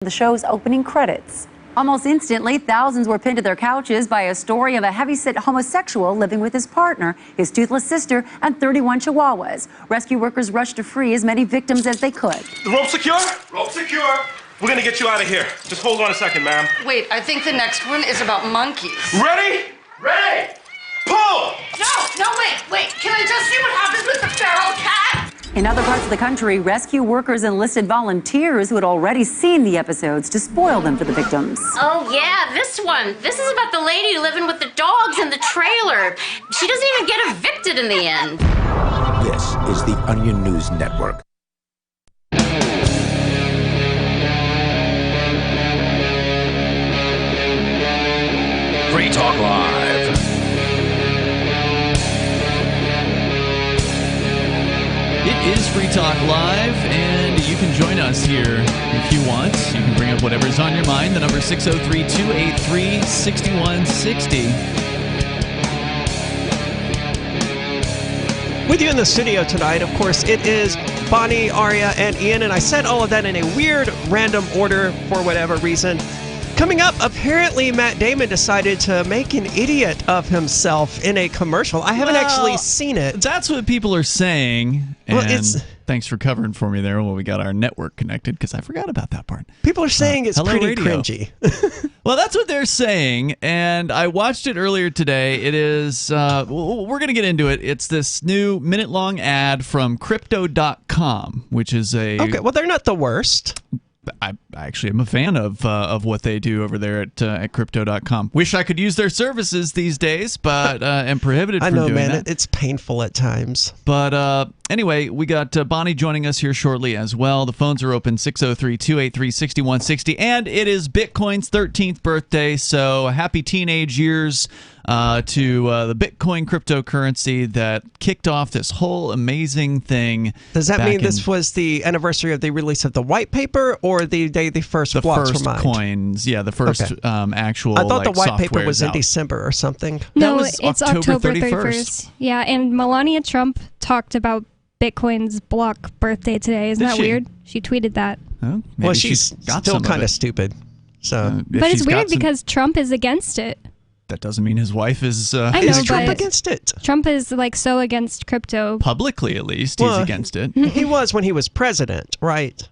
The show's opening credits. Almost instantly, thousands were pinned to their couches by a story of a heavy-set homosexual living with his partner, his toothless sister, and 31 chihuahuas. Rescue workers rushed to free as many victims as they could. The rope secure? Rope secure. We're gonna get you out of here. Just hold on a second, ma'am. Wait, I think the next one is about monkeys. Ready? Ready! Pull! No, wait. Can I just see what happens with the feral cat? In other parts of the country, rescue workers enlisted volunteers who had already seen the episodes to spoil them for the victims. Oh, yeah, this one. This is about the lady living with the dogs in the trailer. She doesn't even get evicted in the end. This is the Onion News Network. Free Talk Live. It is Free Talk Live, and you can join us here if you want. You can bring up whatever's on your mind. The number is 603-283-6160. With you in the studio tonight, of course, it is Bonnie, Aria, and Ian, and I said all of that in a weird, random order for whatever reason. Coming up, apparently Matt Damon decided to make an idiot of himself in a commercial. I haven't actually seen it. That's what people are saying. And Well, thanks for covering for me there when we got our network connected, because I forgot about that part. People are saying it's hello, pretty radio. cringy. Well, that's what they're saying, and I watched it earlier today. It is, we're going to get into it. It's this new minute-long ad from Crypto.com, which is a... Okay, well, they're not the worst. I actually am a fan of what they do over there at Crypto.com. Wish I could use their services these days, but am prohibited from doing that. It's painful at times. But anyway, we got Bonnie joining us here shortly as well. The phones are open, 603-283-6160, and it is Bitcoin's 13th birthday, so happy teenage years to the Bitcoin cryptocurrency that kicked off this whole amazing thing. Does that mean this was the anniversary of the release of the white paper, or the day the first blocks were mined? Coins, yeah, the first actual. I thought the white paper was in out. December or something. No, that was it's October 31st. Yeah, and Melania Trump talked about Bitcoin's block birthday today. Isn't that weird? She tweeted that. Well, she's still kind of stupid. So, but it's weird because Trump is against it. That doesn't mean his wife is. I know, is Trump against it? Trump is like so against crypto. Publicly, at least, he's against it. He was when he was president, right?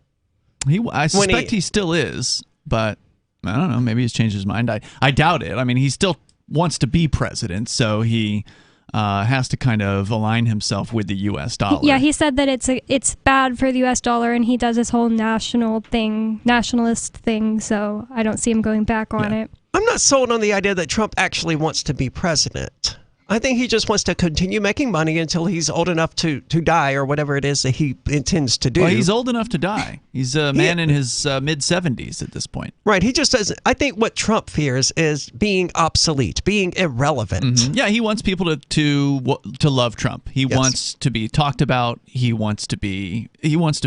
I suspect he still is, but I don't know. Maybe he's changed his mind. I doubt it. I mean, he still wants to be president, so he has to kind of align himself with the U.S. dollar. Yeah, he said that it's bad for the U.S. dollar, and he does this whole nationalist thing. So I don't see him going back on it. I'm not sold on the idea that Trump actually wants to be president. I think he just wants to continue making money until he's old enough to die or whatever it is that he intends to do. Well, he's old enough to die. He's a man in his mid-70s at this point. Right. He just doesn't. I think what Trump fears is being obsolete, being irrelevant. Mm-hmm. Yeah, he wants people to love Trump. He wants to be talked about. He wants to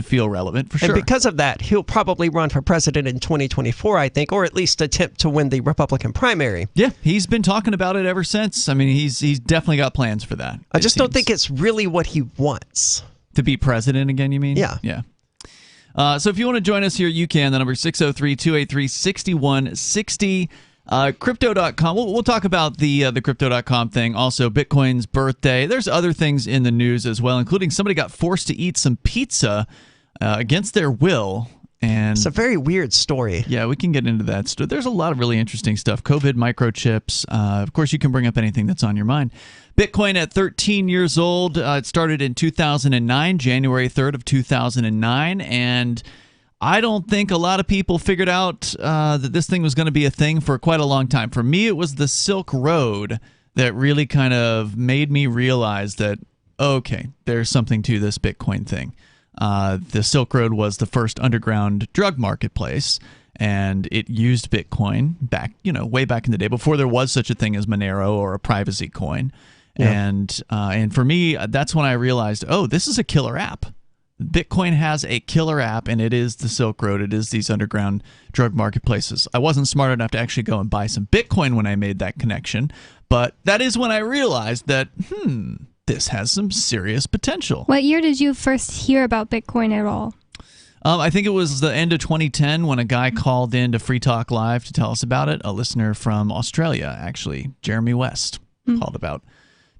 feel relevant, for sure. And because of that, he'll probably run for president in 2024, I think, or at least attempt to win the Republican primary. Yeah, he's been talking about it ever since. I mean, he's definitely got plans for that. I just don't think it's really what he wants. To be president again, you mean? Yeah. Yeah. So if you want to join us here, you can. The number is 603-283-6160. Crypto.com. We'll talk about the Crypto.com thing. Also, Bitcoin's birthday. There's other things in the news as well, including somebody got forced to eat some pizza against their will. And it's a very weird story. Yeah, we can get into that. There's a lot of really interesting stuff. COVID, microchips. Of course, you can bring up anything that's on your mind. Bitcoin at 13 years old. It started in 2009, January 3rd of 2009. And I don't think a lot of people figured out that this thing was going to be a thing for quite a long time. For me, it was the Silk Road that really kind of made me realize that, okay, there's something to this Bitcoin thing. The Silk Road was the first underground drug marketplace, and it used Bitcoin back, way back in the day before there was such a thing as Monero or a privacy coin. Yeah. And for me, that's when I realized, oh, this is a killer app. Bitcoin has a killer app, and it is the Silk Road. It is these underground drug marketplaces. I wasn't smart enough to actually go and buy some Bitcoin when I made that connection, but that is when I realized that, this has some serious potential. What year did you first hear about Bitcoin at all? I think it was the end of 2010 when a guy called in to Free Talk Live to tell us about it. A listener from Australia, actually, Jeremy West, called about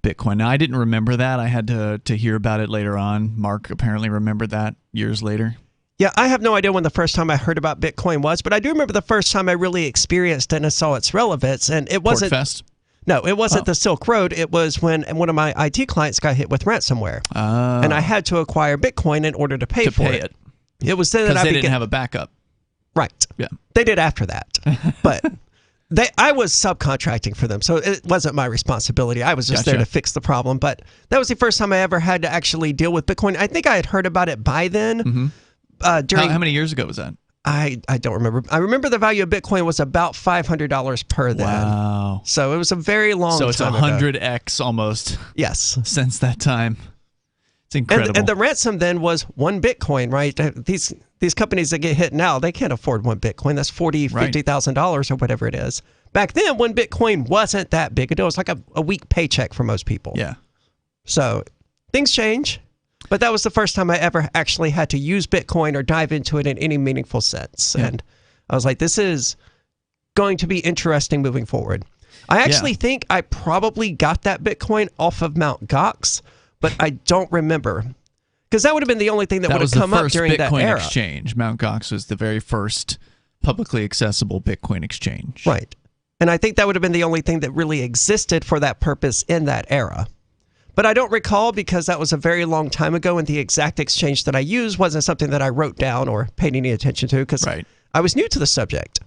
Bitcoin. Now, I didn't remember that. I had to hear about it later on. Mark apparently remembered that years later. Yeah, I have no idea when the first time I heard about Bitcoin was, but I do remember the first time I really experienced it and saw its relevance. And it wasn't Porkfest? No, it wasn't the Silk Road. It was when one of my IT clients got hit with ransomware, and I had to acquire Bitcoin in order to pay for it. It was then that I because they didn't have a backup. Right. Yeah. They did after that, but I was subcontracting for them, so it wasn't my responsibility. I was just there to fix the problem. But that was the first time I ever had to actually deal with Bitcoin. I think I had heard about it by then. How many years ago was that? I don't remember. I remember the value of Bitcoin was about $500 per then. Wow. So it was a very long time ago. So it's 100x almost. Yes. Since that time. It's incredible. And the ransom then was 1 Bitcoin, right? These companies that get hit now, they can't afford 1 Bitcoin. That's $50,000 or whatever it is. Back then, 1 Bitcoin wasn't that big a deal. It was like a week paycheck for most people. Yeah. So things change. But that was the first time I ever actually had to use Bitcoin or dive into it in any meaningful sense. Yeah. And I was like, this is going to be interesting moving forward. I actually think I probably got that Bitcoin off of Mt. Gox, but I don't remember. Because that would have been the only thing that would have come up during that Bitcoin era. exchange. Mt. Gox was the very first publicly accessible Bitcoin exchange. Right. And I think that would have been the only thing that really existed for that purpose in that era. But I don't recall because that was a very long time ago, and the exact exchange that I used wasn't something that I wrote down or paid any attention to because I was new to the subject.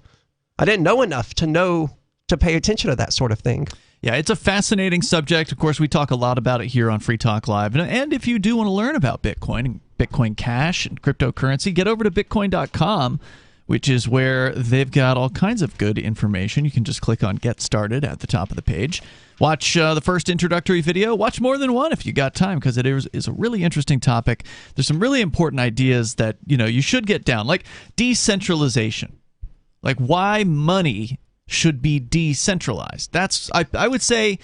I didn't know enough to pay attention to that sort of thing. Yeah, it's a fascinating subject. Of course, we talk a lot about it here on Free Talk Live. And if you do want to learn about Bitcoin and Bitcoin Cash and cryptocurrency, get over to Bitcoin.com, which is where they've got all kinds of good information. You can just click on Get Started at the top of the page. Watch the first introductory video. Watch more than one if you got time, because it is a really interesting topic. There's some really important ideas that you should get down, like decentralization, like why money should be decentralized. That's I would say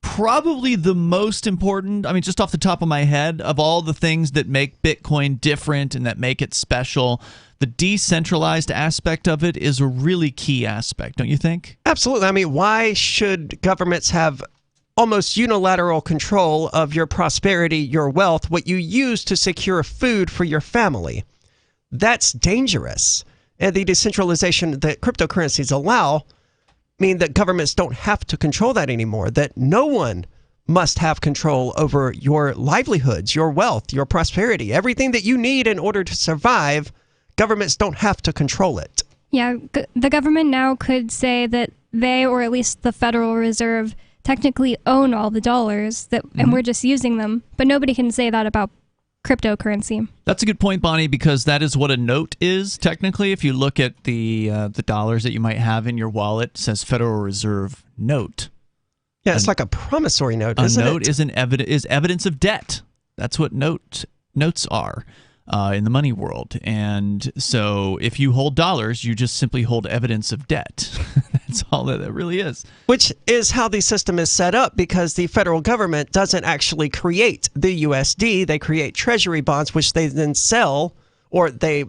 probably the most important. I mean, just off the top of my head, of all the things that make Bitcoin different and that make it special, the decentralized aspect of it is a really key aspect, don't you think? Absolutely. I mean, why should governments have almost unilateral control of your prosperity, your wealth, what you use to secure food for your family? That's dangerous. And the decentralization that cryptocurrencies allow mean that governments don't have to control that anymore, that no one must have control over your livelihoods, your wealth, your prosperity, everything that you need in order to survive. Governments don't have to control it. Yeah, the government now could say that they, or at least the Federal Reserve, technically own all the dollars and we're just using them. But nobody can say that about cryptocurrency. That's a good point, Bonnie, because that is what a note is, technically. If you look at the dollars that you might have in your wallet, it says Federal Reserve note. Yeah, it's like a promissory note, isn't it? A note is evidence of debt. That's what notes are. In the money world. And so if you hold dollars, you just simply hold evidence of debt. That's all that really is. Which is how the system is set up, because the federal government doesn't actually create the USD. They create treasury bonds, which they then sell, or they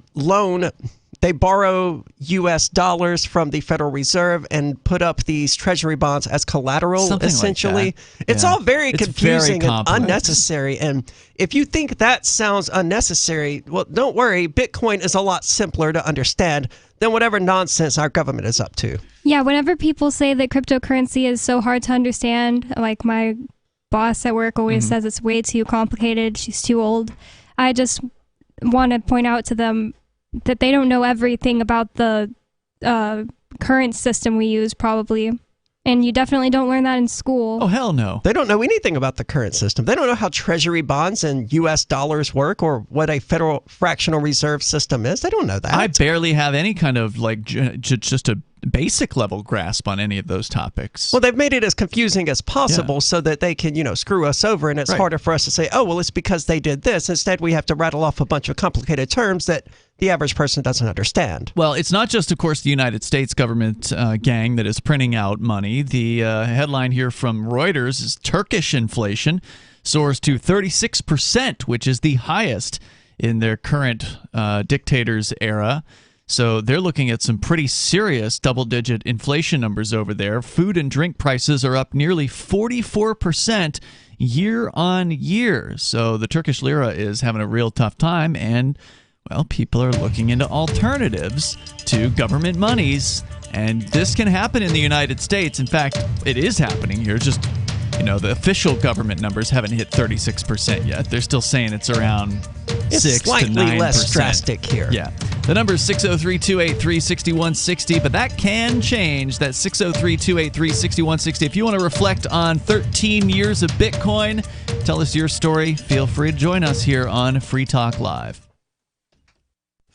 borrow US dollars from the Federal Reserve and put up these treasury bonds as collateral, something essentially. Like that. It's all very confusing very and unnecessary. And if you think that sounds unnecessary, well, don't worry. Bitcoin is a lot simpler to understand than whatever nonsense our government is up to. Yeah, whenever people say that cryptocurrency is so hard to understand, like my boss at work always says it's way too complicated, she's too old, I just want to point out to them that they don't know everything about the current system we use, probably. And you definitely don't learn that in school. Oh, hell no. They don't know anything about the current system. They don't know how treasury bonds and U.S. dollars work or what a federal fractional reserve system is. They don't know that. I barely have any kind of, just a basic level grasp on any of those topics. Well, they've made it as confusing as possible so that they can, screw us over, and it's harder for us to say, oh, well, it's because they did this. Instead, we have to rattle off a bunch of complicated terms that the average person doesn't understand. Well, it's not just, of course, the United States government gang that is printing out money. The headline here from Reuters is Turkish inflation soars to 36%, which is the highest in their current dictator's era. So they're looking at some pretty serious double-digit inflation numbers over there. Food and drink prices are up nearly 44% year on year. So the Turkish lira is having a real tough time, and, well, people are looking into alternatives to government monies. And this can happen in the United States. In fact, it is happening here. Just, the official government numbers haven't hit 36% yet. They're still saying it's around 6 to 9%. It's slightly less drastic here. Yeah. The number is 603-283-6160, but that can change. That's 603-283-6160. If you want to reflect on 13 years of Bitcoin, tell us your story, feel free to join us here on Free Talk Live.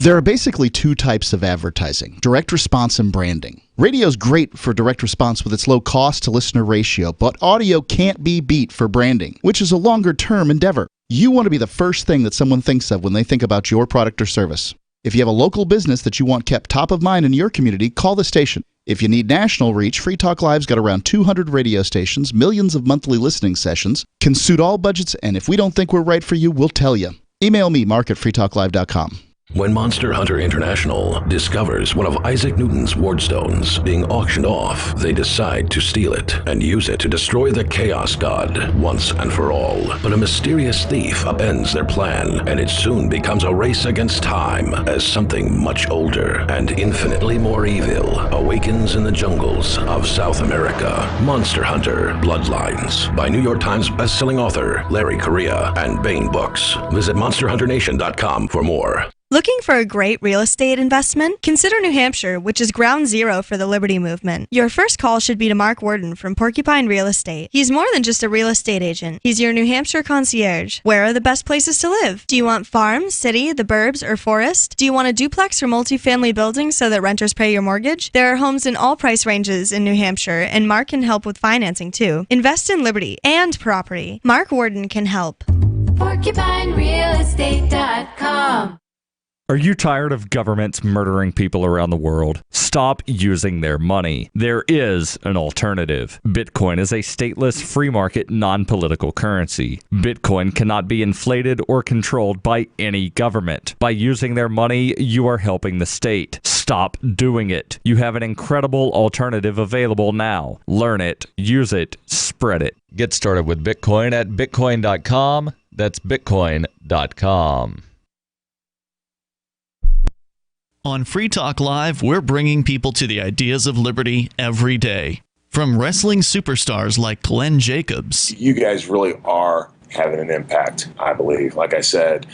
There are basically two types of advertising, direct response and branding. Radio's great for direct response with its low cost to listener ratio, but audio can't be beat for branding, which is a longer-term endeavor. You want to be the first thing that someone thinks of when they think about your product or service. If you have a local business that you want kept top of mind in your community, call the station. If you need national reach, Free Talk Live's got around 200 radio stations, millions of monthly listening sessions, can suit all budgets, and if we don't think we're right for you, we'll tell you. Email me, mark@freetalklive.com. When Monster Hunter International discovers one of Isaac Newton's wardstones being auctioned off, they decide to steal it and use it to destroy the Chaos God once and for all. But a mysterious thief upends their plan, and it soon becomes a race against time as something much older and infinitely more evil awakens in the jungles of South America. Monster Hunter Bloodlines by New York Times bestselling author Larry Correia and Baen Books. Visit monsterhunternation.com for more. Looking for a great real estate investment? Consider New Hampshire, which is ground zero for the Liberty Movement. Your first call should be to Mark Worden from Porcupine Real Estate. He's more than just a real estate agent. He's your New Hampshire concierge. Where are the best places to live? Do you want farm, city, the burbs, or forest? Do you want a duplex or multifamily building so that renters pay your mortgage? There are homes in all price ranges in New Hampshire, and Mark can help with financing too. Invest in Liberty and property. Mark Worden can help. PorcupineRealEstate.com. Are you tired of governments murdering people around the world? Stop using their money. There is an alternative. Bitcoin is a stateless, free market, non-political currency. Bitcoin cannot be inflated or controlled by any government. By using their money, you are helping the state. Stop doing it. You have an incredible alternative available now. Learn it, use it, spread it. Get started with Bitcoin at bitcoin.com. That's bitcoin.com. On Free Talk Live, we're bringing people to the ideas of liberty every day. From wrestling superstars like Glenn Jacobs. You guys really are having an impact, I believe. Like I said,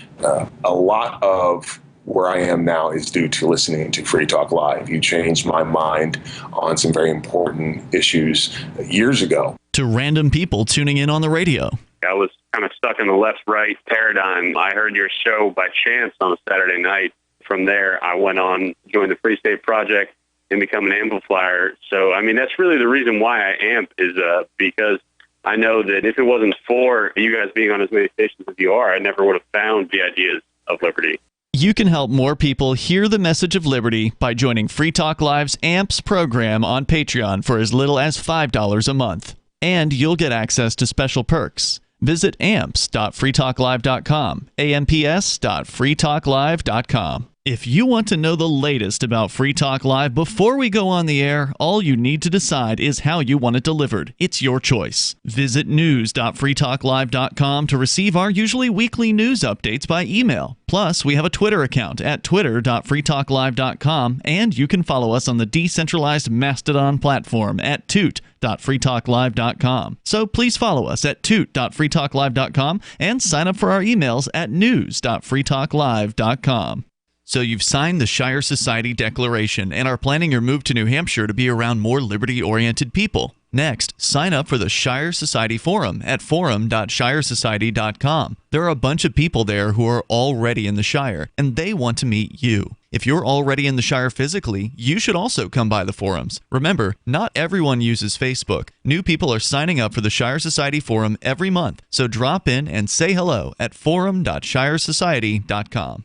a lot of where I am now is due to listening to Free Talk Live. You changed my mind on some very important issues years ago. To random people tuning in on the radio. I was kind of stuck in the left-right paradigm. I heard your show by chance on a Saturday night. From there, I went on, joined the Free State Project, and become an amplifier. So, I mean, that's really the reason why I amp is because I know that if it wasn't for you guys being on as many stations as you are, I never would have found the ideas of liberty. You can help more people hear the message of liberty by joining Free Talk Live's AMPS program on Patreon for as little as $5 a month. And you'll get access to special perks. Visit amps.freetalklive.com, amps.freetalklive.com. If you want to know the latest about Free Talk Live before we go on the air, all you need to decide is how you want it delivered. It's your choice. Visit news.freetalklive.com to receive our usually weekly news updates by email. Plus, we have a Twitter account at twitter.freetalklive.com, and you can follow us on the decentralized Mastodon platform at toot.freetalklive.com. So please follow us at toot.freetalklive.com and sign up for our emails at news.freetalklive.com. So you've signed the Shire Society Declaration and are planning your move to New Hampshire to be around more liberty-oriented people. Next, sign up for the Shire Society Forum at forum.shiresociety.com. There are a bunch of people there who are already in the Shire, and they want to meet you. If you're already in the Shire physically, you should also come by the forums. Remember, not everyone uses Facebook. New people are signing up for the Shire Society Forum every month, so drop in and say hello at forum.shiresociety.com.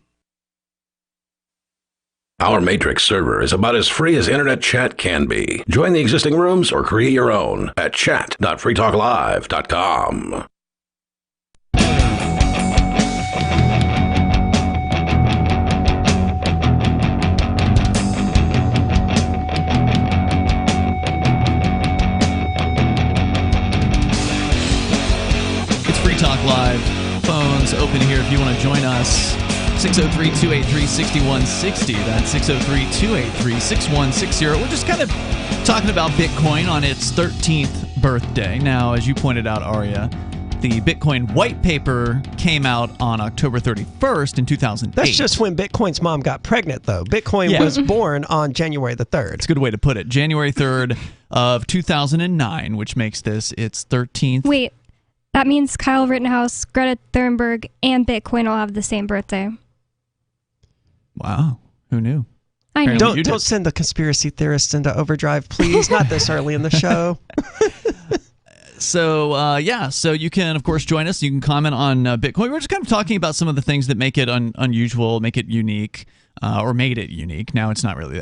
Our Matrix server is about as free as internet chat can be. Join the existing rooms or create your own at chat.freetalklive.com. Talk Live phones open here if you want to join us. 603-283-6160. That's 603-283-6160. We're just kind of talking about Bitcoin on its 13th birthday. Now, as you pointed out, Aria, the Bitcoin white paper came out on October 31st in 2008. That's just when Bitcoin's mom got pregnant, though. Bitcoin was born on January the 3rd. It's a good way to put it. January 3rd of 2009, which makes this its 13th. Wait, that means Kyle Rittenhouse, Greta Thunberg, and Bitcoin all have the same birthday. Wow. Who knew? I know. Don't send the conspiracy theorists into overdrive, please. Not this early in the show. So you can, of course, join us. You can comment on Bitcoin. We're just kind of talking about some of the things that make it unusual, make it unique, or made it unique. Now it's not really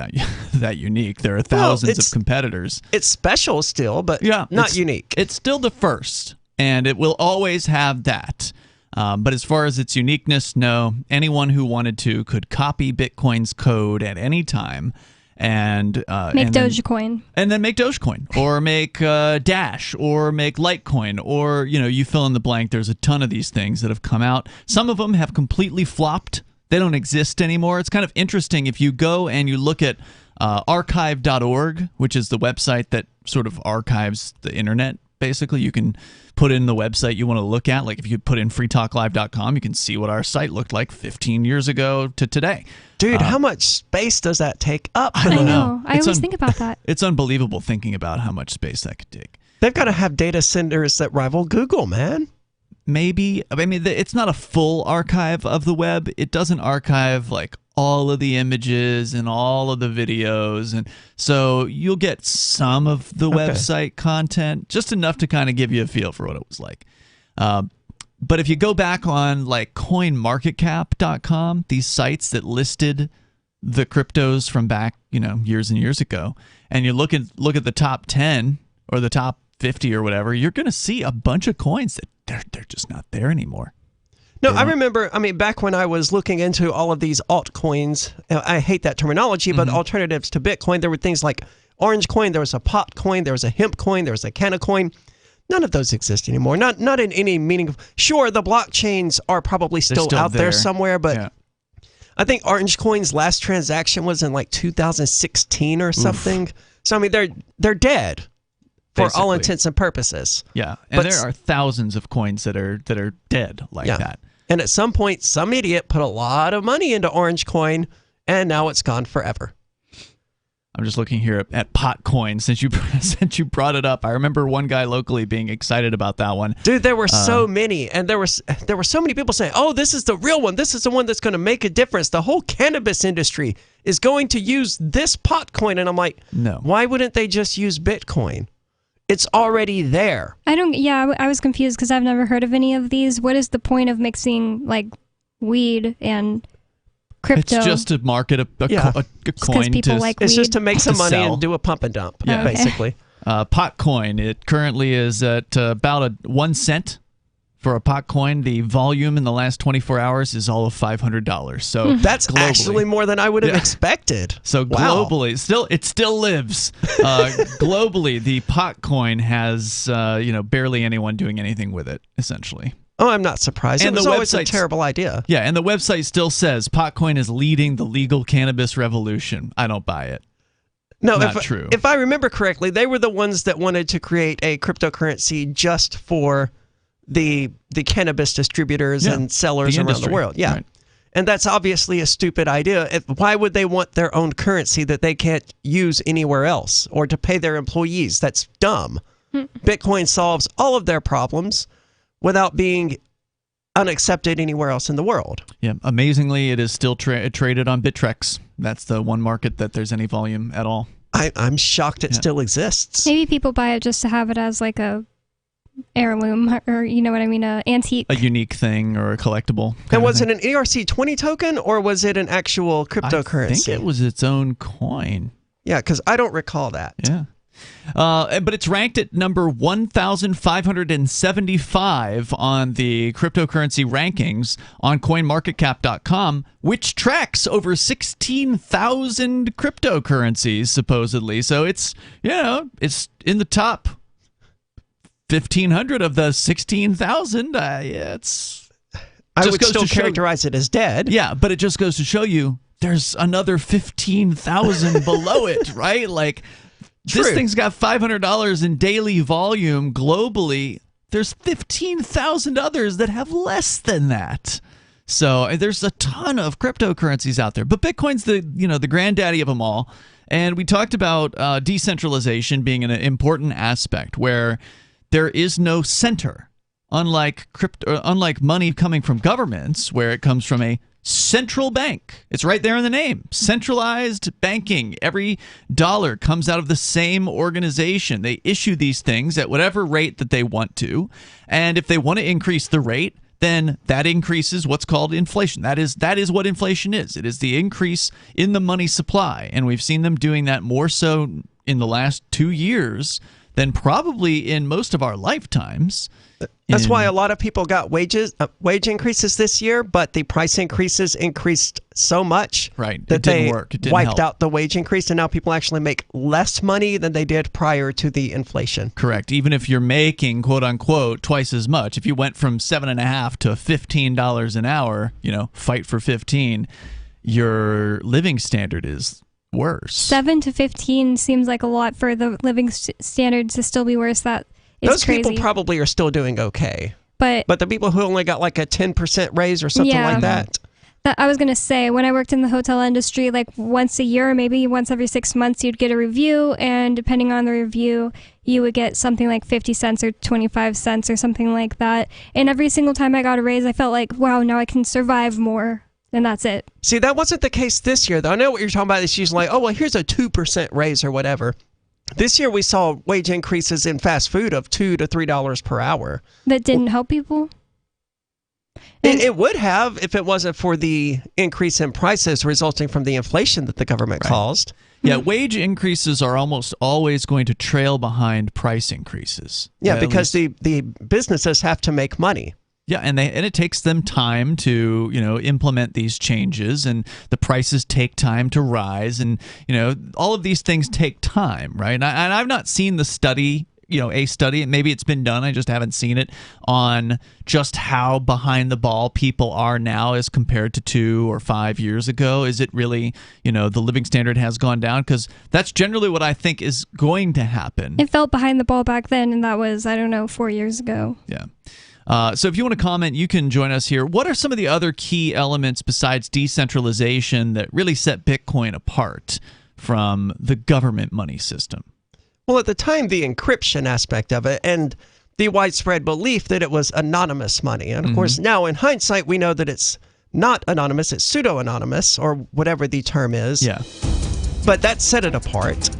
that unique. There are thousands of competitors. It's special still, but not unique. It's still the first, and it will always have that. But as far as its uniqueness, no. Anyone who wanted to could copy Bitcoin's code at any time and make Dogecoin. And then make Dogecoin, or make Dash, or make Litecoin, or you fill in the blank. There's a ton of these things that have come out. Some of them have completely flopped. They don't exist anymore. It's kind of interesting if you go and you look at archive.org, which is the website that sort of archives the internet. Basically, you can put in the website you want to look at. Like if you put in freetalklive.com, you can see what our site looked like 15 years ago to today. Dude, how much space does that take up? I don't know. I always think about that. It's unbelievable thinking about how much space that could take. They've got to have data centers that rival Google, man. Maybe. I mean, it's not a full archive of the web. It doesn't archive like all of the images and all of the videos, and so you'll get some of the website content, just enough to kind of give you a feel for what it was like. But if you go back on like coinmarketcap.com, these sites that listed the cryptos from back, years and years ago, and you look at the top 10 or the top 50 or whatever, you're going to see a bunch of coins that they're just not there anymore. No, I remember, back when I was looking into all of these altcoins, I hate that terminology, but alternatives to Bitcoin, there were things like Orange Coin, there was a pot coin, there was a hemp coin, there was a canna coin. None of those exist anymore. Not in any meaningful... Sure, the blockchains are probably still out there somewhere, but I think Orange Coin's last transaction was in like 2016 or something. Oof. So, they're dead. For all intents and purposes. Yeah, and there are thousands of coins that are dead like that. And at some point, some idiot put a lot of money into Orange Coin, and now it's gone forever. I'm just looking here at Potcoin since you brought it up. I remember one guy locally being excited about that one. Dude, there were so many, and there were so many people saying, "Oh, this is the real one. This is the one that's going to make a difference. The whole cannabis industry is going to use this Potcoin." And I'm like, "No. Why wouldn't they just use Bitcoin? It's already there." I was confused because I've never heard of any of these. What is the point of mixing like weed and crypto? It's just to market a coin. It's just to make some money and do a pump and dump, basically. Potcoin, it currently is at about 1 cent for a Potcoin. The volume in the last 24 hours is all of $500. So that's actually more than I would have expected. So globally, it still lives. Globally, the Potcoin has barely anyone doing anything with it, essentially. Oh, I'm not surprised. And it was always a terrible idea. Yeah, and the website still says Potcoin is leading the legal cannabis revolution. I don't buy it. No, not true. If I remember correctly, they were the ones that wanted to create a cryptocurrency just for the cannabis distributors and sellers around the world. Yeah. Right. And that's obviously a stupid idea. Why would they want their own currency that they can't use anywhere else or to pay their employees? That's dumb. Bitcoin solves all of their problems without being unaccepted anywhere else in the world. Yeah, amazingly, it is still traded on Bittrex. That's the one market that there's any volume at all. I'm shocked it still exists. Maybe people buy it just to have it as like a heirloom, or a antique, a unique thing, or a collectible. And was it an ERC20 token, or was it an actual cryptocurrency? I think it was its own coin. Yeah, because I don't recall that. Yeah. But it's ranked at number 1,575 on the cryptocurrency rankings on coinmarketcap.com, which tracks over 16,000 cryptocurrencies, supposedly. So it's in the top 1,500 of the 16,000. It's I would still characterize it as dead. Yeah, but it just goes to show you there's another 15,000 below it, right? Like, this thing's got $500 in daily volume globally. There's 15,000 others that have less than that. So there's a ton of cryptocurrencies out there, but Bitcoin's the granddaddy of them all. And we talked about decentralization being an important aspect where there is no center, unlike money coming from governments, where it comes from a central bank. It's right there in the name. Centralized banking. Every dollar comes out of the same organization. They issue these things at whatever rate that they want to, and if they want to increase the rate, then that increases what's called inflation. That is what inflation is. It is the increase in the money supply, and we've seen them doing that more so in the last 2 years than probably in most of our lifetimes. That's why a lot of people got wage increases this year, but the price increases increased so much that they wiped out the wage increase, and now people actually make less money than they did prior to the inflation. Correct. Even if you're making, quote unquote, twice as much, if you went from $7.50 to $15 an hour, fight for 15, your living standard is worse. 7 to 15 seems like a lot for the living standard to still be worse. Those crazy. people probably are still doing okay. But the people who only got like a 10% raise or something like that. I was going to say, when I worked in the hotel industry, like once a year, maybe once every 6 months, you'd get a review. And depending on the review, you would get something like 50 cents or 25 cents or something like that. And every single time I got a raise, I felt like, wow, now I can survive more. And that's it. See, that wasn't the case this year, though. I know what you're talking about. It's usually like, oh, well, here's a 2% raise or whatever. This year we saw wage increases in fast food of $2 to $3 per hour. That didn't help people? It would have if it wasn't for the increase in prices resulting from the inflation that the government caused. Yeah, wage increases are almost always going to trail behind price increases. Yeah, because the businesses have to make money. Yeah, and it takes them time to implement these changes, and the prices take time to rise, and all of these things take time, right? And I've not seen the study, a study, and maybe it's been done, I just haven't seen it, on just how behind the ball people are now as compared to 2 or 5 years ago. Is it really, the living standard has gone down? Because that's generally what I think is going to happen. It felt behind the ball back then, and that was, 4 years ago. Yeah. So if you want to comment, you can join us here. What are some of the other key elements besides decentralization that really set Bitcoin apart from the government money system? Well, at the time, the encryption aspect of it and the widespread belief that it was anonymous money. And of course, now in hindsight, we know that it's not anonymous, it's pseudo-anonymous, or whatever the term is. Yeah. But that set it apart.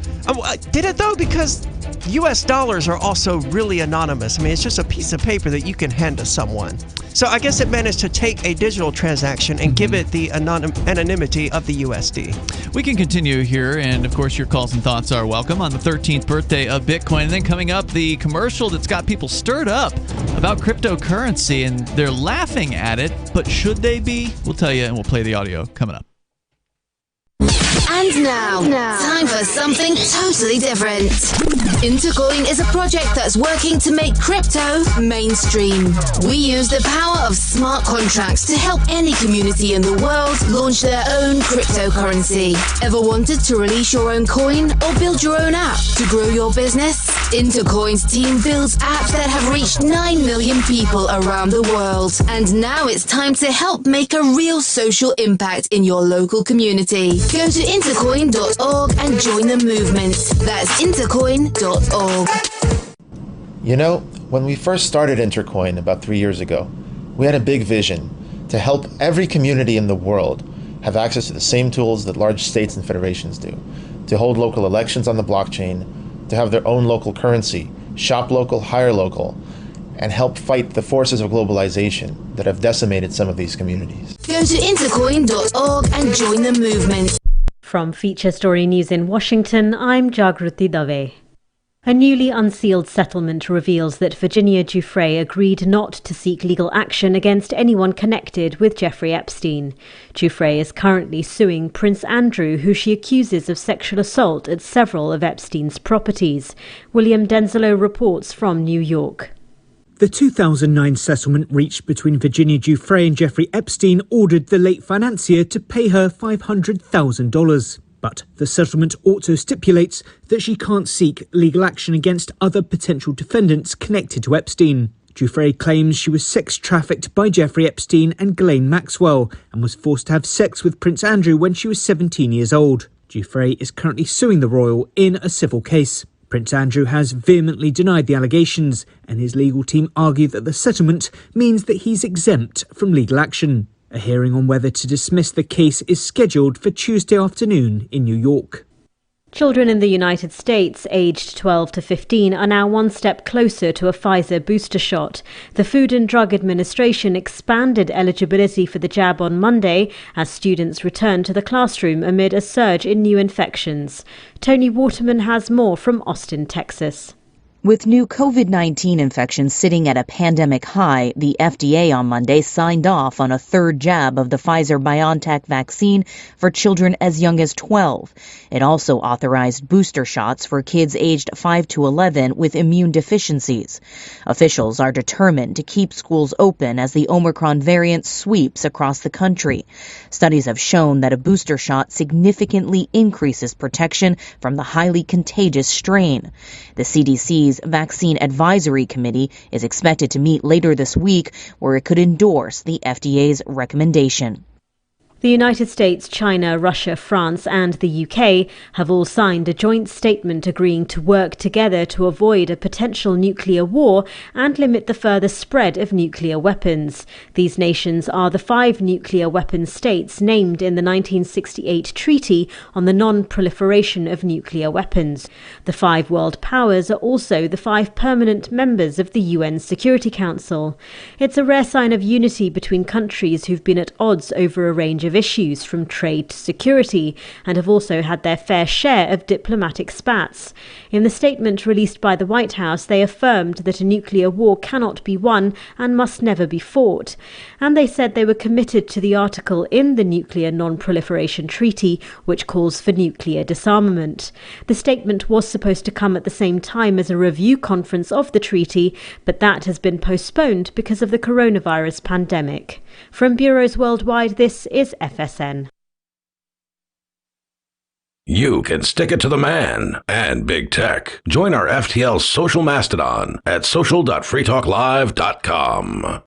Did it, though? Because U.S. dollars are also really anonymous. I mean, it's just a piece of paper that you can hand to someone. So I guess it managed to take a digital transaction and give it the anonymity of the USD. We can continue here, and of course your calls and thoughts are welcome on the 13th birthday of Bitcoin. And then coming up, the commercial that's got people stirred up about cryptocurrency, and they're laughing at it, but should they be? We'll tell you, and we'll play the audio coming up. And now, time for something totally different. Intercoin is a project that's working to make crypto mainstream. We use the power of smart contracts to help any community in the world launch their own cryptocurrency. Ever wanted to release your own coin or build your own app to grow your business? Intercoin's team builds apps that have reached 9 million people around the world. And now it's time to help make a real social impact in your local community. Go to intercoin.org and join the movement. That's intercoin.org. When we first started Intercoin about 3 years ago, we had a big vision to help every community in the world have access to the same tools that large states and federations do, to hold local elections on the blockchain, to have their own local currency, shop local, hire local, and help fight the forces of globalization that have decimated some of these communities. Go to intercoin.org and join the movement. From Feature Story News in Washington, I'm Jagruti Dave. A newly unsealed settlement reveals that Virginia Giuffre agreed not to seek legal action against anyone connected with Jeffrey Epstein. Giuffre is currently suing Prince Andrew, who she accuses of sexual assault at several of Epstein's properties. William Denzelo reports from New York. The 2009 settlement reached between Virginia Giuffre and Jeffrey Epstein ordered the late financier to pay her $500,000. But the settlement also stipulates that she can't seek legal action against other potential defendants connected to Epstein. Giuffre claims she was sex trafficked by Jeffrey Epstein and Ghislaine Maxwell and was forced to have sex with Prince Andrew when she was 17 years old. Giuffre is currently suing the royal in a civil case. Prince Andrew has vehemently denied the allegations, and his legal team argue that the settlement means that he's exempt from legal action. A hearing on whether to dismiss the case is scheduled for Tuesday afternoon in New York. Children in the United States aged 12 to 15 are now one step closer to a Pfizer booster shot. The Food and Drug Administration expanded eligibility for the jab on Monday as students return to the classroom amid a surge in new infections. Tony Waterman has more from Austin, Texas. With new COVID-19 infections sitting at a pandemic high, the FDA on Monday signed off on a third jab of the Pfizer-BioNTech vaccine for children as young as 12. It also authorized booster shots for kids aged 5 to 11 with immune deficiencies. Officials are determined to keep schools open as the Omicron variant sweeps across the country. Studies have shown that a booster shot significantly increases protection from the highly contagious strain. The CDC's Vaccine Advisory Committee is expected to meet later this week, where it could endorse the FDA's recommendation. The United States, China, Russia, France and the UK have all signed a joint statement agreeing to work together to avoid a potential nuclear war and limit the further spread of nuclear weapons. These nations are the 5 nuclear weapon states named in the 1968 Treaty on the Non-Proliferation of Nuclear Weapons. The 5 world powers are also the 5 permanent members of the UN Security Council. It's a rare sign of unity between countries who've been at odds over a range of issues from trade to security and have also had their fair share of diplomatic spats. In the statement released by the White House, they affirmed that a nuclear war cannot be won and must never be fought. And they said they were committed to the article in the Nuclear Non-Proliferation Treaty which calls for nuclear disarmament. The statement was supposed to come at the same time as a review conference of the treaty, but that has been postponed because of the coronavirus pandemic. From bureaus worldwide, this is FSN. You can stick it to the man and big tech. Join our FTL social mastodon at social.freetalklive.com.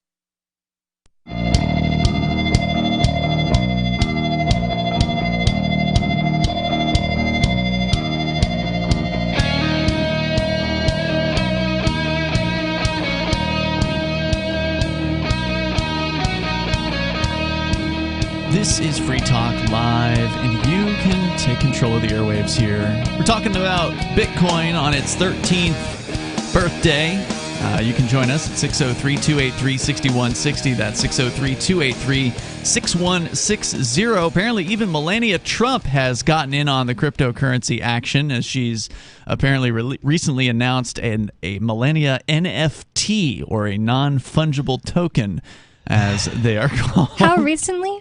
This is Free Talk Live, and you can take control of the airwaves here. We're talking about Bitcoin on its 13th birthday. You can join us at 603-283-6160. That's 603-283-6160. Apparently, even Melania Trump has gotten in on the cryptocurrency action, as she's apparently recently announced a Melania NFT, or a non-fungible token, as they are called. How recently?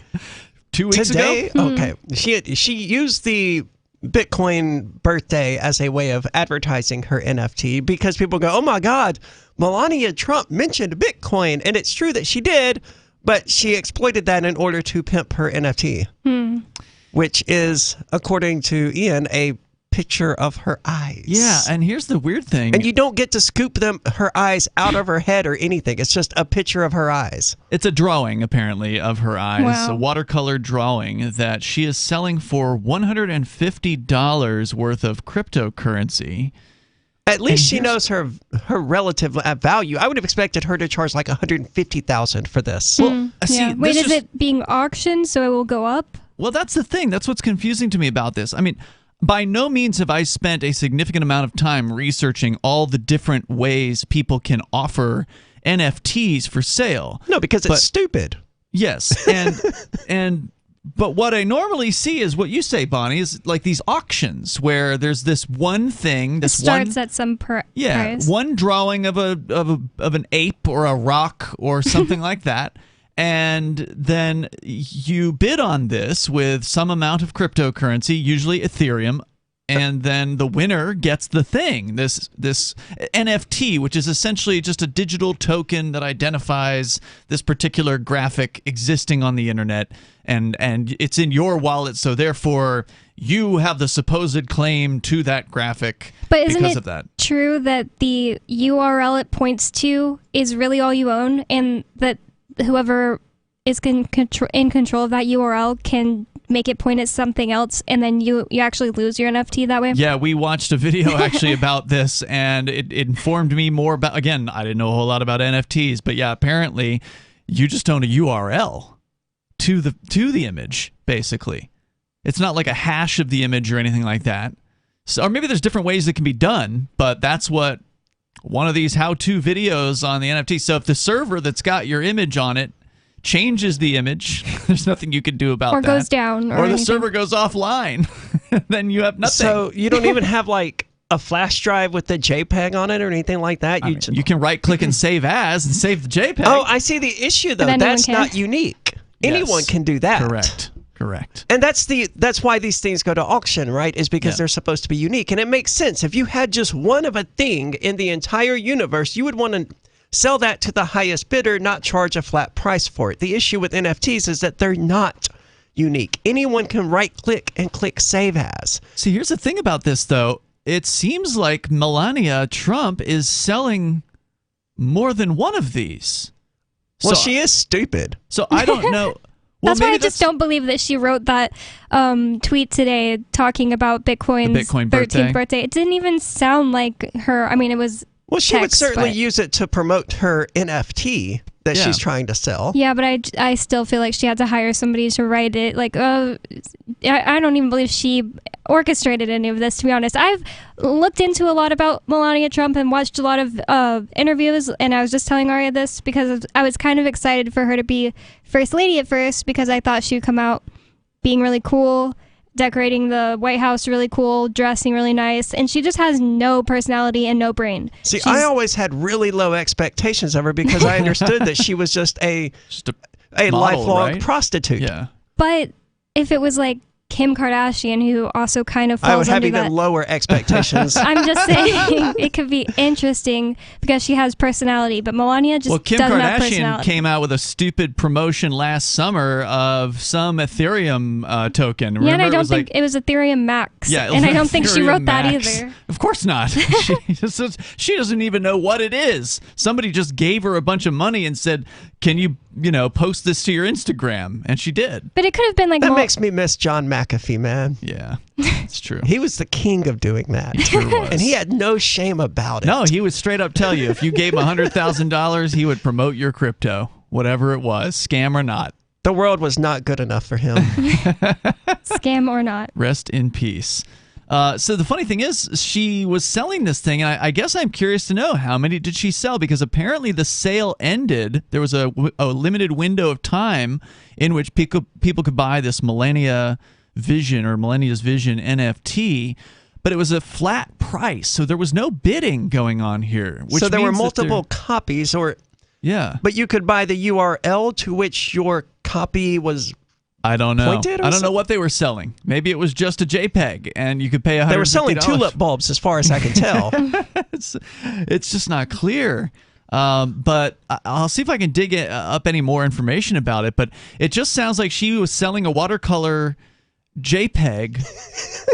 2 weeks Today? ago? Okay. She used the Bitcoin birthday as a way of advertising her NFT because people go, oh my God, Melania Trump mentioned Bitcoin. And it's true that she did, but she exploited that in order to pimp her NFT, which is, according to Ian, a picture of her eyes. Yeah, and here's the weird thing. And you don't get to scoop her eyes out of her head or anything. It's just a picture of her eyes. It's a drawing, apparently, of her eyes. Wow. A watercolor drawing that she is selling for $150 worth of cryptocurrency. At least she knows her relative value. I would have expected her to charge like $150,000 for this. Well, yeah. Wait, is it being auctioned so it will go up? Well, that's the thing. That's what's confusing to me about this. I mean, by no means have I spent a significant amount of time researching all the different ways people can offer NFTs for sale. No, because it's stupid. Yes, and But what I normally see is what you say, Bonnie, is like these auctions where there's this one thing. This it starts at some price. One drawing of an ape or a rock or something like that, and then you bid on this with some amount of cryptocurrency, usually Ethereum. And then the winner gets the thing, this NFT, which is essentially just a digital token that identifies this particular graphic existing on the internet, and it's in your wallet, so therefore you have the supposed claim to that graphic because of that. True that the URL it points to is really all you own, and that whoever is in control of that URL can make it point at something else, and then you actually lose your NFT that way? Yeah, we watched a video actually about this, and it informed me more about, again, I didn't know a whole lot about NFTs, but yeah, apparently you just own a URL to the image, basically. It's not like a hash of the image or anything like that. So, or maybe there's different ways it can be done, but that's what one of these how-to videos on the NFT. So if the server that's got your image on it changes the image, there's nothing you can do about that. Or goes down. Or the server goes offline. Then you have nothing. So you don't even have like a flash drive with the JPEG on it or anything like that? You can right-click and save as and save the JPEG. Oh, I see the issue, though. That's not unique. Yes. Anyone can do that. Correct. And that's why these things go to auction, right? Is because they're supposed to be unique. And it makes sense. If you had just one of a thing in the entire universe, you would want to sell that to the highest bidder, not charge a flat price for it. The issue with NFTs is that they're not unique. Anyone can right-click and click Save As. See, here's the thing about this, though. It seems like Melania Trump is selling more than one of these. Well, she is stupid. So I don't know. That's why I just don't believe that she wrote that tweet today talking about Bitcoin's the Bitcoin 13th birthday. It didn't even sound like her. I mean, it was Well, she would certainly use it to promote her NFT that she's trying to sell. Yeah, but I still feel like she had to hire somebody to write it. Like, I don't even believe she orchestrated any of this, to be honest. I've looked into a lot about Melania Trump and watched a lot of interviews, and I was just telling Arya this because I was kind of excited for her to be First Lady at first because I thought she would come out being really cool, decorating the White House really cool, dressing really nice, and she just has no personality and no brain. See, I always had really low expectations of her because I understood that she was just a model, lifelong prostitute. Yeah. But if it was like Kim Kardashian, who also kind of falls I would have under even that. lower expectations. I'm just saying it could be interesting because she has personality, but Melania just Kim doesn't have Kardashian personality. came out with a stupid promotion last summer of some Ethereum token. Remember? Yeah, and I don't think it was Ethereum Max. Yeah, and I don't think she Ethereum wrote Max. that either. Of course not. She doesn't even know what it is. Somebody just gave her a bunch of money and said, "Can you post this to your Instagram?" And she did. But it could have been like that makes me miss John McAfee, man. Yeah, it's true. He was the king of doing that. Sure was. And he had no shame about it. No, he would straight up tell you if you gave him $100,000, he would promote your crypto, whatever it was, scam or not. The world was not good enough for him. Scam or not. Rest in peace. So the funny thing is, she was selling this thing, and I guess I'm curious to know how many did she sell, because apparently the sale ended. There was a limited window of time in which people could buy this Melania's Vision NFT, but it was a flat price, so there was no bidding going on here. So there were multiple copies, but you could buy the URL to which your copy was. I don't know. I don't know what they were selling. Maybe it was just a JPEG, and you could pay $150. They were selling tulip bulbs, as far as I can tell. It's just not clear. But I'll see if I can dig up any more information about it. But it just sounds like she was selling a watercolor JPEG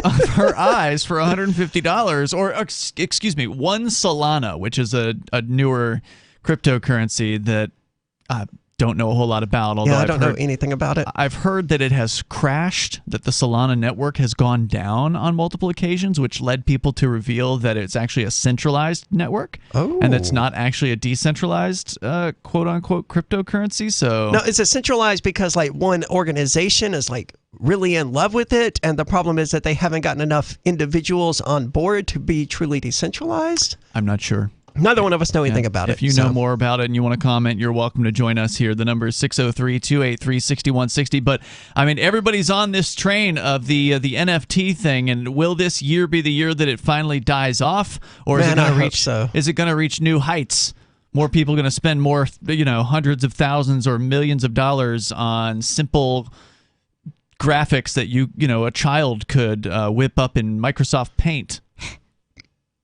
of her eyes for $150, or excuse me, 1 Solana, which is a newer cryptocurrency that don't know a whole lot about. Although I don't know anything about it. I've heard that it has crashed, that the Solana network has gone down on multiple occasions, which led people to reveal that it's actually a centralized network, and it's not actually a decentralized quote-unquote cryptocurrency. So now, is it centralized because like one organization is like really in love with it, and the problem is that they haven't gotten enough individuals on board to be truly decentralized? I'm not sure. Neither one of us know anything about it. If you know more about it and you want to comment, you're welcome to join us here. The number is 603-283-6160. But, I mean, everybody's on this train of the NFT thing, and will this year be the year that it finally dies off? Or is it going to reach new heights? More people going to spend more, hundreds of thousands or millions of dollars on simple graphics that a child could whip up in Microsoft Paint.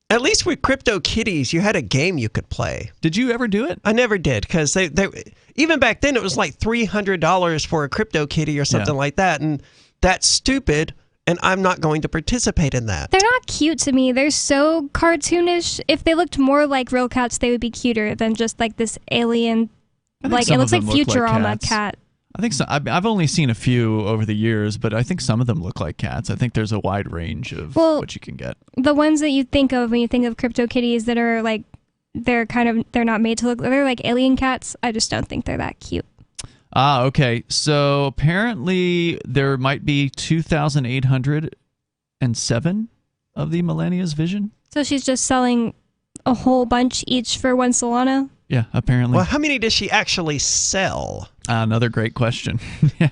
At least with CryptoKitties, you had a game you could play. Did you ever do it? I never did, because they even back then it was like $300 for a CryptoKitty or something like that, and that's stupid, and I'm not going to participate in that. They're not cute to me. They're so cartoonish. If they looked more like real cats, they would be cuter than just like this alien. Like it looks like Futurama cat. I think so. I've only seen a few over the years, but I think some of them look like cats. I think there's a wide range of what you can get. The ones that you think of when you think of CryptoKitties that are like, they're not made to look, they're like alien cats. I just don't think they're that cute. Okay. So apparently there might be 2,807 of the Melania's Vision. So she's just selling a whole bunch each for 1 Solana? Yeah, apparently. Well, how many does she actually sell? Another great question.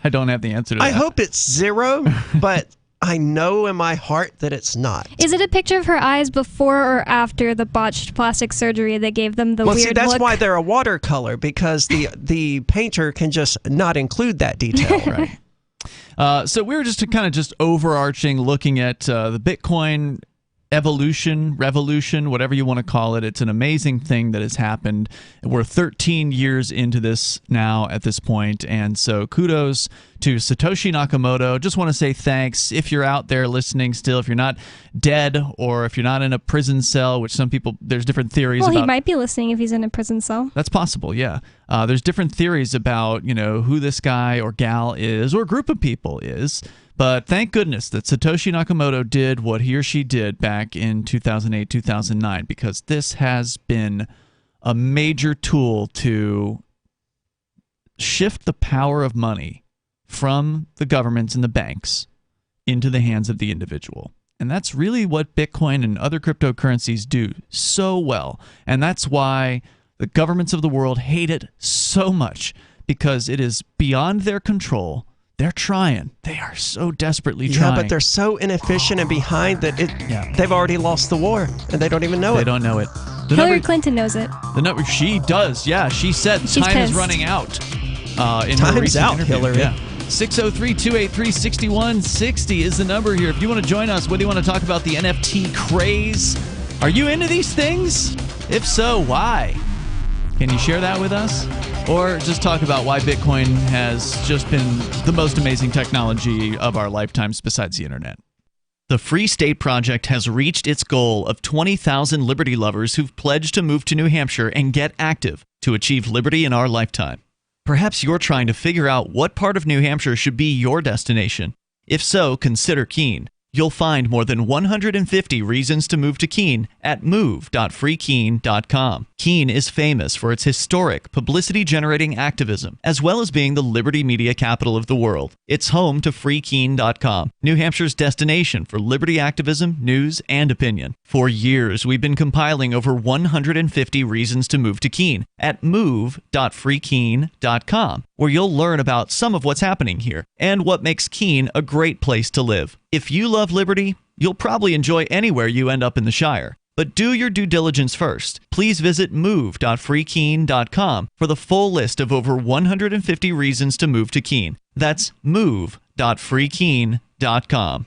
I don't have the answer to that. I hope it's 0, but I know in my heart that it's not. Is it a picture of her eyes before or after the botched plastic surgery that gave them the weird look? Well, see, that's why they're a watercolor, because the painter can just not include that detail. Right. So we were just overarching, looking at the Bitcoin revolution, whatever you want to call it. It's an amazing thing that has happened. We're 13 years into this now at this point, and so kudos to Satoshi Nakamoto. Just want to say thanks. If you're out there listening still, if you're not dead or if you're not in a prison cell, which some people, there's different theories about. Well, he might be listening if he's in a prison cell. That's possible, yeah. There's different theories about, who this guy or gal is or group of people is. But thank goodness that Satoshi Nakamoto did what he or she did back in 2008, 2009, because this has been a major tool to shift the power of money from the governments and the banks into the hands of the individual. And that's really what Bitcoin and other cryptocurrencies do so well. And that's why the governments of the world hate it so much, because it is beyond their control. They're trying. They are so desperately trying. Yeah, but they're so inefficient and behind that they've already lost the war, and they don't even know it. They don't know it. Hillary Clinton knows it. She does, yeah. She said time is running out. In her recent interview. Hillary. Yeah. 603-283-6160 is the number here. If you want to join us, what do you want to talk about? The NFT craze? Are you into these things? If so, why? Can you share that with us? Or just talk about why Bitcoin has just been the most amazing technology of our lifetimes besides the internet. The Free State Project has reached its goal of 20,000 liberty lovers who've pledged to move to New Hampshire and get active to achieve liberty in our lifetime. Perhaps you're trying to figure out what part of New Hampshire should be your destination. If so, consider Keene. You'll find more than 150 reasons to move to Keene at move.freekeene.com. Keene is famous for its historic, publicity-generating activism, as well as being the liberty media capital of the world. It's home to freekeene.com, New Hampshire's destination for liberty activism, news, and opinion. For years, we've been compiling over 150 reasons to move to Keene at move.freekeene.com, where you'll learn about some of what's happening here and what makes Keene a great place to live. If you love liberty, you'll probably enjoy anywhere you end up in the Shire. But do your due diligence first. Please visit move.freekeene.com for the full list of over 150 reasons to move to Keene. That's move.freekeene.com.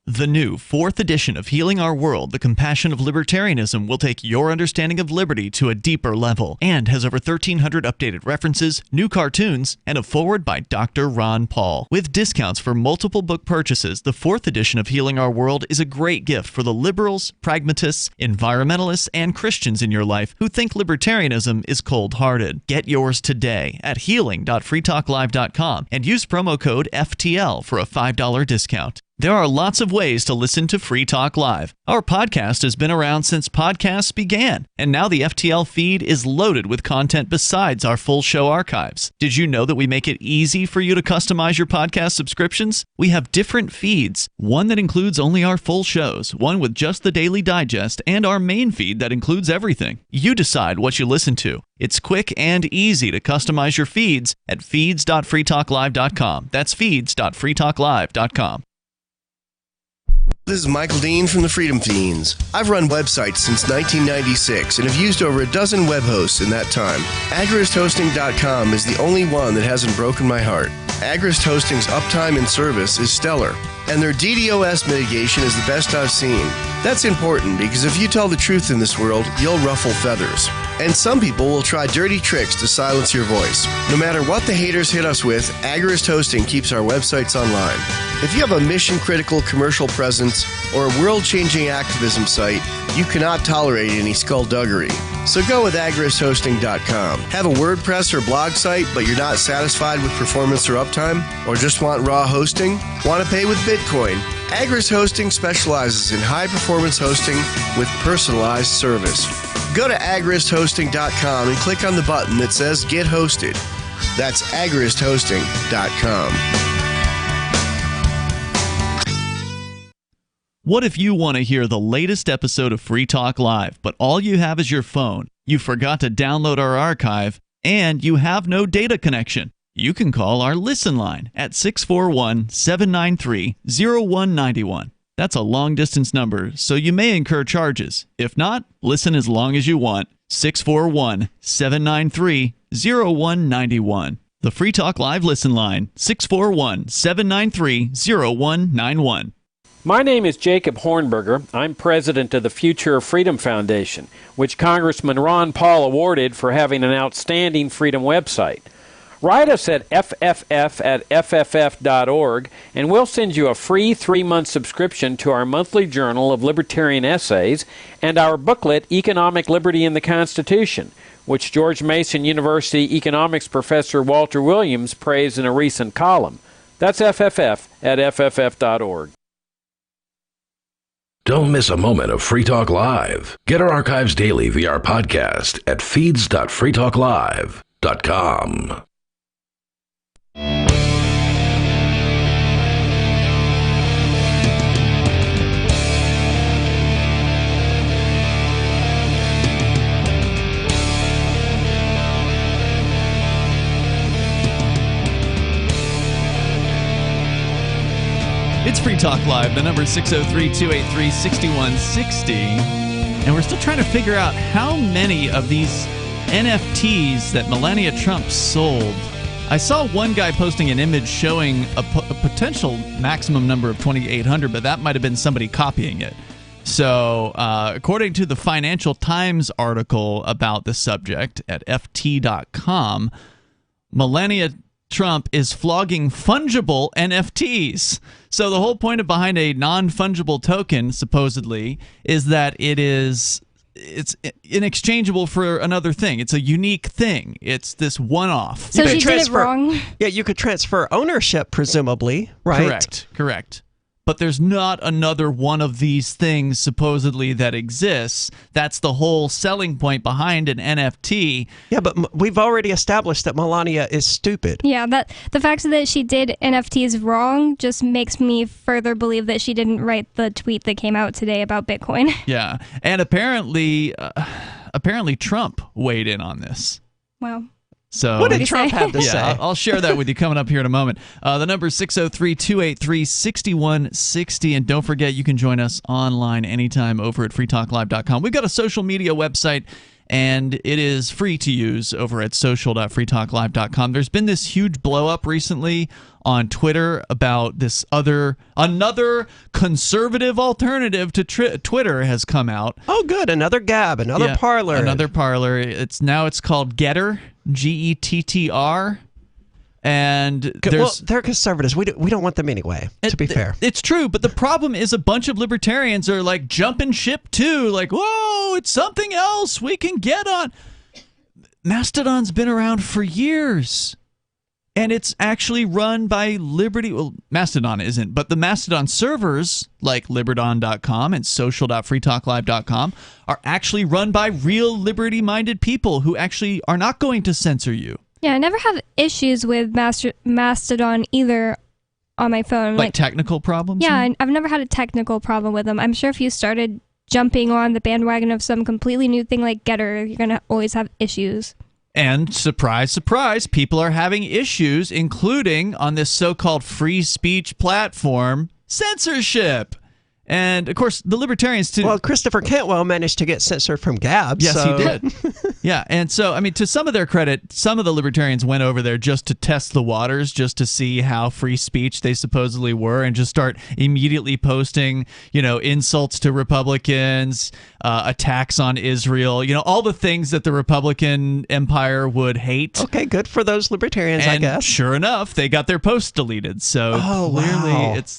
The new 4th edition of Healing Our World, The Compassion of Libertarianism, will take your understanding of liberty to a deeper level and has over 1,300 updated references, new cartoons, and a foreword by Dr. Ron Paul. With discounts for multiple book purchases, the 4th edition of Healing Our World is a great gift for the liberals, pragmatists, environmentalists, and Christians in your life who think libertarianism is cold-hearted. Get yours today at healing.freetalklive.com and use promo code FTL for a $5 discount. There are lots of ways to listen to Free Talk Live. Our podcast has been around since podcasts began, and now the FTL feed is loaded with content besides our full show archives. Did you know that we make it easy for you to customize your podcast subscriptions? We have different feeds, one that includes only our full shows, one with just the Daily Digest, and our main feed that includes everything. You decide what you listen to. It's quick and easy to customize your feeds at feeds.freetalklive.com. That's feeds.freetalklive.com. This is Michael Dean from the Freedom Fiends. I've run websites since 1996 and have used over a dozen web hosts in that time. AgristHosting.com is the only one that hasn't broken my heart. Agrist Hosting's uptime and service is stellar, and their DDoS mitigation is the best I've seen. That's important because if you tell the truth in this world, you'll ruffle feathers. And some people will try dirty tricks to silence your voice. No matter what the haters hit us with, Agrist Hosting keeps our websites online. If you have a mission-critical commercial presence or a world-changing activism site, you cannot tolerate any skullduggery. So go with AgristHosting.com. Have a WordPress or blog site, but you're not satisfied with performance or uptime? Or just want raw hosting? Want to pay with Bitcoin? Agrist Hosting specializes in high-performance hosting with personalized service. Go to AgristHosting.com and click on the button that says Get Hosted. That's AgristHosting.com. What if you want to hear the latest episode of Free Talk Live, but all you have is your phone, you forgot to download our archive, and you have no data connection? You can call our Listen line at 641-793-0191. That's a long-distance number, so you may incur charges. If not, listen as long as you want. 641-793-0191. The Free Talk Live Listen line, 641-793-0191. My name is Jacob Hornberger. I'm president of the Future of Freedom Foundation, which Congressman Ron Paul awarded for having an outstanding freedom website. Write us at fff@fff.org, and we'll send you a free 3-month subscription to our monthly journal of libertarian essays and our booklet, Economic Liberty in the Constitution, which George Mason University economics professor Walter Williams praised in a recent column. That's fff@fff.org. Don't miss a moment of Free Talk Live. Get our archives daily via our podcast at feeds.freetalklive.com. It's Free Talk Live. The number is 603-283-6160. And we're still trying to figure out how many of these NFTs that Melania Trump sold. I saw one guy posting an image showing a potential maximum number of 2,800, but that might have been somebody copying it. So, according to the Financial Times article about the subject at FT.com, Melania Trump is flogging fungible NFTs. So the whole point behind a non-fungible token, supposedly, is that it's inexchangeable for another thing. It's a unique thing. It's this one-off. So she did it wrong. Yeah, you could transfer ownership, presumably, right? Correct. But there's not another one of these things supposedly that exists. That's the whole selling point behind an NFT. Yeah, but we've already established that Melania is stupid. Yeah, that the fact that she did NFTs wrong just makes me further believe that she didn't write the tweet that came out today about Bitcoin. Yeah, and apparently Trump weighed in on this. Wow. So, what did Trump have to say? I'll share that with you coming up here in a moment. The number is 603-283-6160. And don't forget, you can join us online anytime over at freetalklive.com. We've got a social media website, and it is free to use over at social.freetalklive.com. There's been this huge blow-up recently on Twitter about this another conservative alternative to Twitter has come out. Oh, good. Another Gab, another Parler. Another Parler. It's called Getter. Gettr, and they're conservatives. We don't want them anyway, to be fair. It's true, but the problem is a bunch of libertarians are like jumping ship too, like, whoa, it's something else we can get on. Mastodon's been around for years. And it's actually run by Liberty. Well, Mastodon isn't, but the Mastodon servers like Liberdon.com and social.freetalklive.com are actually run by real liberty-minded people who actually are not going to censor you. Yeah, I never have issues with Mastodon either on my phone. Like technical problems? Yeah, I've never had a technical problem with them. I'm sure if you started jumping on the bandwagon of some completely new thing like Getter, you're going to always have issues. And surprise, surprise, people are having issues, including on this so-called free speech platform, censorship. And, of course, the libertarians, too. Well, Christopher Cantwell managed to get censored from Gab. Yes, so. he did. Yeah, and so, I mean, to some of their credit, some of the libertarians went over there just to test the waters, just to see how free speech they supposedly were, and just start immediately posting, insults to Republicans, attacks on Israel, all the things that the Republican empire would hate. Okay, good for those libertarians, I guess. Sure enough, they got their posts deleted. So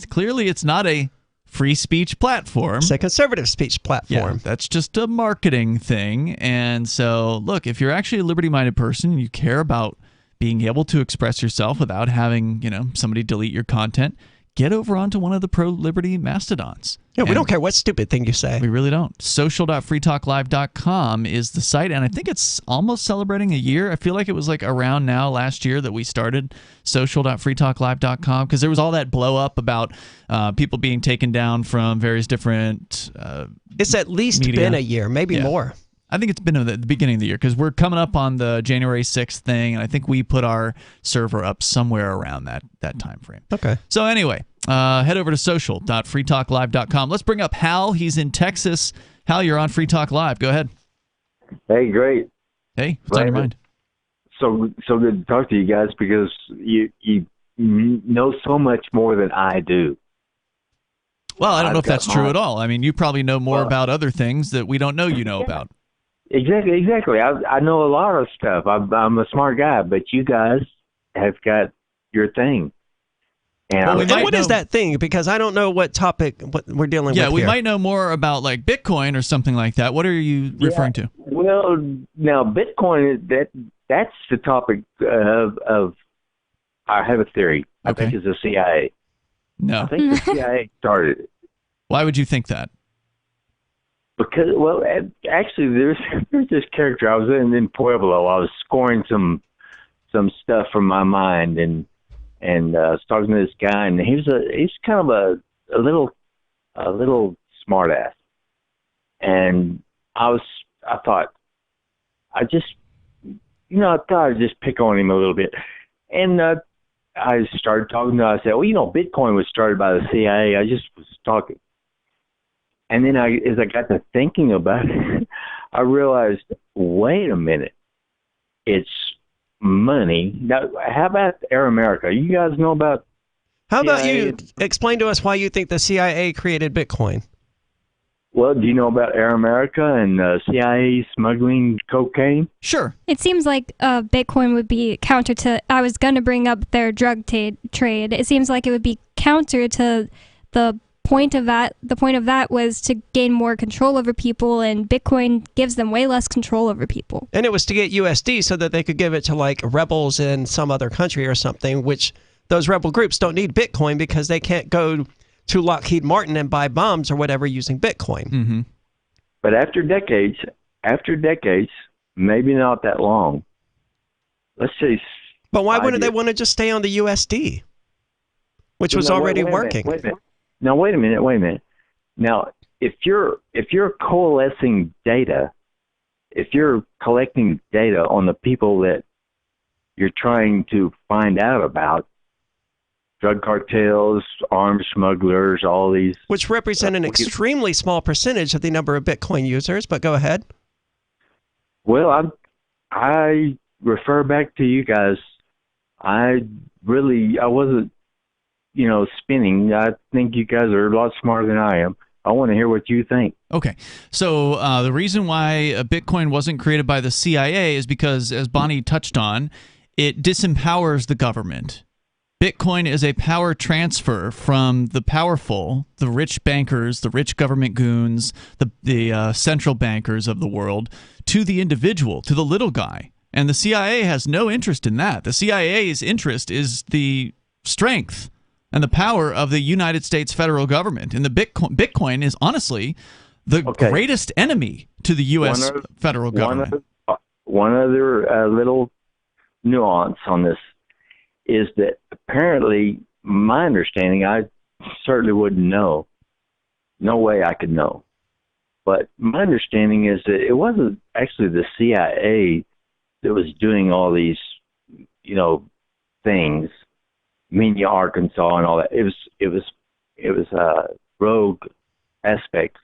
clearly it's not a free speech platform. It's a conservative speech platform. Yeah, that's just a marketing thing. And so, look, if you're actually a liberty-minded person and you care about being able to express yourself without having, somebody delete your content, get over onto one of the pro-liberty mastodons. Yeah, we don't care what stupid thing you say. We really don't. Social.freetalklive.com is the site, and I think it's almost celebrating a year. I feel like it was like around now last year that we started social.freetalklive.com, because there was all that blow up about people being taken down from various different It's at least media. been a year, maybe more. I think it's been at the beginning of the year, because we're coming up on the January 6th thing, and I think we put our server up somewhere around that time frame. Okay. So anyway, head over to social.freetalklive.com. Let's bring up Hal. He's in Texas. Hal, you're on Free Talk Live. Go ahead. Hey, great. Hey, what's on your mind? So good to talk to you guys, because you know so much more than I do. Well, I don't know if that's true at all. I mean, you probably know more about other things that we don't know you know about. Exactly. I know a lot of stuff. I'm a smart guy, but you guys have got your thing. And what is that thing? Because I don't know what topic what we're dealing with. Yeah, we here. might know more about like Bitcoin or something like that. What are you referring to? Well, now Bitcoin, that's the topic of. I have a theory. I think it's the CIA. No, I think the CIA started it. Why would you think that? Because, well, actually, there's this character. I was in Pueblo. I was scoring some stuff from my mind, and I was talking to this guy, and he's kind of a little smartass, and I thought I'd just pick on him a little bit, and I started talking to him. I said, well, Bitcoin was started by the CIA. I just was talking. And then as I got to thinking about it, I realized, wait a minute, it's money. Now, how about Air America? You guys know about How about you explain to us why you think the CIA created Bitcoin? Well, do you know about Air America and CIA smuggling cocaine? Sure. It seems like Bitcoin would be counter to, I was going to bring up their drug trade. It seems like it would be counter to the point of that. The point of that was to gain more control over people, and Bitcoin gives them way less control over people. And it was to get USD so that they could give it to like rebels in some other country or something, which those rebel groups don't need Bitcoin because they can't go to Lockheed Martin and buy bombs or whatever using Bitcoin. Mm-hmm. But after decades, maybe not that long, let's say. But why wouldn't they want to just stay on the USD, which was already working? Wait a minute. Now, wait a minute. Now, if you're coalescing data, if you're collecting data on the people that you're trying to find out about, drug cartels, arms smugglers, all these, which represent an extremely small percentage of the number of Bitcoin users. But go ahead. Well, I refer back to you guys. I wasn't, spinning. I think you guys are a lot smarter than I am. I want to hear what you think. Okay. So the reason why Bitcoin wasn't created by the CIA is because, as Bonnie touched on, it disempowers the government. Bitcoin is a power transfer from the powerful, the rich bankers, the rich government goons, the central bankers of the world, to the individual, to the little guy. And the CIA has no interest in that. The CIA's interest is the strength and the power of the United States federal government. And the Bitcoin is honestly the greatest enemy to the U.S. federal government. One other little nuance on this is that apparently, my understanding, I certainly wouldn't know. No way I could know. But my understanding is that it wasn't actually the CIA that was doing all these, things, Mena, Arkansas, and all that. It was rogue aspects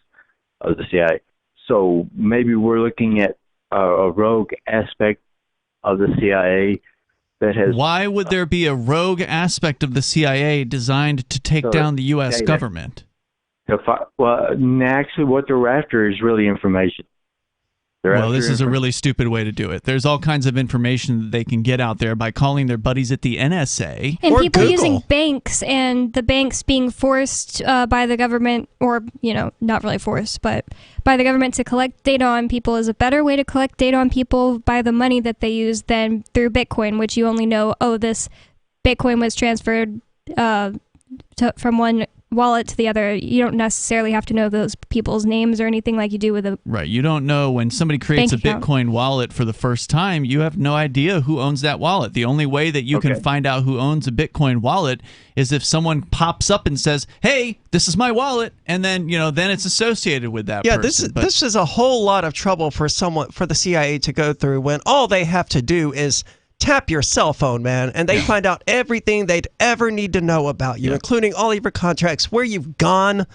of the CIA. So maybe we're looking at a rogue aspect of the CIA that has. Why would there be a rogue aspect of the CIA designed to take down the U.S. government? Actually, what they're after is really information. This is a really stupid way to do it. There's all kinds of information that they can get out there by calling their buddies at the NSA. And or people Google. using banks, and the banks being forced by the government, or, not really forced, but by the government to collect data on people is a better way to collect data on people by the money that they use than through Bitcoin, which you only know, this Bitcoin was transferred from one wallet to the other. You don't necessarily have to know those people's names or anything like you do with a Right. You don't know when somebody creates a bank account. Bitcoin wallet for the first time, you have no idea who owns that wallet. The only way that you can find out who owns a Bitcoin wallet is if someone pops up and says, "Hey, this is my wallet," and then, then it's associated with that person. This is a whole lot of trouble for the CIA to go through when all they have to do is tap your cell phone, man, and they find out everything they'd ever need to know about you, including all of your contracts, where you've gone.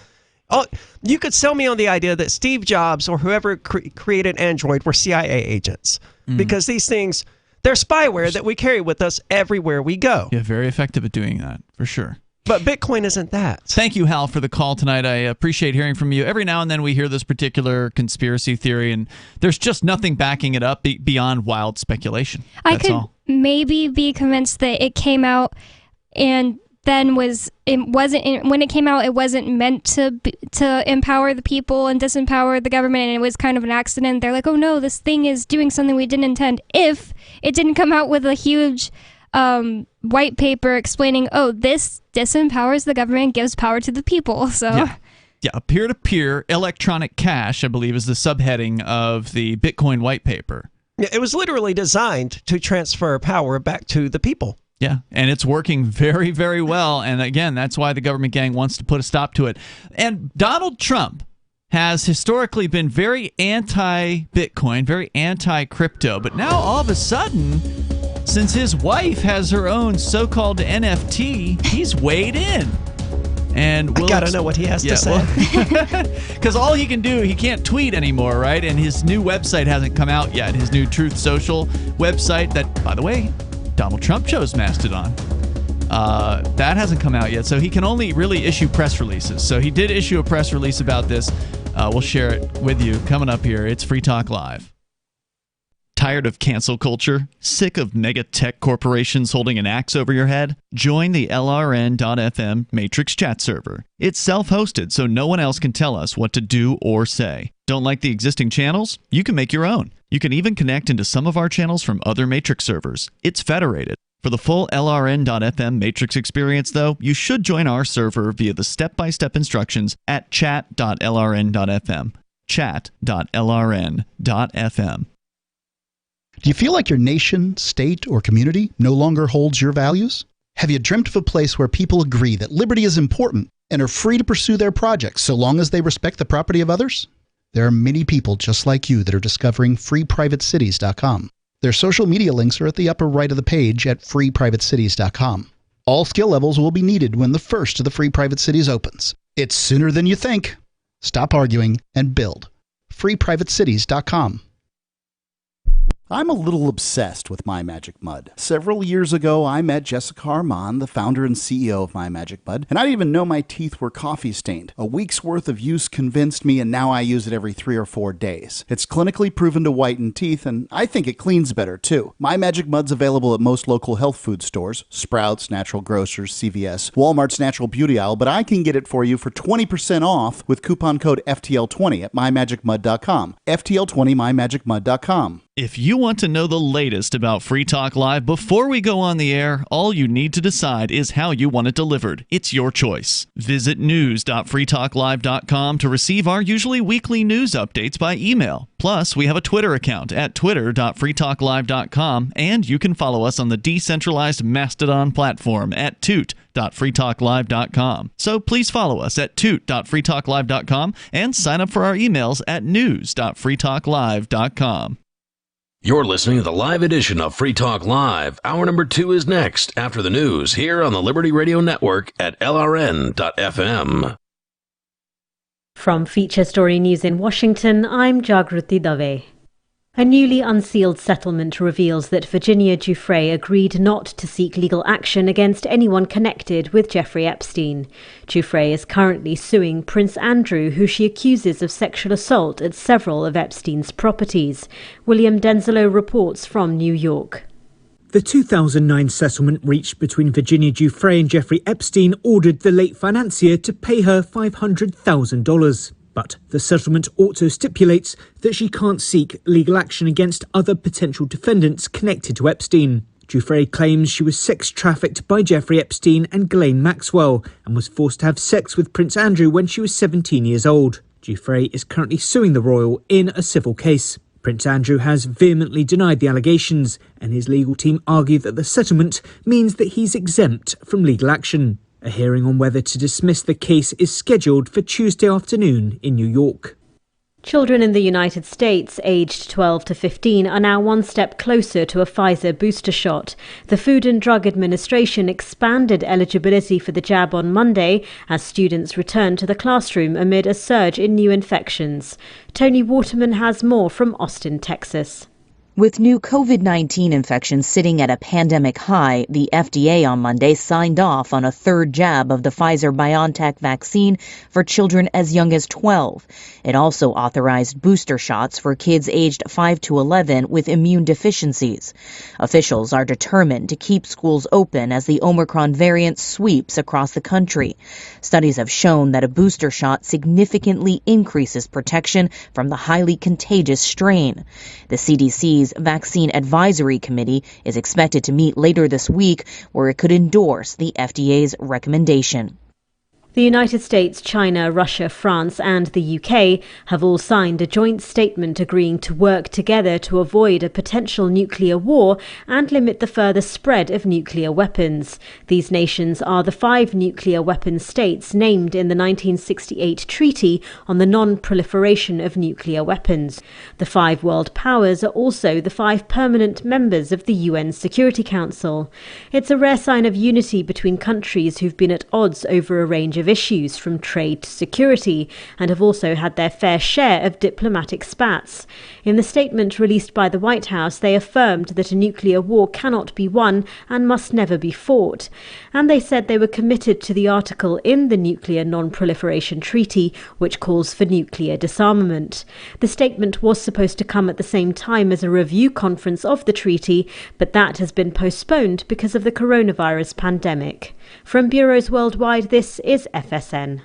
You could sell me on the idea that Steve Jobs or whoever created Android were CIA agents, because these things, they're spyware that we carry with us everywhere we go. Yeah, very effective at doing that, for sure. But Bitcoin isn't that. Thank you, Hal, for the call tonight. I appreciate hearing from you. Every now and then we hear this particular conspiracy theory, and there's just nothing backing it up beyond wild speculation. I could maybe be convinced that it came out and then when it came out, it wasn't meant to empower the people and disempower the government, and it was kind of an accident. They're like, oh no, this thing is doing something we didn't intend. If it didn't come out with a huge white paper explaining, this disempowers the government, gives power to the people. So yeah, peer-to-peer electronic cash, I believe, is the subheading of the Bitcoin white paper. Yeah, it was literally designed to transfer power back to the people. Yeah, and it's working very, very well. And again, that's why the government gang wants to put a stop to it. And Donald Trump has historically been very anti-Bitcoin, very anti-crypto. But now, all of a sudden, since his wife has her own so-called NFT, he's weighed in. And I gotta know what he has to say. Because all he can do, he can't tweet anymore, right? And his new website hasn't come out yet. His new Truth Social website that, by the way, Donald Trump chose Mastodon. That hasn't come out yet, so he can only really issue press releases. So he did issue a press release about this. We'll share it with you coming up here. It's Free Talk Live. Tired of cancel culture? Sick of mega tech corporations holding an axe over your head? Join the LRN.FM Matrix chat server. It's self-hosted, so no one else can tell us what to do or say. Don't like the existing channels? You can make your own. You can even connect into some of our channels from other Matrix servers. It's federated. For the full LRN.FM Matrix experience, though, you should join our server via the step-by-step instructions at chat.lrn.fm. Chat.lrn.fm. Do you feel like your nation, state, or community no longer holds your values? Have you dreamt of a place where people agree that liberty is important and are free to pursue their projects so long as they respect the property of others? There are many people just like you that are discovering freeprivatecities.com. Their social media links are at the upper right of the page at freeprivatecities.com. All skill levels will be needed when the first of the Free Private Cities opens. It's sooner than you think. Stop arguing and build. freeprivatecities.com. I'm a little obsessed with My Magic Mud. Several years ago, I met Jessica Armand, the founder and CEO of My Magic Mud, and I didn't even know my teeth were coffee stained. A week's worth of use convinced me, and now I use it every 3 or 4 days. It's clinically proven to whiten teeth, and I think it cleans better, too. My Magic Mud's available at most local health food stores, Sprouts, Natural Grocers, CVS, Walmart's Natural Beauty Aisle, but I can get it for you for 20% off with coupon code FTL20 at mymagicmud.com. FTL20 mymagicmud.com. If you want to know the latest about Free Talk Live before we go on the air, all you need to decide is how you want it delivered. It's your choice. Visit news.freetalklive.com to receive our usually weekly news updates by email. Plus, we have a Twitter account at twitter.freetalklive.com, and you can follow us on the decentralized Mastodon platform at toot.freetalklive.com. So please follow us at toot.freetalklive.com and sign up for our emails at news.freetalklive.com. You're listening to the live edition of Free Talk Live. Hour number 2 is next after the news here on the Liberty Radio Network at LRN.FM. From Feature Story News in Washington, I'm Jagruti Dave. A newly unsealed settlement reveals that Virginia Giuffre agreed not to seek legal action against anyone connected with Jeffrey Epstein. Giuffre is currently suing Prince Andrew, who she accuses of sexual assault at several of Epstein's properties. William Denzelo reports from New York. The 2009 settlement reached between Virginia Giuffre and Jeffrey Epstein ordered the late financier to pay her $500,000. But the settlement also stipulates that she can't seek legal action against other potential defendants connected to Epstein. Giuffre claims she was sex trafficked by Jeffrey Epstein and Ghislaine Maxwell and was forced to have sex with Prince Andrew when she was 17 years old. Giuffre is currently suing the royal in a civil case. Prince Andrew has vehemently denied the allegations, and his legal team argue that the settlement means that he's exempt from legal action. A hearing on whether to dismiss the case is scheduled for Tuesday afternoon in New York. Children in the United States aged 12 to 15 are now one step closer to a Pfizer booster shot. The Food and Drug Administration expanded eligibility for the jab on Monday as students return to the classroom amid a surge in new infections. Tony Waterman has more from Austin, Texas. With new COVID-19 infections sitting at a pandemic high, the FDA on Monday signed off on a third jab of the Pfizer-BioNTech vaccine for children as young as 12. It also authorized booster shots for kids aged 5 to 11 with immune deficiencies. Officials are determined to keep schools open as the Omicron variant sweeps across the country. Studies have shown that a booster shot significantly increases protection from the highly contagious strain. The CDC's Vaccine Advisory Committee is expected to meet later this week, where it could endorse the FDA's recommendation. The United States, China, Russia, France and the UK have all signed a joint statement agreeing to work together to avoid a potential nuclear war and limit the further spread of nuclear weapons. These nations are the 5 nuclear weapon states named in the 1968 Treaty on the Non-Proliferation of Nuclear Weapons. The 5 world powers are also the 5 permanent members of the UN Security Council. It's a rare sign of unity between countries who've been at odds over a range of issues from trade to security and have also had their fair share of diplomatic spats. In the statement released by the White House, they affirmed that a nuclear war cannot be won and must never be fought. And they said they were committed to the article in the Nuclear Non-Proliferation Treaty which calls for nuclear disarmament. The statement was supposed to come at the same time as a review conference of the treaty, but that has been postponed because of the coronavirus pandemic. From bureaus worldwide, this is FSN.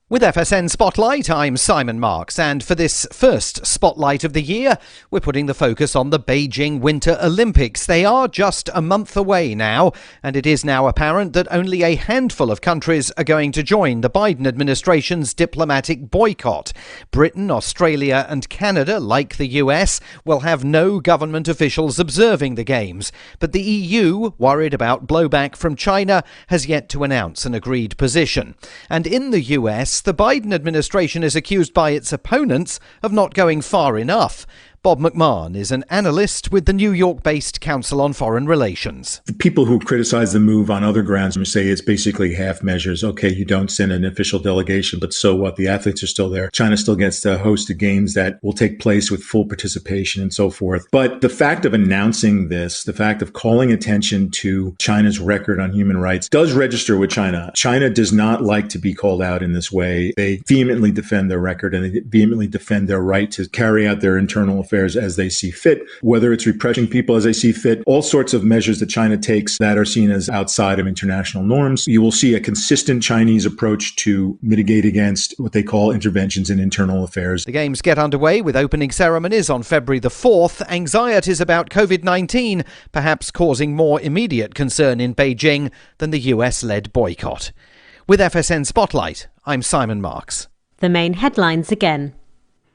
With FSN Spotlight, I'm Simon Marks, and for this first Spotlight of the year, we're putting the focus on the Beijing Winter Olympics. They are just a month away now, and it is now apparent that only a handful of countries are going to join the Biden administration's diplomatic boycott. Britain, Australia and Canada, like the US, will have no government officials observing the Games. But the EU, worried about blowback from China, has yet to announce an agreed position. And in the US, the Biden administration is accused by its opponents of not going far enough. Bob McMahon is an analyst with the New York-based Council on Foreign Relations. The people who criticize the move on other grounds say it's basically half measures. Okay, you don't send an official delegation, but so what? The athletes are still there. China still gets to host the games that will take place with full participation and so forth. But the fact of announcing this, the fact of calling attention to China's record on human rights does register with China. China does not like to be called out in this way. They vehemently defend their record and they vehemently defend their right to carry out their internal affairs affairs as they see fit, whether it's repressing people as they see fit, all sorts of measures that China takes that are seen as outside of international norms. You will see a consistent Chinese approach to mitigate against what they call interventions in internal affairs. The Games get underway with opening ceremonies on February the 4th. Anxieties about COVID-19 perhaps causing more immediate concern in Beijing than the US-led boycott. With FSN Spotlight, I'm Simon Marks. The main headlines again.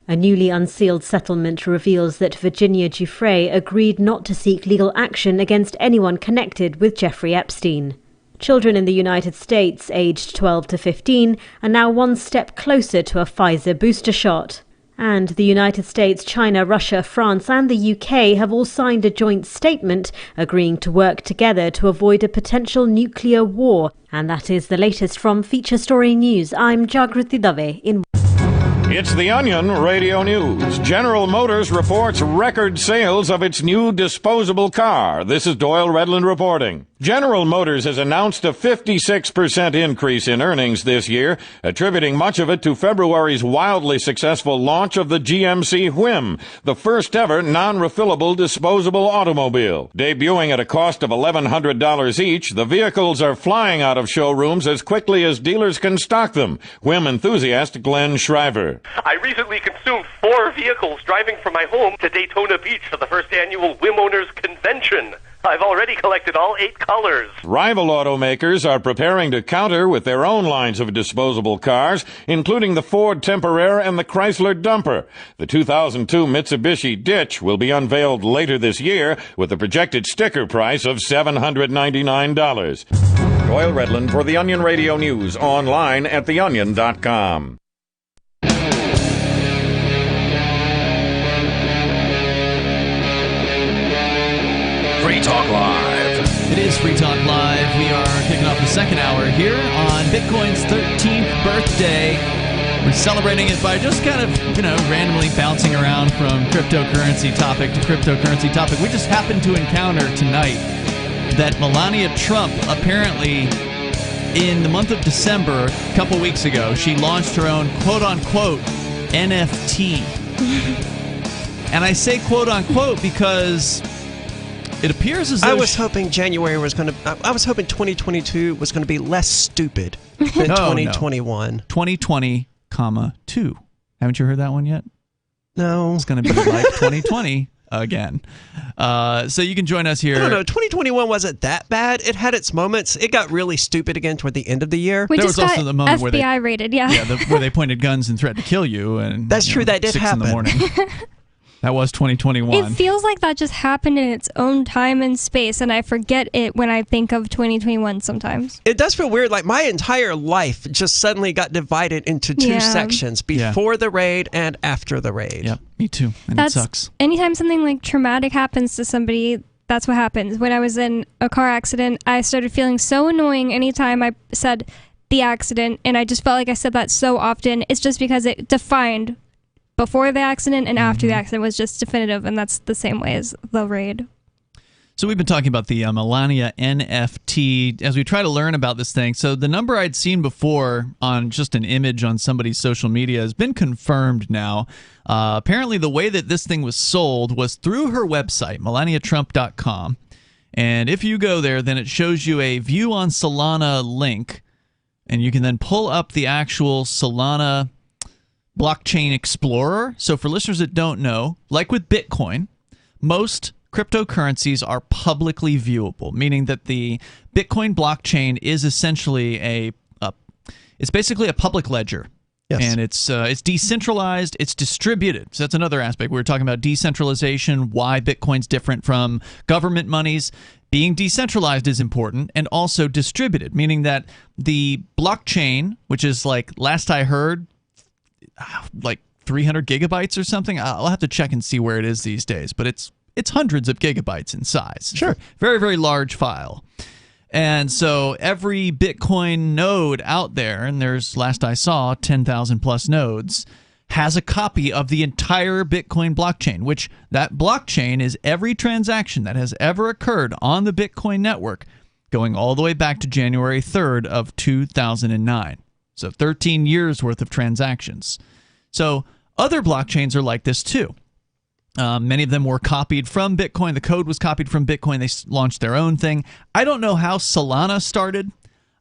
A newly unsealed settlement reveals that Virginia Giuffre agreed not to seek legal action against anyone connected with Jeffrey Epstein. Children in the United States, aged 12 to 15, are now one step closer to a Pfizer booster shot. And the United States, China, Russia, France and the UK have all signed a joint statement agreeing to work together to avoid a potential nuclear war. And that is the latest from Feature Story News. I'm Jagriti Dave in It's The Onion Radio News. General Motors reports record sales of its new disposable car. This is Doyle Redland reporting. General Motors has announced a 56% increase in earnings this year, attributing much of it to February's wildly successful launch of the GMC Whim, the first ever non-refillable disposable automobile. Debuting at a cost of $1,100 each, the vehicles are flying out of showrooms as quickly as dealers can stock them. Whim enthusiast Glenn Shriver. I recently consumed 4 vehicles driving from my home to Daytona Beach for the first annual Whim Owners Convention. I've already collected all 8 colors. Rival automakers are preparing to counter with their own lines of disposable cars, including the Ford Temporare and the Chrysler Dumper. The 2002 Mitsubishi Ditch will be unveiled later this year with a projected sticker price of $799. Doyle Redland for The Onion Radio News, online at theonion.com. Free Talk Live. It is Free Talk Live. We are kicking off the second hour here on Bitcoin's 13th birthday. We're celebrating it by just kind of, randomly bouncing around from cryptocurrency topic to cryptocurrency topic. We just happened to encounter tonight that Melania Trump apparently, in the month of December, a couple weeks ago, she launched her own quote-unquote NFT. And I say quote-unquote because it appears as though I was hoping 2022 was going to be less stupid than 2021. 2020, 2. Haven't you heard that one yet? No. It's going to be like 2020 again. So you can join us here. I don't know. 2021 wasn't that bad. It had its moments. It got really stupid again toward the end of the year. We there just was got also the moment FBI rated, where they pointed guns and threatened to kill you. And that's true. That did 6 happen. in the morning. That was 2021. It feels like that just happened in its own time and space, and I forget it when I think of 2021 sometimes. It does feel weird. Like my entire life just suddenly got divided into 2 sections, before the raid and after the raid. Yep, me too. And it sucks. Anytime something like traumatic happens to somebody, that's what happens. When I was in a car accident, I started feeling so annoying anytime I said the accident, and I just felt like I said that so often. It's just because it defined before the accident and after the accident was just definitive, and that's the same way as the raid. So we've been talking about the Melania NFT as we try to learn about this thing. So the number I'd seen before on just an image on somebody's social media has been confirmed now. Apparently the way that this thing was sold was through her website, melaniatrump.com. And if you go there, then it shows you a View on Solana link, and you can then pull up the actual Solana blockchain explorer. So for listeners that don't know, like with Bitcoin, most cryptocurrencies are publicly viewable, meaning that the Bitcoin blockchain is essentially it's basically a public ledger. Yes. And it's decentralized, it's distributed. So that's another aspect. We were talking about decentralization, why Bitcoin's different from government monies. Being decentralized is important, and also distributed, meaning that the blockchain, which is like, last I heard, like 300 gigabytes or something. I'll have to check and see where it is these days, but it's hundreds of gigabytes in size. Sure. Very, very large file. And so every Bitcoin node out there, and there's, last I saw, 10,000 plus nodes, has a copy of the entire Bitcoin blockchain, which that blockchain is every transaction that has ever occurred on the Bitcoin network, going all the way back to January 3rd of 2009. So 13 years worth of transactions. So other blockchains are like this too. Many of them were copied from Bitcoin. The code was copied from Bitcoin. They launched their own thing. I don't know how Solana started.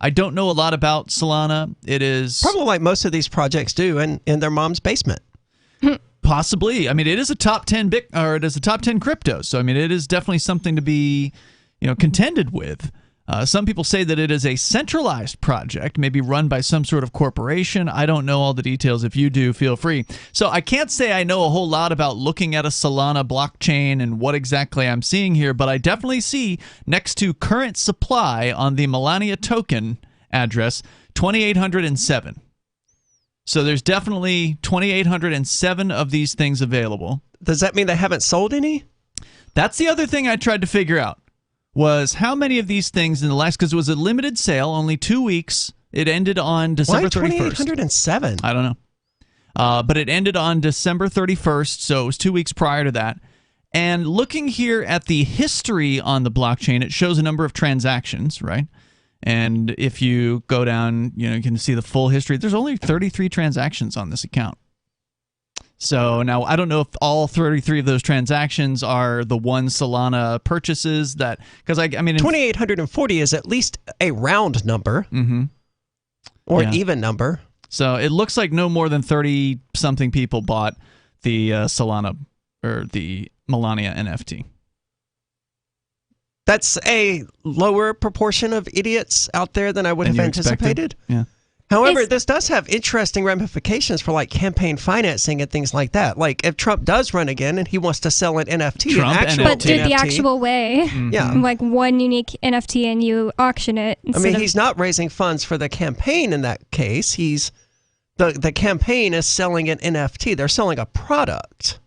I don't know a lot about Solana. It is probably like most of these projects do in their mom's basement. Possibly. I mean, it is a top 10 it is a top 10 crypto. So I mean, it is definitely something to be, contended with. Some people say that it is a centralized project, maybe run by some sort of corporation. I don't know all the details. If you do, feel free. So I can't say I know a whole lot about looking at a Solana blockchain and what exactly I'm seeing here, but I definitely see next to current supply on the Melania token address, 2,807. So there's definitely 2,807 of these things available. Does that mean they haven't sold any? That's the other thing I tried to figure out. Was how many of these things in the last, because it was a limited sale, only 2 weeks. It ended on December 31st. Why 2,807? I don't know. But it ended on December 31st, so it was 2 weeks prior to that. And looking here at the history on the blockchain, it shows a number of transactions, right? And if you go down, you can see the full history. There's only 33 transactions on this account. So now I don't know if all 33 of those transactions are the one Solana purchases that, because I mean 2,840 is at least a round number, or an even number. So it looks like no more than 30 something people bought the Solana or the Melania NFT. That's a lower proportion of idiots out there than I would have anticipated. Yeah. However, this does have interesting ramifications for like campaign financing and things like that. Like if Trump does run again and he wants to sell an NFT, but do it the actual way, like one unique NFT and you auction it. I mean, he's not raising funds for the campaign in that case. The campaign is selling an NFT. They're selling a product.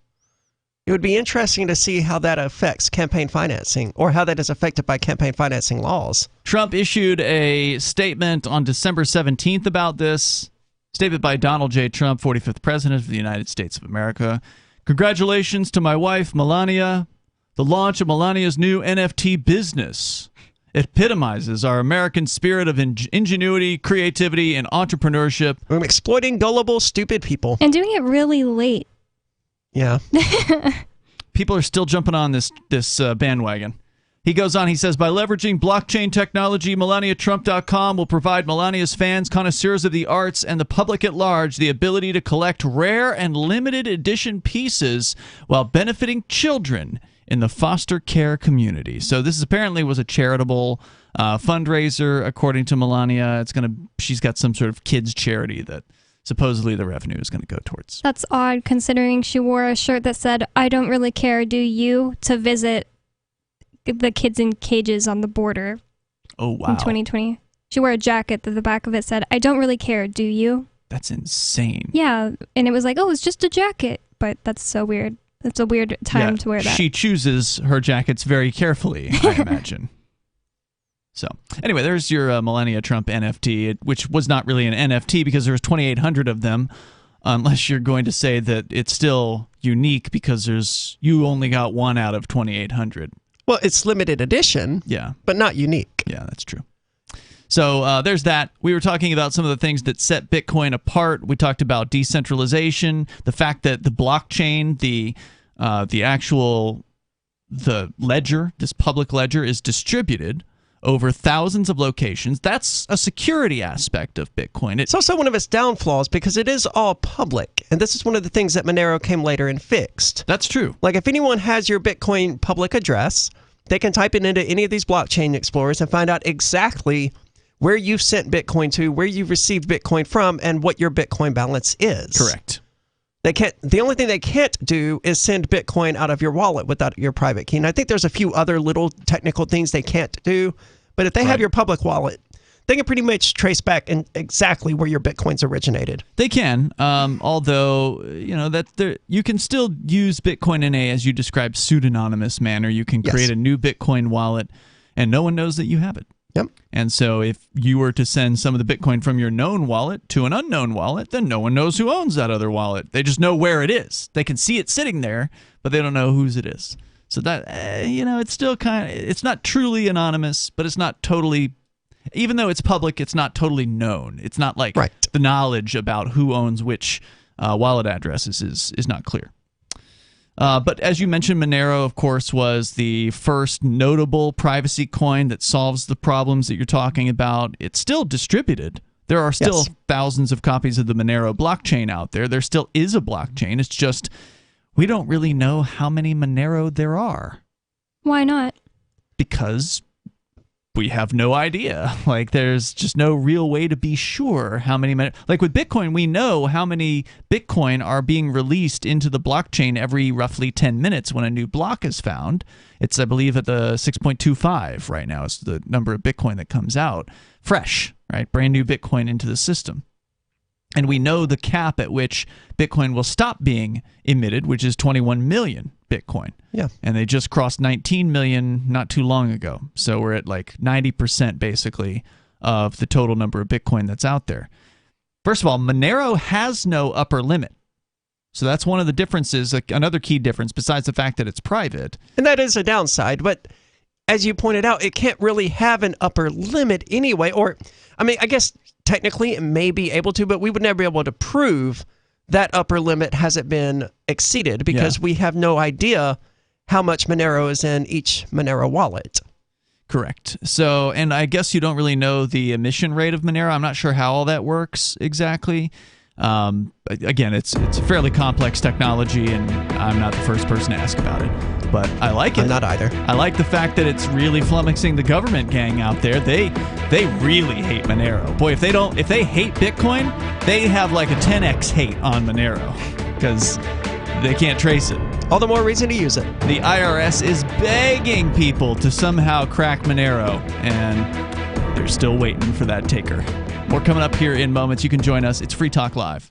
It would be interesting to see how that affects campaign financing or how that is affected by campaign financing laws. Trump issued a statement on December 17th about this. Statement by Donald J. Trump, 45th President of the United States of America. Congratulations to my wife, Melania. The launch of Melania's new NFT business epitomizes our American spirit of ingenuity, creativity, and entrepreneurship. We're exploiting gullible, stupid people. And doing it really late. Yeah. People are still jumping on this bandwagon. He goes on, he says, by leveraging blockchain technology, MelaniaTrump.com will provide Melania's fans, connoisseurs of the arts, and the public at large the ability to collect rare and limited edition pieces while benefiting children in the foster care community. So this apparently was a charitable fundraiser, according to Melania. She's got some sort of kids charity that supposedly the revenue is going to go towards. That's odd, considering she wore a shirt that said, I don't really care, do you, to visit the kids in cages on the border. Oh, wow. In 2020. She wore a jacket that the back of it said, I don't really care, do you? That's insane. Yeah, and it was like, oh, it's just a jacket. But that's so weird. That's a weird time to wear that. She chooses her jackets very carefully, I imagine. So anyway, there's your Melania Trump NFT, which was not really an NFT because there's 2,800 of them, unless you're going to say that it's still unique because you only got one out of 2,800. Well, it's limited edition, but not unique. Yeah, that's true. So there's that. We were talking about some of the things that set Bitcoin apart. We talked about decentralization, the fact that the blockchain, the ledger, this public ledger, is distributed over thousands of locations. That's a security aspect of Bitcoin. It's also one of its downfalls because it is all public. And this is one of the things that Monero came later and fixed. That's true. Like if anyone has your Bitcoin public address, they can type it into any of these blockchain explorers and find out exactly where you've sent Bitcoin to, where you've received Bitcoin from, and what your Bitcoin balance is. Correct. The only thing they can't do is send Bitcoin out of your wallet without your private key. And I think there's a few other little technical things they can't do. But if they have your public wallet, they can pretty much trace back exactly where your Bitcoins originated. They can, although you can still use Bitcoin in a, as you described, pseudonymous manner. You can create a new Bitcoin wallet, and no one knows that you have it. Yep. And so if you were to send some of the Bitcoin from your known wallet to an unknown wallet, then no one knows who owns that other wallet. They just know where it is. They can see it sitting there, but they don't know whose it is. So that, it's still it's not truly anonymous, but it's not totally, even though it's public, it's not totally known. It's not like the knowledge about who owns which wallet addresses is not clear. But as you mentioned, Monero, of course, was the first notable privacy coin that solves the problems that you're talking about. It's still distributed. There are still thousands of copies of the Monero blockchain out there. There still is a blockchain. It's just we don't really know how many Monero there are. Why not? Because we have no idea. Like, there's just no real way to be sure how many. Like with Bitcoin, we know how many Bitcoin are being released into the blockchain every roughly 10 minutes when a new block is found. It's, I believe, at the 6.25 right now is the number of Bitcoin that comes out. Fresh, right? Brand new Bitcoin into the system. And we know the cap at which Bitcoin will stop being emitted, which is 21 million Bitcoin. Yeah. And they just crossed 19 million not too long ago. So we're at like 90% basically of the total number of Bitcoin that's out there. First of all, Monero has no upper limit. So that's one of the differences, like another key difference besides the fact that it's private. And that is a downside, but as you pointed out, it can't really have an upper limit anyway. Or, I mean, I guess technically it may be able to, but we would never be able to prove that upper limit hasn't been exceeded because we have no idea how much Monero is in each Monero wallet. Correct. So, and I guess you don't really know the emission rate of Monero. I'm not sure how all that works exactly. Again, it's a fairly complex technology, and I'm not the first person to ask about it. But I like it. I'm not either. I like the fact that it's really flummoxing the government gang out there. They really hate Monero. Boy, if they hate Bitcoin, they have like a 10x hate on Monero because they can't trace it. All the more reason to use it. The IRS is begging people to somehow crack Monero, and they're still waiting for that taker. More coming up here in moments. You can join us. It's Free Talk Live.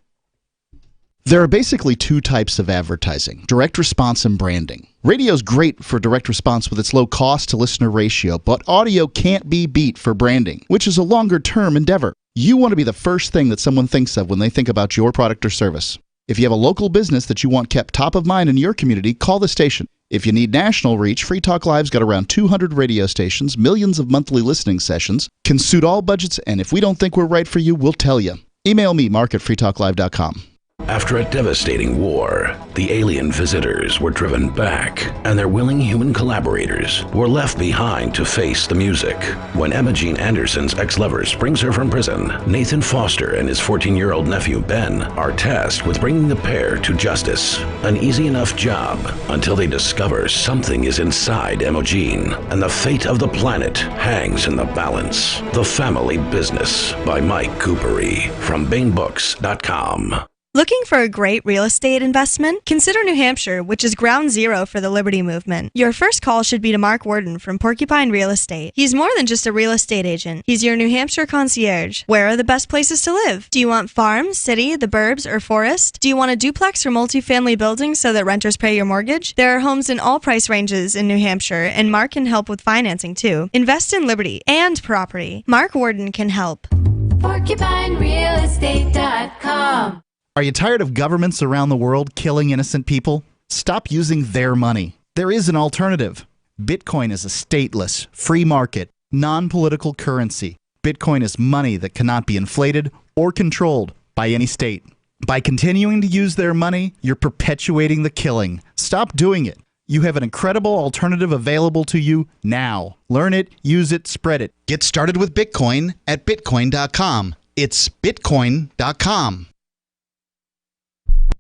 There are basically two types of advertising, direct response and branding. Radio's great for direct response with its low cost to listener ratio, but audio can't be beat for branding, which is a longer term endeavor. You want to be the first thing that someone thinks of when they think about your product or service. If you have a local business that you want kept top of mind in your community, call the station. If you need national reach, Free Talk Live's got around 200 radio stations, millions of monthly listening sessions, can suit all budgets, and if we don't think we're right for you, we'll tell you. Email me, mark@freetalklive.com. After a devastating war, the alien visitors were driven back, and their willing human collaborators were left behind to face the music. When Emma Jean Anderson's ex-lover brings her from prison, Nathan Foster and his 14-year-old nephew Ben are tasked with bringing the pair to justice. An easy enough job until they discover something is inside Emma Jean, and the fate of the planet hangs in the balance. The Family Business by Mike Coopery from BaneBooks.com. Looking for a great real estate investment? Consider New Hampshire, which is ground zero for the Liberty Movement. Your first call should be to Mark Worden from Porcupine Real Estate. He's more than just a real estate agent. He's your New Hampshire concierge. Where are the best places to live? Do you want farm, city, the burbs, or forest? Do you want a duplex or multifamily building so that renters pay your mortgage? There are homes in all price ranges in New Hampshire, and Mark can help with financing too. Invest in liberty and property. Mark Worden can help. PorcupineRealestate.com. Are you tired of governments around the world killing innocent people? Stop using their money. There is an alternative. Bitcoin is a stateless, free market, non-political currency. Bitcoin is money that cannot be inflated or controlled by any state. By continuing to use their money, you're perpetuating the killing. Stop doing it. You have an incredible alternative available to you now. Learn it, use it, spread it. Get started with Bitcoin at Bitcoin.com. It's Bitcoin.com.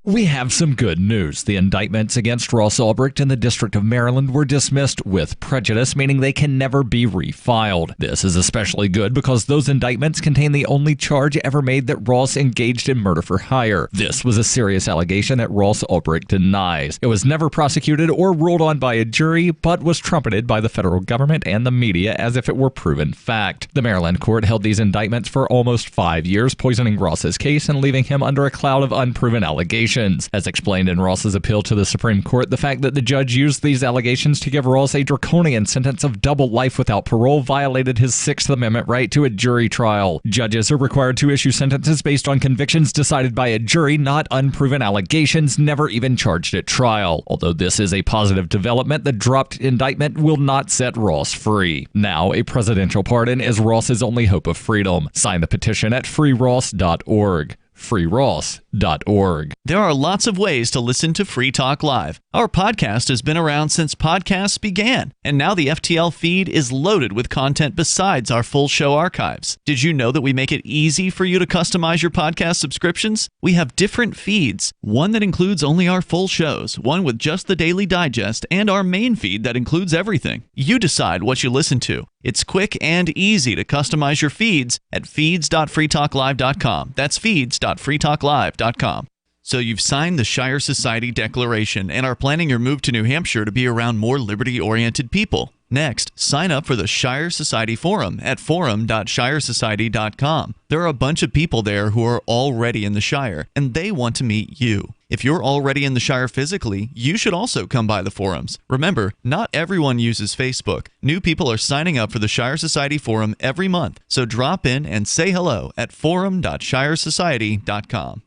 We have some good news. The indictments against Ross Ulbricht in the District of Maryland were dismissed with prejudice, meaning they can never be refiled. This is especially good because those indictments contain the only charge ever made that Ross engaged in murder for hire. This was a serious allegation that Ross Ulbricht denies. It was never prosecuted or ruled on by a jury, but was trumpeted by the federal government and the media as if it were proven fact. The Maryland court held these indictments for almost 5 years, poisoning Ross's case and leaving him under a cloud of unproven allegations. As explained in Ross's appeal to the Supreme Court, the fact that the judge used these allegations to give Ross a draconian sentence of double life without parole violated his Sixth Amendment right to a jury trial. Judges are required to issue sentences based on convictions decided by a jury, not unproven allegations never even charged at trial. Although this is a positive development, the dropped indictment will not set Ross free. Now, a presidential pardon is Ross's only hope of freedom. Sign the petition at freeross.org. Free Ross There are lots of ways to listen to Free Talk Live. Our podcast has been around since podcasts began, and now the FTL feed is loaded with content besides our full show archives. Did you know that we make it easy for you to customize your podcast subscriptions? We have different feeds, one that includes only our full shows, one with just the Daily Digest, and our main feed that includes everything. You decide what you listen to. It's quick and easy to customize your feeds at feeds.freetalklive.com. That's feeds.freetalklive.com. So you've signed the Shire Society Declaration and are planning your move to New Hampshire to be around more liberty-oriented people. Next, sign up for the Shire Society Forum at forum.shiresociety.com. There are a bunch of people there who are already in the Shire, and they want to meet you. If you're already in the Shire physically, you should also come by the forums. Remember, not everyone uses Facebook. New people are signing up for the Shire Society Forum every month, so drop in and say hello at forum.shiresociety.com.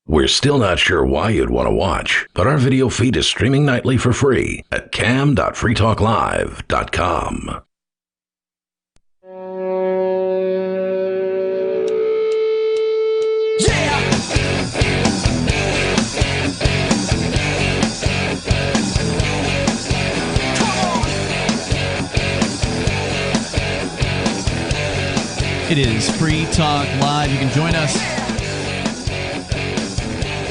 We're still not sure why you'd want to watch, but our video feed is streaming nightly for free at cam.freetalklive.com. It is Free Talk Live. You can join us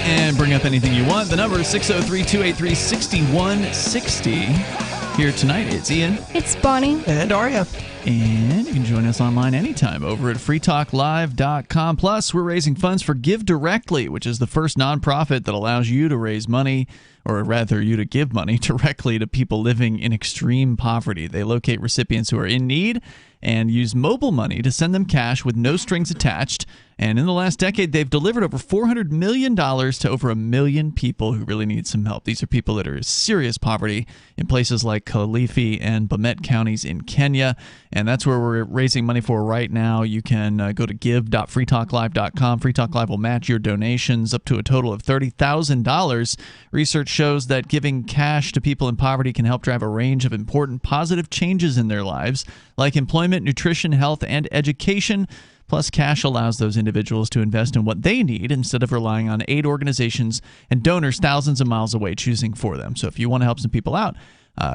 and bring up anything you want. The number is 603-283-6160. Here tonight, it's Ian. It's Bonnie. And Aria. And you can join us online anytime over at freetalklive.com. Plus, we're raising funds for Give Directly, which is the first nonprofit that allows you to raise money, or rather you to give money directly to people living in extreme poverty. They locate recipients who are in need and use mobile money to send them cash with no strings attached. And in the last decade, they've delivered over $400 million to over 1 million people who really need some help. These are people that are in serious poverty in places like Kilifi and Bomet counties in Kenya. And that's where we're raising money for right now. You can go to give.freetalklive.com. Free Talk Live will match your donations up to a total of $30,000. Research shows that giving cash to people in poverty can help drive a range of important positive changes in their lives, like employment, nutrition, health, and education. Plus, cash allows those individuals to invest in what they need instead of relying on aid organizations and donors thousands of miles away choosing for them. So if you want to help some people out,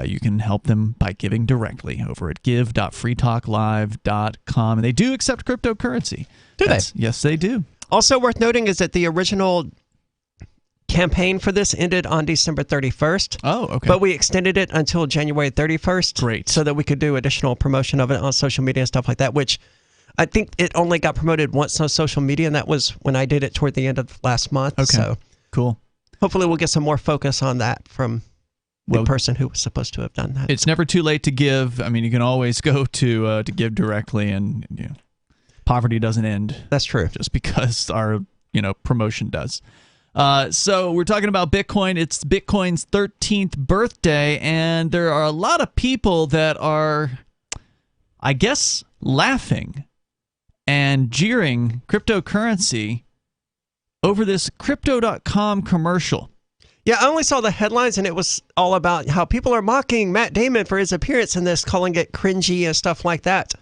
you can help them by giving directly over at give.freetalklive.com. And they do accept cryptocurrency. Do they? Yes, they do. Also worth noting is that the original campaign for this ended on December 31st. Oh, okay. But we extended it until January 31st. Great. So that we could do additional promotion of it on social media and stuff like that, which I think it only got promoted once on social media, and that was when I did it toward the end of last month. Okay, so cool. Hopefully we'll get some more focus on that from the person who was supposed to have done that. It's never too late to give. I mean, you can always go to Give Directly, and poverty doesn't end. That's true. Just because our promotion does. So we're talking about Bitcoin. It's Bitcoin's 13th birthday, and there are a lot of people that are, I guess, laughing and jeering cryptocurrency over this Crypto.com commercial. Yeah, I only saw the headlines, and it was all about how people are mocking Matt Damon for his appearance in this, calling it cringy and stuff like that.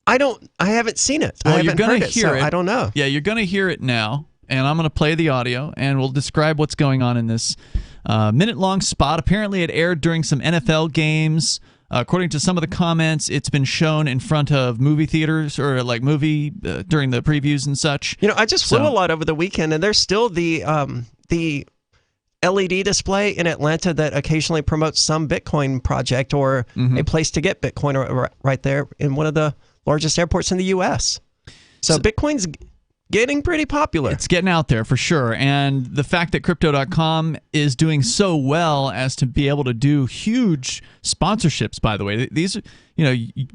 I haven't seen it. Well, I haven't heard it, so it. I don't know. Yeah, you're going to hear it now, and I'm going to play the audio, and we'll describe what's going on in this minute-long spot. Apparently, it aired during some NFL games. According to some of the comments, it's been shown in front of movie theaters or like during the previews and such. I just flew a lot over the weekend, and there's still the LED display in Atlanta that occasionally promotes some Bitcoin project or a place to get Bitcoin right there in one of the largest airports in the U.S. So Bitcoin's getting pretty popular. It's getting out there for sure. And the fact that Crypto.com is doing so well as to be able to do huge sponsorships, by the way. These,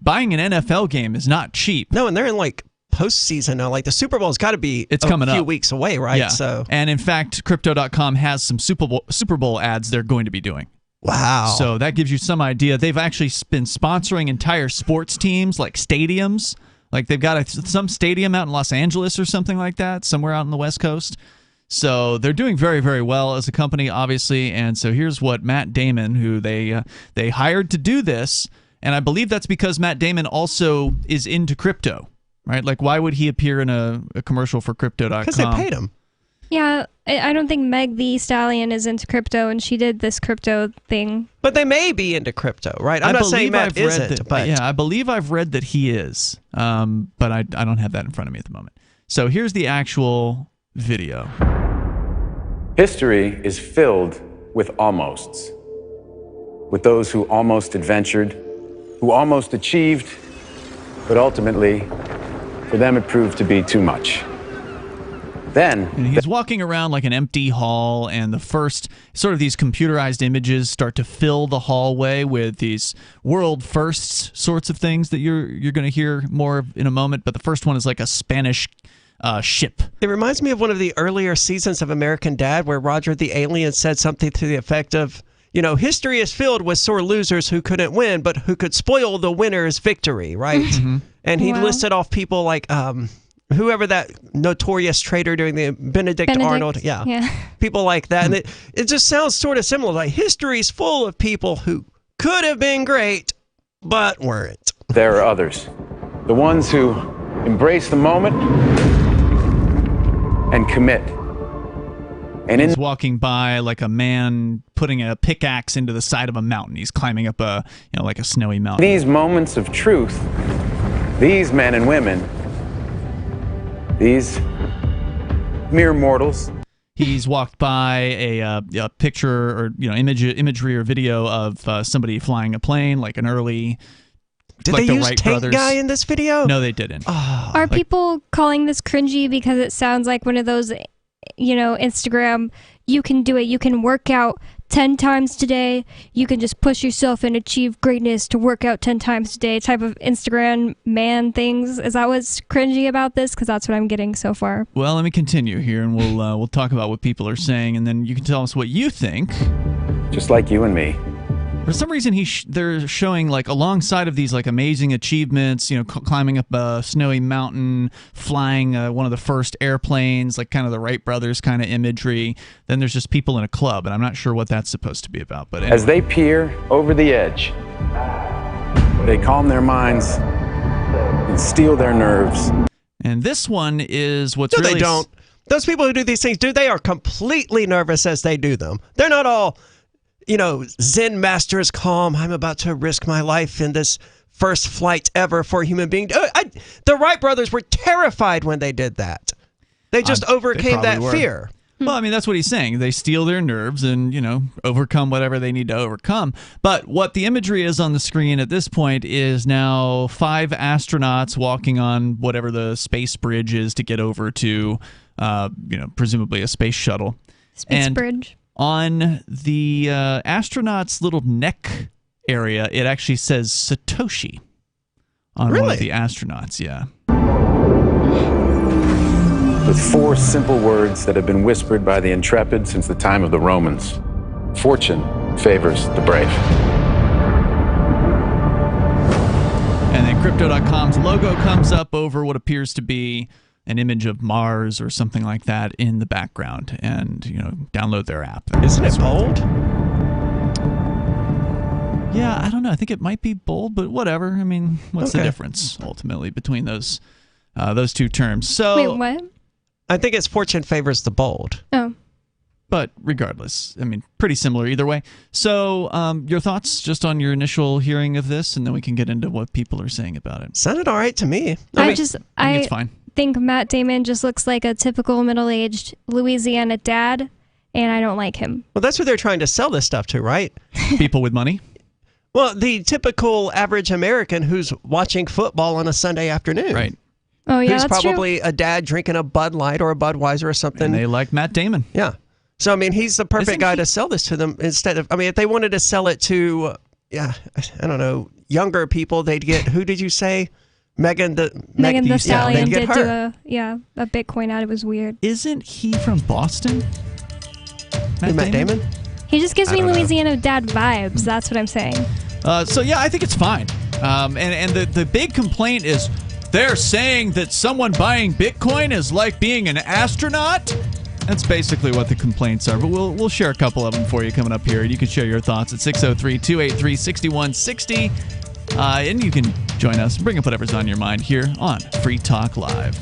buying an NFL game is not cheap. No, and they're in like postseason now. Like the Super Bowl's got to be coming a few up. weeks away, right? Yeah. So, and in fact, Crypto.com has some Super Bowl ads they're going to be doing. Wow. So that gives you some idea. They've actually been sponsoring entire sports teams, like stadiums. Like they've got some stadium out in Los Angeles or something like that, somewhere out on the West Coast. So they're doing very, very well as a company, obviously. And so here's what Matt Damon, who they hired to do this, and I believe that's because Matt Damon also is into crypto. right? Like, why would he appear in a commercial for Crypto.com? Because they paid him. Yeah, I don't think Meg the Stallion is into crypto, and she did this crypto thing. But they may be into crypto, right? I'm not saying Matt isn't, but yeah, I believe I've read that he is, but I don't have that in front of me at the moment. So here's the actual video. History is filled with almosts, with those who almost adventured, who almost achieved, but ultimately, for them it proved to be too much. Then and he's walking around like an empty hall, and the first sort of these computerized images start to fill the hallway with these world firsts sorts of things that you're going to hear more of in a moment. But the first one is like a Spanish ship. It reminds me of one of the earlier seasons of American Dad where Roger the Alien said something to the effect of, history is filled with sore losers who couldn't win, but who could spoil the winner's victory, right? Mm-hmm. And he listed off people like whoever that notorious traitor doing the Benedict Arnold. Yeah. People like that. And it just sounds sort of similar. Like history's full of people who could have been great, but weren't. there are others. The ones who embrace the moment and commit. And he's walking by like a man putting a pickaxe into the side of a mountain. He's climbing up like a snowy mountain. These moments of truth, these men and women, these mere mortals. He's walked by a picture or imagery or video of somebody flying a plane, like an early. Did they use Tank Guy in this video? No, they didn't. Are people calling this cringy because it sounds like one of those, Instagram, you can do it, you can work out 10 times today, you can just push yourself and achieve greatness to work out 10 times a day type of Instagram man things? Is that what's cringy about this? Because that's what I'm getting so far. Well, let me continue here, and we'll talk about what people are saying, and then you can tell us what you think. Just like you and me. For some reason, they're showing like alongside of these like amazing achievements, climbing up a snowy mountain, flying one of the first airplanes, like kind of the Wright brothers kind of imagery. Then there's just people in a club, and I'm not sure what that's supposed to be about. But anyway. As they peer over the edge, they calm their minds and steel their nerves. And this one is what's really... No, they don't. Those people who do these things, they are completely nervous as they do them. They're not all... Zen masters calm. I'm about to risk my life in this first flight ever for a human being. The Wright brothers were terrified when they did that. They just overcame that fear. Well, I mean, that's what he's saying. They steel their nerves and, overcome whatever they need to overcome. But what the imagery is on the screen at this point is now 5 astronauts walking on whatever the space bridge is to get over to, presumably a space shuttle. Space bridge. On the astronaut's little neck area, it actually says Satoshi on one of the astronauts, yeah. With 4 simple words that have been whispered by the intrepid since the time of the Romans. Fortune favors the brave. And then Crypto.com's logo comes up over what appears to be an image of Mars or something like that in the background, and download their app. Isn't it bold? Yeah, I don't know. I think it might be bold, but whatever. I mean, what's the difference ultimately between those two terms? So wait, what? I think it's fortune favors the bold. Oh. But regardless, I mean, pretty similar either way. So, your thoughts just on your initial hearing of this, and then we can get into what people are saying about it. Sounded all right to me. I think it's fine. I think Matt Damon just looks like a typical middle-aged Louisiana dad, and I don't like him. Well, that's what they're trying to sell this stuff to, right? People with money? Well, the typical average American who's watching football on a Sunday afternoon. Right. Oh, yeah, who's probably a dad drinking a Bud Light or a Budweiser or something. And they like Matt Damon. Yeah. So, I mean, he's the perfect guy to sell this to them instead of... I mean, if they wanted to sell it to, I don't know, younger people, they'd get... Who did you say? Megan the Stallion did do a Bitcoin ad. It was weird. Isn't he from Boston? Matt Damon? He just gives me Louisiana dad vibes. That's what I'm saying. So yeah, I think it's fine. And the big complaint is they're saying that someone buying Bitcoin is like being an astronaut. That's basically what the complaints are. But we'll share a couple of them for you coming up here, and you can share your thoughts at 603-283-6160. And you can Join us, bring up whatever's on your mind here on Free Talk Live.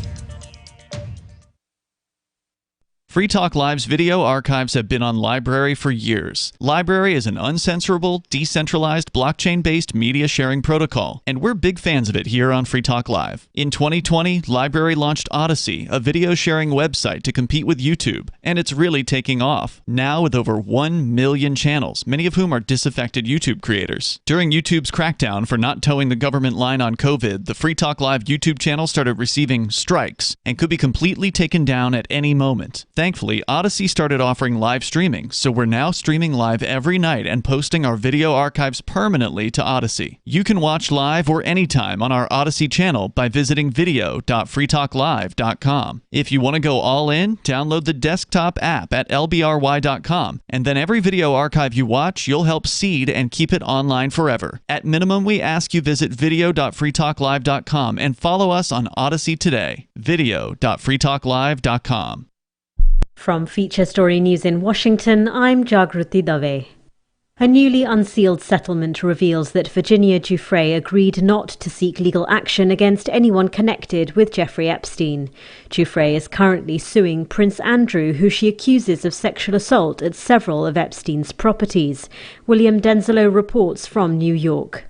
Free Talk Live's video archives have been on LBRY for years. LBRY is an uncensorable, decentralized, blockchain-based media sharing protocol, and we're big fans of it here on Free Talk Live. In 2020, LBRY launched Odysee, a video sharing website to compete with YouTube, and it's really taking off, now with over 1 million channels, many of whom are disaffected YouTube creators. During YouTube's crackdown for not towing the government line on COVID, the Free Talk Live YouTube channel started receiving strikes and could be completely taken down at any moment. Thankfully, Odysee started offering live streaming, so we're now streaming live every night and posting our video archives permanently to Odysee. You can watch live or anytime on our Odysee channel by visiting video.freetalklive.com. If you want to go all in, download the desktop app at lbry.com, and then every video archive you watch, you'll help seed and keep it online forever. At minimum, we ask you visit video.freetalklive.com and follow us on Odysee today. video.freetalklive.com. From Feature Story News in Washington, I'm Jagruti Dave. A newly unsealed settlement reveals that Virginia Giuffre agreed not to seek legal action against anyone connected with Jeffrey Epstein. Giuffre is currently suing Prince Andrew, who she accuses of sexual assault at several of Epstein's properties. William Denzelo reports from New York.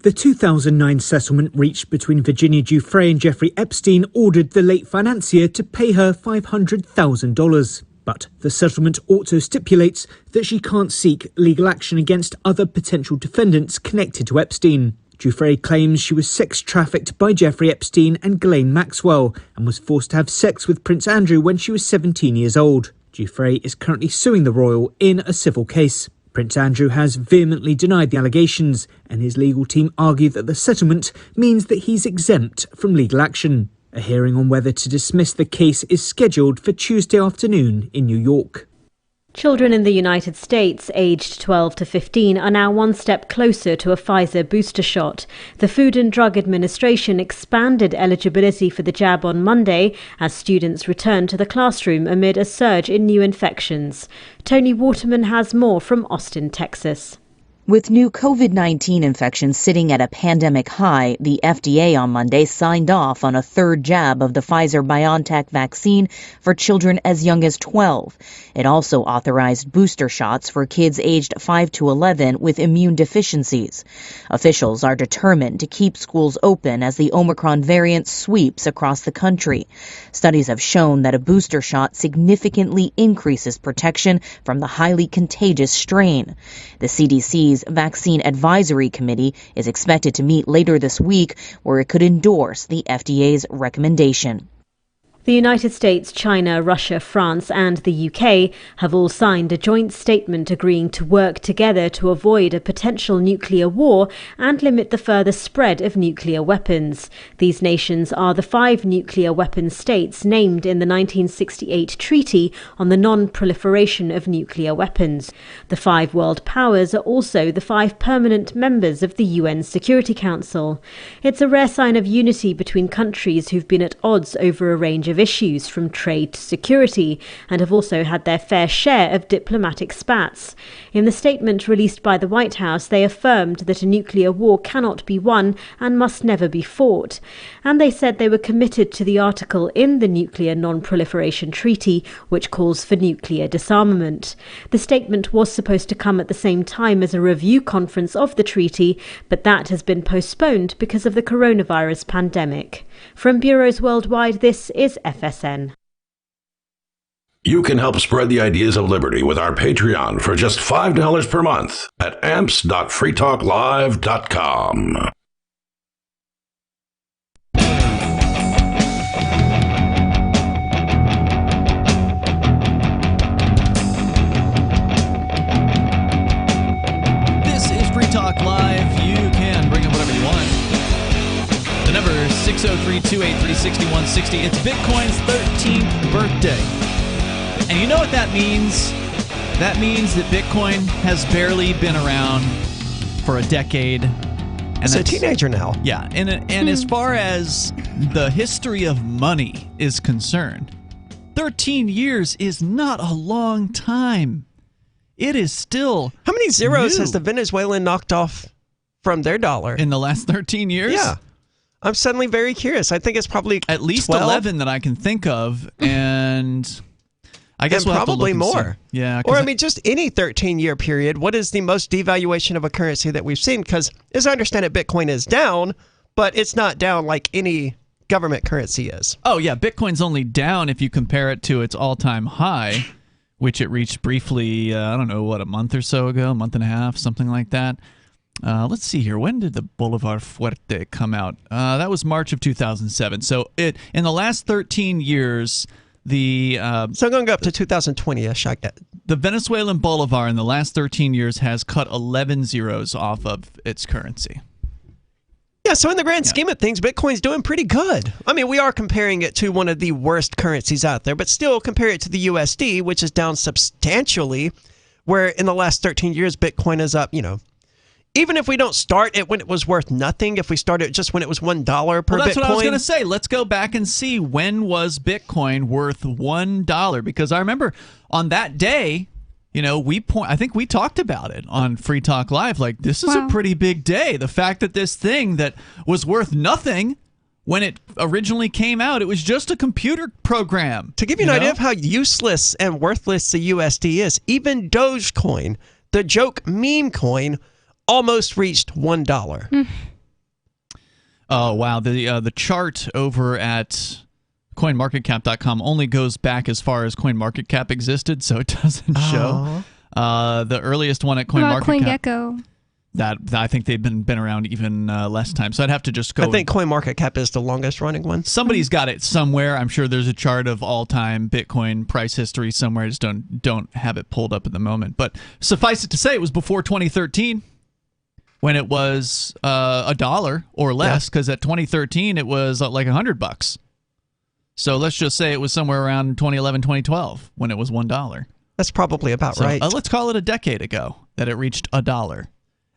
The 2009 settlement reached between Virginia Giuffre and Jeffrey Epstein ordered the late financier to pay her $500,000. But the settlement also stipulates that she can't seek legal action against other potential defendants connected to Epstein. Giuffre claims she was sex trafficked by Jeffrey Epstein and Ghislaine Maxwell and was forced to have sex with Prince Andrew when she was 17 years old. Giuffre is currently suing the royal in a civil case. Prince Andrew has vehemently denied the allegations, and his legal team argue that the settlement means that he's exempt from legal action. A hearing on whether to dismiss the case is scheduled for Tuesday afternoon in New York. Children in the United States aged 12 to 15 are now one step closer to a Pfizer booster shot. The Food and Drug Administration expanded eligibility for the jab on Monday as students return to the classroom amid a surge in new infections. Tony Waterman has more from Austin, Texas. With new COVID-19 infections sitting at a pandemic high, the FDA on Monday signed off on a third jab of the Pfizer-BioNTech vaccine for children as young as 12. It also authorized booster shots for kids aged 5 to 11 with immune deficiencies. Officials are determined to keep schools open as the Omicron variant sweeps across the country. Studies have shown that a booster shot significantly increases protection from the highly contagious strain. The CDC's Vaccine Advisory Committee is expected to meet later this week, where it could endorse the FDA's recommendation. The United States, China, Russia, France and the UK have all signed a joint statement agreeing to work together to avoid a potential nuclear war and limit the further spread of nuclear weapons. These nations are the 5 nuclear weapon states named in the 1968 Treaty on the Non-Proliferation of Nuclear Weapons. The 5 world powers are also the 5 permanent members of the UN Security Council. It's a rare sign of unity between countries who've been at odds over a range of issues from trade to security and have also had their fair share of diplomatic spats. In the statement released by the White House, they affirmed that a nuclear war cannot be won and must never be fought. And they said they were committed to the article in the Nuclear Non-Proliferation Treaty which calls for nuclear disarmament. The statement was supposed to come at the same time as a review conference of the treaty, but that has been postponed because of the coronavirus pandemic. From bureaus worldwide, this is FSN. You can help spread the ideas of liberty with our Patreon for just $5 per month at amps.freetalklive.com. This is Free Talk Live. You can bring up whatever you want. The number is 603-283-6160. It's Bitcoin's 13th birthday. And you know what that means? That means that Bitcoin has barely been around for a decade. And it's a teenager now. Yeah, and as far as the history of money is concerned, 13 years is not a long time. It is still How many zeros new. has the Venezuelan knocked off from their dollar. In the last 13 years? Yeah. I'm suddenly very curious. I think it's probably at least 12. 11 that I can think of, and I guess and we'll have to probably look and more. See. Yeah, or I mean, just any 13-year period. What is the most devaluation of a currency that we've seen? Because as I understand it, Bitcoin is down, but it's not down like any government currency is. Oh yeah, Bitcoin's only down if you compare it to its all-time high, which it reached briefly. I don't know, a month or so ago, a month and a half, something like that. Let's see here. When did the Bolivar Fuerte come out? That was March of 2007. So in the last 13 years, so I'm going to go up to 2020-ish, I get. The Venezuelan Bolivar in the last 13 years has cut 11 zeros off of its currency. Yeah, so in the grand scheme of things, Bitcoin's doing pretty good. I mean, we are comparing it to one of the worst currencies out there, but still compare it to the USD, which is down substantially, where in the last 13 years, Bitcoin is up, even if we don't start it when it was worth nothing, if we start it just when it was $1 per Bitcoin. Well, that's what I was going to say. Let's go back and see when was Bitcoin worth $1, because I remember on that day, I think we talked about it on Free Talk Live. Like, this is a pretty big day. The fact that this thing that was worth nothing when it originally came out, it was just a computer program. To give you an idea of how useless and worthless the USD is, even Dogecoin, the joke meme coin, almost reached $1. Oh, wow. The chart over at CoinMarketCap.com only goes back as far as CoinMarketCap existed, so it doesn't show. The earliest one at CoinMarketCap. CoinGecko. That I think they've been around even less time, so I'd have to just go. I think CoinMarketCap is the longest running one. Somebody's got it somewhere. I'm sure there's a chart of all-time Bitcoin price history somewhere. I just don't have it pulled up at the moment. But suffice it to say, it was before 2013. When it was $1 or less, because at 2013 it was like $100. So let's just say it was somewhere around 2011, 2012 when it was $1. That's probably about right. Let's call it a decade ago that it reached $1.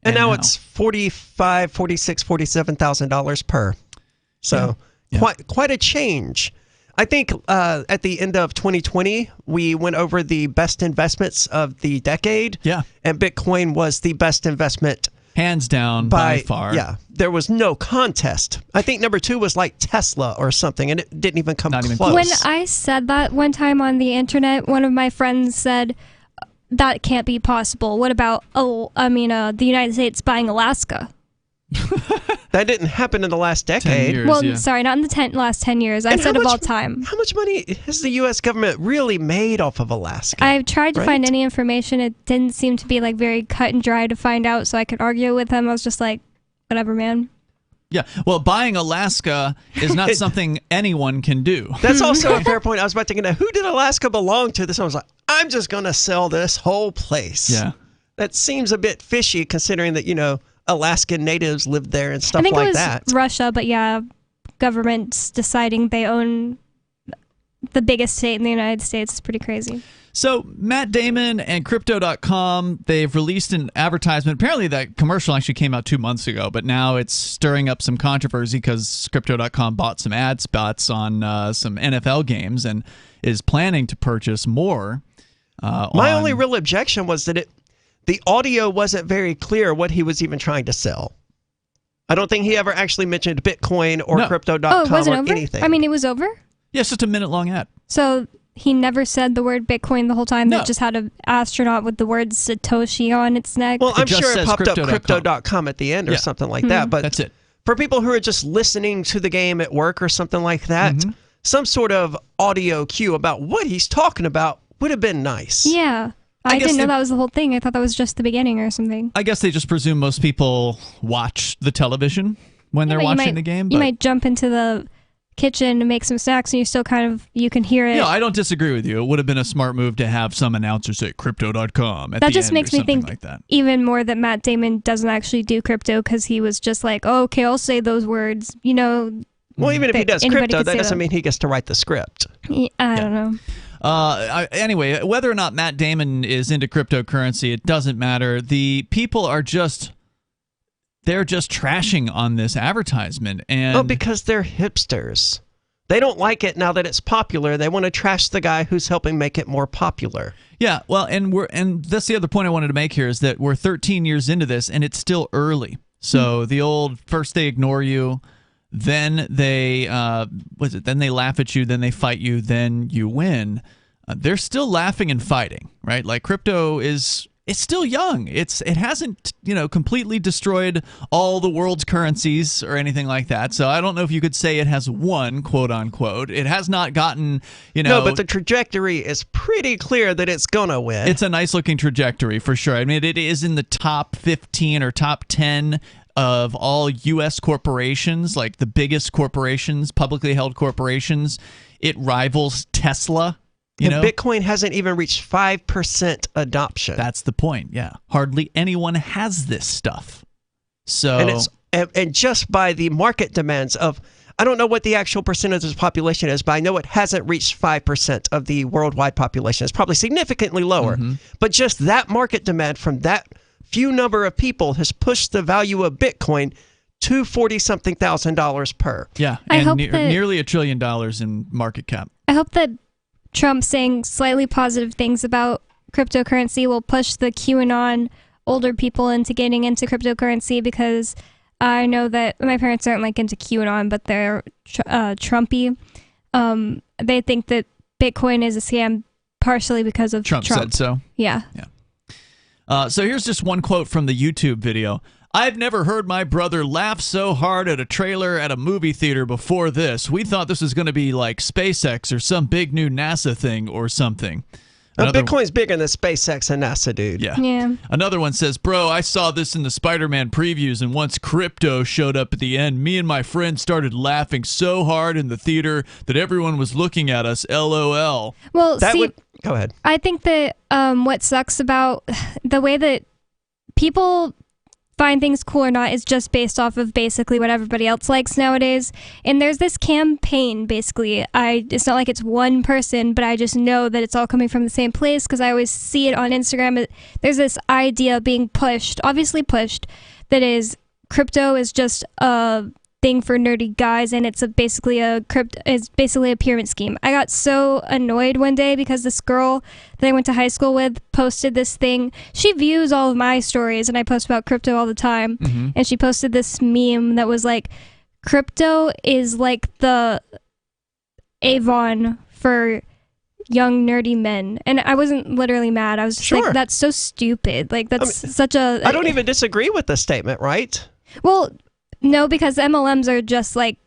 And now it's $45,000, $46,000, $47,000 per. So quite a change. I think at the end of 2020, we went over the best investments of the decade. Yeah. And Bitcoin was the best investment. Hands down, by far. Yeah, there was no contest. I think number 2 was like Tesla or something, and it didn't even come close. When I said that one time on the internet, one of my friends said, that can't be possible. What about, the United States buying Alaska? That didn't happen in the last decade. Sorry, not in the last 10 years. I said of all time. How much money has the U.S. government really made off of Alaska? I've tried to find any information. It didn't seem to be like very cut and dry to find out, so I could argue with him. I was just like, whatever, man. Yeah, well, buying Alaska is not something anyone can do. That's also a fair point. I was about to get who did Alaska belong to? This one was like, I'm just going to sell this whole place. Yeah. That seems a bit fishy considering that, Alaskan natives lived there and stuff like that. I think it was Russia, but yeah, governments deciding they own the biggest state in the United States is pretty crazy. So Matt Damon and Crypto.com, they've released an advertisement. Apparently that commercial actually came out 2 months ago, but now it's stirring up some controversy because Crypto.com bought some ad spots on some NFL games and is planning to purchase more. My only real objection was that the audio wasn't very clear what he was even trying to sell. I don't think he ever actually mentioned Bitcoin or Crypto.com or anything. I mean, it was over? Yeah, it's just a minute-long ad. So he never said the word Bitcoin the whole time? No. That just had an astronaut with the word Satoshi on its neck? Well, I'm sure it popped up Crypto.com at the end or something like that. But that's it. For people who are just listening to the game at work or something like that, some sort of audio cue about what he's talking about would have been nice. Yeah. I didn't know that was the whole thing. I thought that was just the beginning or something. I guess they just presume most people watch the television when they're watching the game. You might jump into the kitchen to make some snacks and you can hear it. Yeah, I don't disagree with you. It would have been a smart move to have some announcer say Crypto.com at the end. That just makes me think like that. Even more that Matt Damon doesn't actually do crypto because he was just like, oh, okay, I'll say those words. Well, even if he does crypto, that doesn't mean he gets to write the script. I don't know. Anyway, whether or not Matt Damon is into cryptocurrency, it doesn't matter. The people are they're just trashing on this advertisement. And because they're hipsters. They don't like it now that it's popular. They want to trash the guy who's helping make it more popular. Yeah, well, and that's the other point I wanted to make here is that we're 13 years into this, and it's still early. So the old first they ignore you, then they then they laugh at you, then they fight you, then you win. They're still laughing and fighting, right? Like crypto it's still young. It hasn't, completely destroyed all the world's currencies or anything like that. So I don't know if you could say it has won, quote unquote. It has not gotten, No, but the trajectory is pretty clear that it's going to win. It's a nice looking trajectory for sure. I mean, it is in the top 15 or top 10 of all U.S. corporations, like the biggest corporations, publicly held corporations. It rivals Tesla. Bitcoin hasn't even reached 5% adoption. That's the point. Yeah, hardly anyone has this stuff. So, and just by the market demands of, I don't know what the actual percentage of the population is, but I know it hasn't reached 5% of the worldwide population. It's probably significantly lower. But just that market demand from that few number of people has pushed the value of Bitcoin to $40-something thousand per. Yeah, and nearly $1 trillion in market cap. I hope that Trump saying slightly positive things about cryptocurrency will push the QAnon older people into getting into cryptocurrency, because I know that my parents aren't like into QAnon, but they're Trumpy. They think that Bitcoin is a scam partially because of Trump. Said so. Yeah. So here's just one quote from the YouTube video. I've never heard my brother laugh so hard at a trailer at a movie theater before this. We thought this was going to be like SpaceX or some big new NASA thing or something. Bitcoin's bigger than SpaceX and NASA, dude. Yeah. Another one says, bro, I saw this in the Spider-Man previews, and once crypto showed up at the end, me and my friend started laughing so hard in the theater that everyone was looking at us, LOL. Well, go ahead. I think that what sucks about the way that people find things cool or not is just based off of basically what everybody else likes nowadays. And there's this campaign, basically. It's not like it's one person, but I just know that it's all coming from the same place because I always see it on Instagram. There's this idea being pushed, obviously pushed, that is crypto is just a thing for nerdy guys, and it's basically a pyramid scheme. I got so annoyed one day because this girl that I went to high school with posted this thing. She views all of my stories, and I post about crypto all the time. And she posted this meme that was like, crypto is like the Avon for young nerdy men. And I wasn't literally mad. I was just like, that's so stupid. Like, that's such a... I don't even disagree with the statement, right? Well, no, because MLMs are just like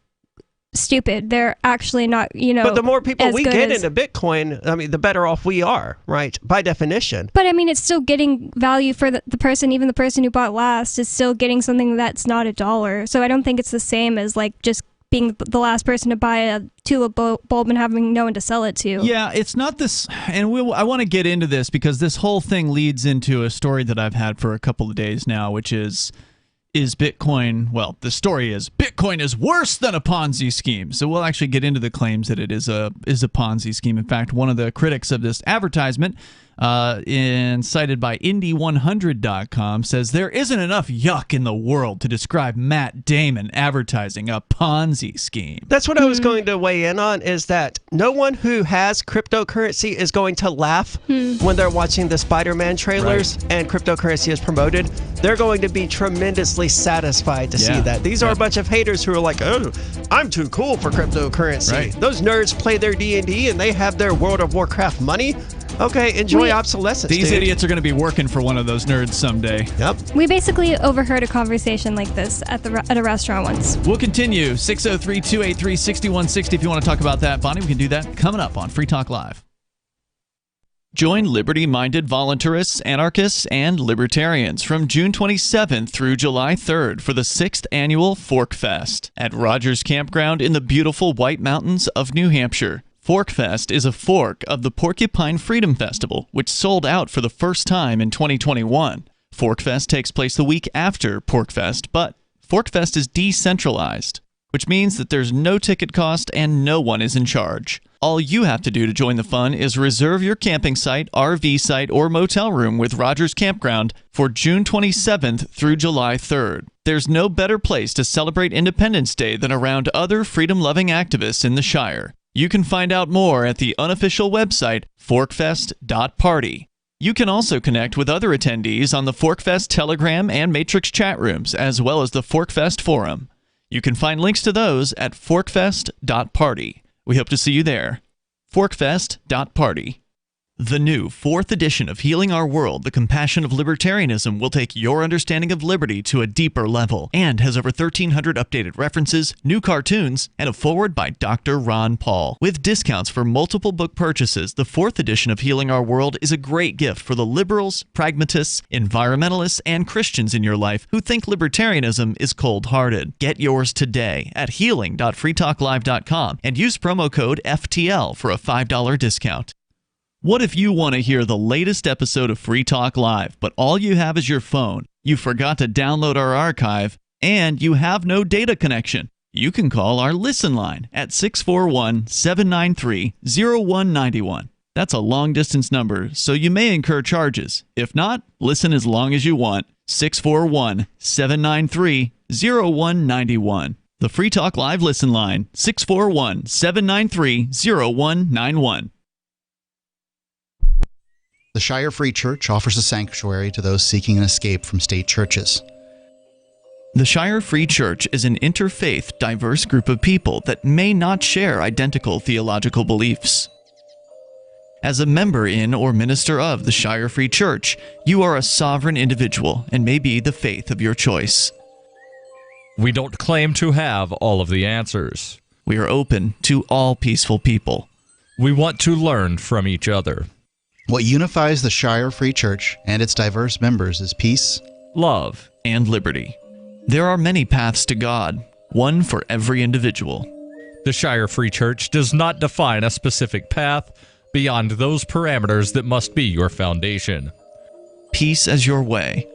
stupid. They're actually not, But the more people we get into Bitcoin, I mean, the better off we are, right? By definition. But I mean, it's still getting value for the person, even the person who bought last is still getting something that's not $1. So I don't think it's the same as like just being the last person to buy a tulip bulb and having no one to sell it to. Yeah, it's not this, and I want to get into this because this whole thing leads into a story that I've had for a couple of days now, which is Bitcoin, well, the story is Bitcoin is worse than a Ponzi scheme. So we'll actually get into the claims that it is a Ponzi scheme. In fact, one of the critics of this advertisement, cited by Indy100.com, says there isn't enough yuck in the world to describe Matt Damon advertising a Ponzi scheme. That's what I was going to weigh in on, is that no one who has cryptocurrency is going to laugh when they're watching the Spider-Man trailers and cryptocurrency is promoted. They're going to be tremendously satisfied to see that. These are a bunch of haters who are like, oh, I'm too cool for cryptocurrency. Right. Those nerds play their D&D and they have their World of Warcraft money. Okay, enjoy obsolescence. These idiots are going to be working for one of those nerds someday. Yep. We basically overheard a conversation like this at a restaurant once. We'll continue. 603-283-6160 if you want to talk about that. Bonnie, we can do that coming up on Free Talk Live. Join liberty-minded voluntarists, anarchists, and libertarians from June 27th through July 3rd for the 6th annual Fork Fest at Rogers Campground in the beautiful White Mountains of New Hampshire. Fork Fest is a fork of the Porcupine Freedom Festival, which sold out for the first time in 2021. Fork Fest takes place the week after Pork Fest, but Fork Fest is decentralized, which means that there's no ticket cost and no one is in charge. All you have to do to join the fun is reserve your camping site, RV site, or motel room with Rogers Campground for June 27th through July 3rd. There's no better place to celebrate Independence Day than around other freedom-loving activists in the Shire. You can find out more at the unofficial website, forkfest.party. You can also connect with other attendees on the ForkFest Telegram and Matrix chat rooms, as well as the ForkFest forum. You can find links to those at forkfest.party. We hope to see you there. forkfest.party. The new 4th edition of Healing Our World, The Compassion of Libertarianism, will take your understanding of liberty to a deeper level and has over 1,300 updated references, new cartoons, and a foreword by Dr. Ron Paul. With discounts for multiple book purchases, the 4th edition of Healing Our World is a great gift for the liberals, pragmatists, environmentalists, and Christians in your life who think libertarianism is cold-hearted. Get yours today at healing.freetalklive.com and use promo code FTL for a $5 discount. What if you want to hear the latest episode of Free Talk Live, but all you have is your phone, you forgot to download our archive, and you have no data connection? You can call our Listen line at 641-793-0191. That's a long-distance number, so you may incur charges. If not, listen as long as you want. 641-793-0191. The Free Talk Live Listen line, 641-793-0191. The Shire Free Church offers a sanctuary to those seeking an escape from state churches. The Shire Free Church is an interfaith, diverse group of people that may not share identical theological beliefs. As a member in or minister of the Shire Free Church, you are a sovereign individual and may be the faith of your choice. We don't claim to have all of the answers. We are open to all peaceful people. We want to learn from each other. What unifies the Shire Free Church and its diverse members is peace, love, and liberty. There are many paths to God, one for every individual. The Shire Free Church does not define a specific path beyond those parameters that must be your foundation. Peace as your way,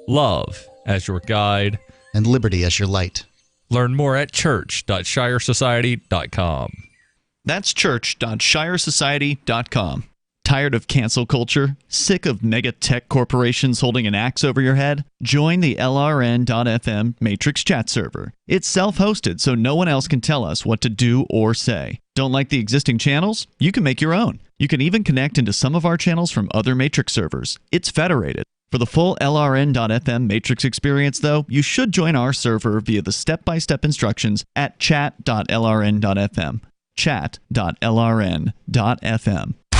love as your guide, and liberty as your light. Learn more at church.shiresociety.com. That's church.shiresociety.com. Tired of cancel culture? Sick of mega tech corporations holding an axe over your head? Join the LRN.FM Matrix chat server. It's self-hosted, so no one else can tell us what to do or say. Don't like the existing channels? You can make your own. You can even connect into some of our channels from other Matrix servers. It's federated. For the full LRN.FM Matrix experience, though, you should join our server via the step-by-step instructions at chat.lrn.fm. chat.lrn.fm.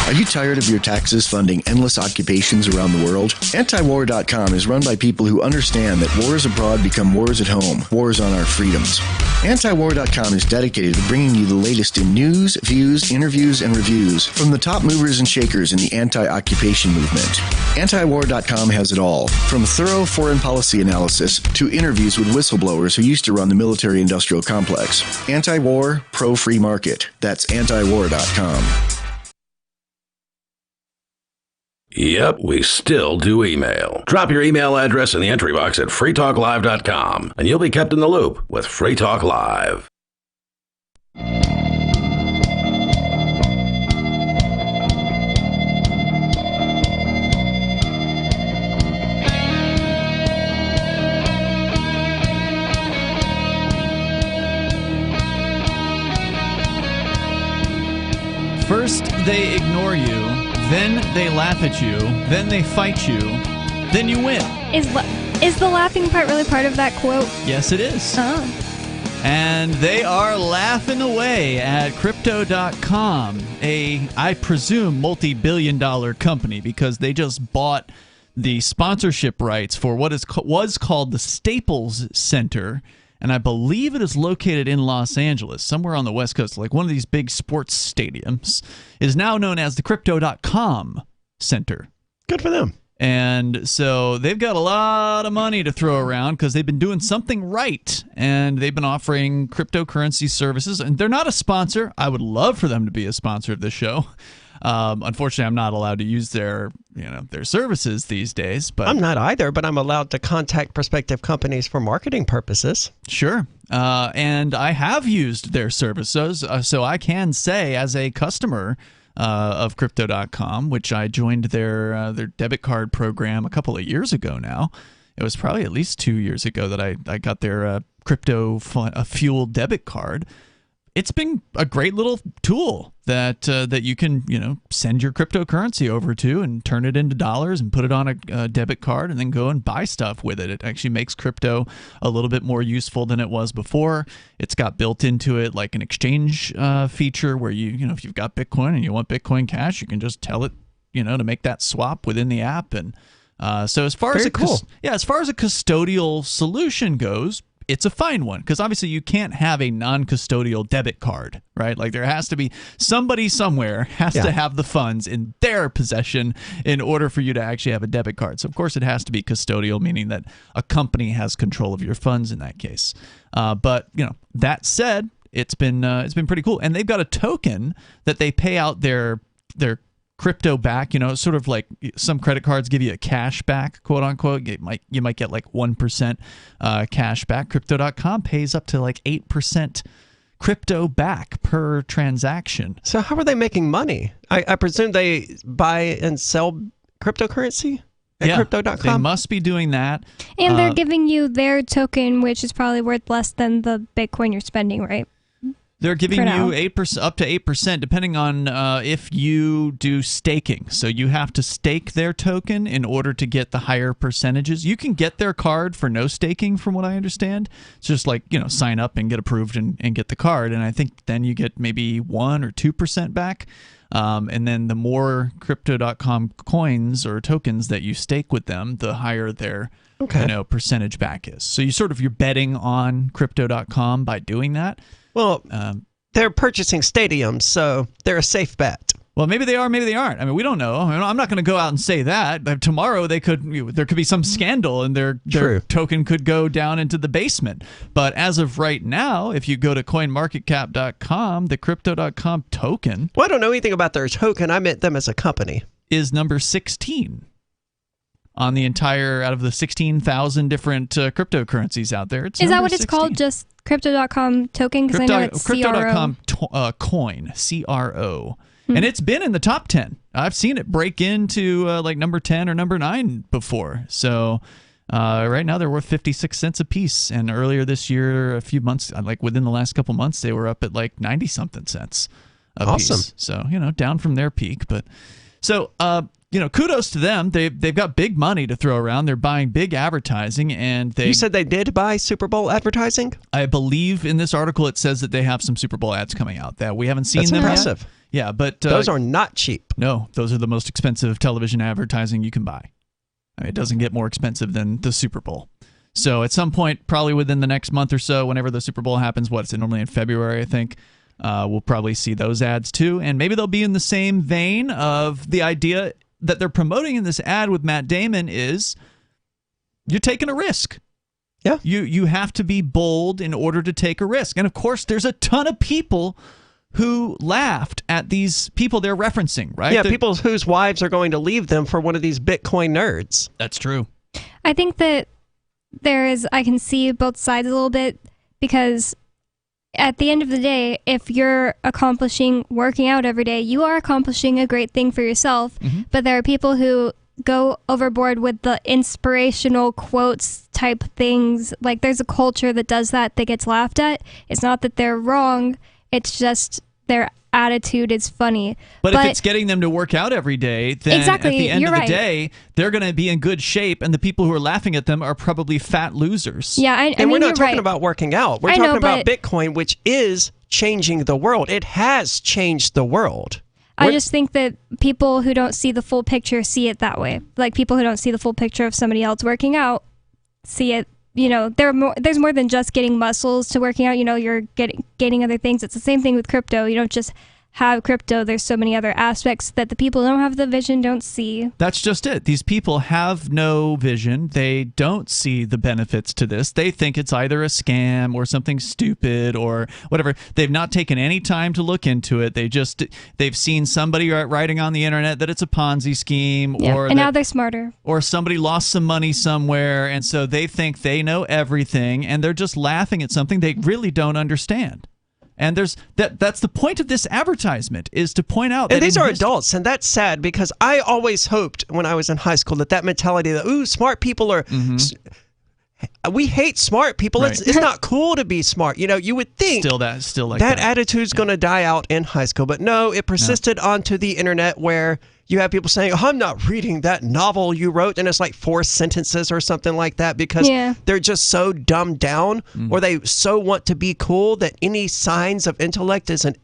Are you tired of your taxes funding endless occupations around the world? Antiwar.com is run by people who understand that wars abroad become wars at home, wars on our freedoms. Antiwar.com is dedicated to bringing you the latest in news, views, interviews, and reviews from the top movers and shakers in the anti-occupation movement. Antiwar.com has it all, from thorough foreign policy analysis to interviews with whistleblowers who used to run the military-industrial complex. Anti-war, pro-free market. That's antiwar.com. Yep, we still do email. Drop your email address in the entry box at freetalklive.com, and you'll be kept in the loop with Free Talk Live. First, they ignore you. Then they laugh at you. Then they fight you. Then you win. Is the laughing part really part of that quote? Yes, it is. Oh. And they are laughing away at Crypto.com, I presume, multi-billion-dollar company, because they just bought the sponsorship rights for what was called the Staples Center, and I believe it is located in Los Angeles, somewhere on the West Coast, like one of these big sports stadiums. It is now known as the Crypto.com Center. Good for them. And so they've got a lot of money to throw around because they've been doing something right, and they've been offering cryptocurrency services. And they're not a sponsor. I would love for them to be a sponsor of this show. Unfortunately, I'm not allowed to use their services these days. But I'm not either, but I'm allowed to contact prospective companies for marketing purposes. Sure. And I have used their services, so I can say as a customer of Crypto.com, which I joined their debit card program a couple of years ago now. It was probably at least 2 years ago that I got their crypto fueled debit card. it's been a great little tool that you can send your cryptocurrency over to and turn it into dollars and put it on a debit card and then go and buy stuff with it. It actually makes crypto a little bit more useful than it was before. It's got built into it like an exchange feature where if you've got Bitcoin and you want Bitcoin Cash, you can just tell it to make that swap within the app. And so as far as a custodial solution goes, it's a fine one, because obviously you can't have a non-custodial debit card, right? Like there has to be somebody somewhere has to have the funds in their possession in order for you to actually have a debit card. So of course it has to be custodial, meaning that a company has control of your funds in that case. But that said, it's been pretty cool, and they've got a token that they pay out their crypto back, sort of like some credit cards give you a cash back, quote unquote. You might get like 1% cash back. Crypto.com pays up to like 8% crypto back per transaction. So how are they making money? I presume they buy and sell cryptocurrency at Crypto.com? They must be doing that. And they're giving you their token, which is probably worth less than the Bitcoin you're spending, right? They're giving you 8%, up to 8%, depending on if you do staking. So you have to stake their token in order to get the higher percentages. You can get their card for no staking, from what I understand. It's just like, sign up and get approved and get the card. And I think then you get maybe 1 or 2% back. And then the more Crypto.com coins or tokens that you stake with them, the higher their percentage back is. So you're betting on Crypto.com by doing that. Well, they're purchasing stadiums, so they're a safe bet. Well, maybe they are, maybe they aren't. I mean, we don't know. I'm not going to go out and say that. Tomorrow there could be some scandal and their token could go down into the basement. But as of right now, if you go to coinmarketcap.com, the Crypto.com token... Well, I don't know anything about their token. I meant them as a company. ...is number 16 on the entire, out of the 16,000 different cryptocurrencies out there. Is that what it's called? Just Crypto.com token? Because I know it's Crypto.com coin, CRO. And it's been in the top 10. I've seen it break into like number 10 or number 9 before. So right now they're worth 56 cents a piece. And earlier this year, a few months, like within the last couple months, they were up at like 90-something cents a piece. So, down from their peak. But so, kudos to them. They've got big money to throw around. They're buying big advertising, and you said they did buy Super Bowl advertising? I believe in this article it says that they have some Super Bowl ads coming out that we haven't seen them impressive. Yet. Yeah, but those are not cheap. No, those are the most expensive television advertising you can buy. I mean, it doesn't get more expensive than the Super Bowl. So at some point, probably within the next month or so, whenever the Super Bowl happens, is it normally in February, I think, we'll probably see those ads too. And maybe they'll be in the same vein of the idea that they're promoting in this ad with Matt Damon is you're taking a risk. Yeah. You have to be bold in order to take a risk. And of course, there's a ton of people who laughed at these people they're referencing, right? Yeah, people whose wives are going to leave them for one of these Bitcoin nerds. That's true. I think that I can see both sides a little bit, because at the end of the day, if you're accomplishing working out every day, you are accomplishing a great thing for yourself. Mm-hmm. But there are people who go overboard with the inspirational quotes type things. Like there's a culture that does that gets laughed at. It's not that they're wrong. It's just their attitude is funny. But if it's getting them to work out every day, then at the end of the day, they're going to be in good shape, and the people who are laughing at them are probably fat losers. Yeah, I mean, we're not talking about working out. We're talking about Bitcoin, which is changing the world. It has changed the world. I just think that people who don't see the full picture see it that way. Like people who don't see the full picture of somebody else working out see it. There's more than just getting muscles to working out. You're gaining other things. It's the same thing with crypto. You don't just have crypto. There's so many other aspects that the people who don't have the vision don't see. That's just it. These people have no vision. They don't see the benefits to this. They think it's either a scam or something stupid or whatever. They've not taken any time to look into it. They've seen somebody writing on the internet that it's a Ponzi scheme, and now they're smarter. Or somebody lost some money somewhere, and so they think they know everything, and they're just laughing at something they really don't understand. And that's the point of this advertisement, is to point out that these are adults, and that's sad, because I always hoped when I was in high school that mentality that smart people are we hate smart people. Right. It's not cool to be smart. You would think still like that attitude's going to die out in high school, but no, it persisted onto the internet where you have people saying, I'm not reading that novel you wrote, and it's like 4 sentences or something like that because they're just so dumbed down or they so want to be cool that any signs of intellect is an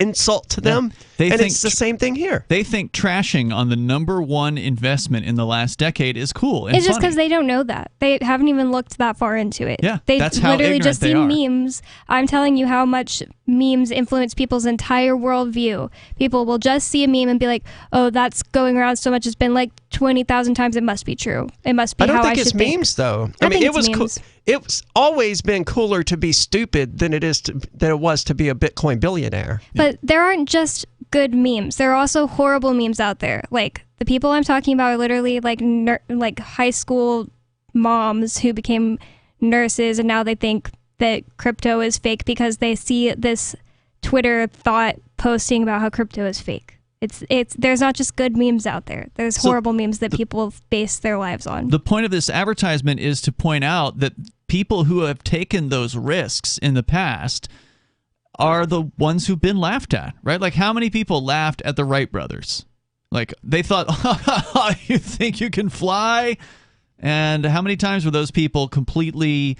insult to them. It's the same thing here. They think trashing on the number one investment in the last decade is cool and It's just funny. because they don't know that. They haven't even looked that far into it. Yeah, they that's how literally ignorant just they see are. memes. I'm telling you how much memes influence people's entire worldview. People will just see a meme and be like, oh, that's going around so much. It's been like 20,000 times. It must be true. It must be how I should think. I don't think it's memes, though. I mean, think it was it's cool. memes. It's always been cooler to be stupid than it was to be a Bitcoin billionaire. But there aren't just good memes. There are also horrible memes out there. Like the people I'm talking about are literally like high school moms who became nurses and now they think that crypto is fake because they see this Twitter thought posting about how crypto is fake. There's not just good memes out there. There's horrible memes that people base their lives on. The point of this advertisement is to point out that people who have taken those risks in the past are the ones who've been laughed at, right? Like how many people laughed at the Wright brothers? Like they thought, you think you can fly? And how many times were those people completely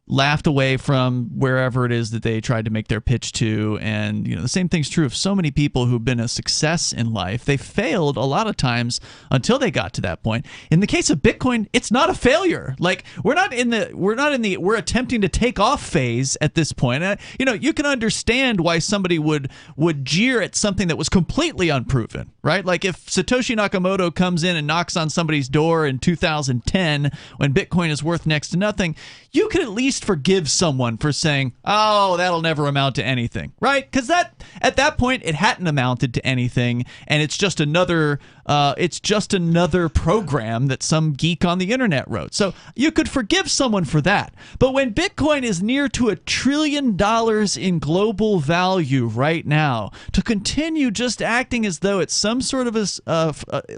laughed away from wherever it is that they tried to make their pitch to? And the same thing's true of so many people who've been a success in life. They failed a lot of times until they got to that point. In the case of Bitcoin, it's not a failure. Like we're attempting to take off phase at this point. You can understand why somebody would jeer at something that was completely unproven, right? Like if Satoshi Nakamoto comes in and knocks on somebody's door in 2010 when Bitcoin is worth next to nothing, you could at least forgive someone for saying, oh, that'll never amount to anything, right? Because at that point it hadn't amounted to anything, and it's just another program that some geek on the internet wrote. So you could forgive someone for that. But when Bitcoin is near to $1 trillion in global value right now, to continue just acting as though it's some sort of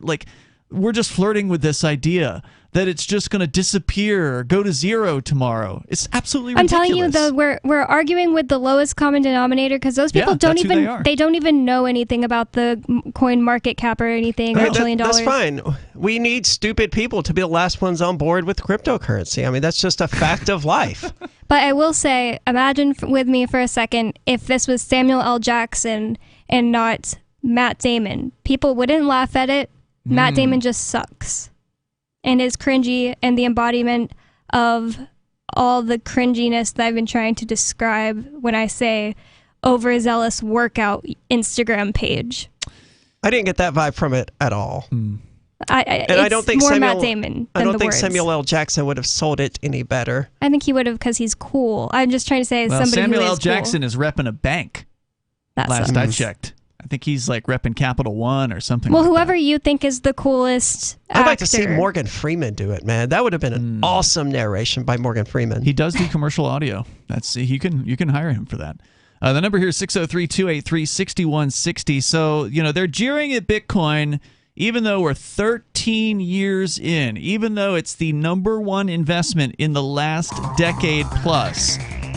like we're just flirting with this idea that it's just going to disappear or go to zero tomorrow. It's absolutely ridiculous. I'm telling you, though, we're arguing with the lowest common denominator because those people don't even know anything about the coin market cap or anything or $1 trillion. That's fine. We need stupid people to be the last ones on board with cryptocurrency. I mean, that's just a fact of life. But I will say, imagine with me for a second if this was Samuel L. Jackson and not Matt Damon. People wouldn't laugh at it. Matt Damon just sucks and is cringy and the embodiment of all the cringiness that I've been trying to describe when I say overzealous workout Instagram page. I didn't get that vibe from it at all. I don't think Matt Damon. I don't think Samuel L. Jackson would have sold it any better. I think he would have because he's cool. I'm just trying to say somebody Samuel who is L. Jackson cool. is repping a bank. That last sucks. I checked. I think he's like repping Capital One or something. Well, like whoever you think is the coolest actor. I'd like to see Morgan Freeman do it, man. That would have been an awesome narration by Morgan Freeman. He does do commercial audio. You can hire him for that. The number here is 603-283-6160. So, they're jeering at Bitcoin even though we're 13 years in, even though it's the number one investment in the last decade plus.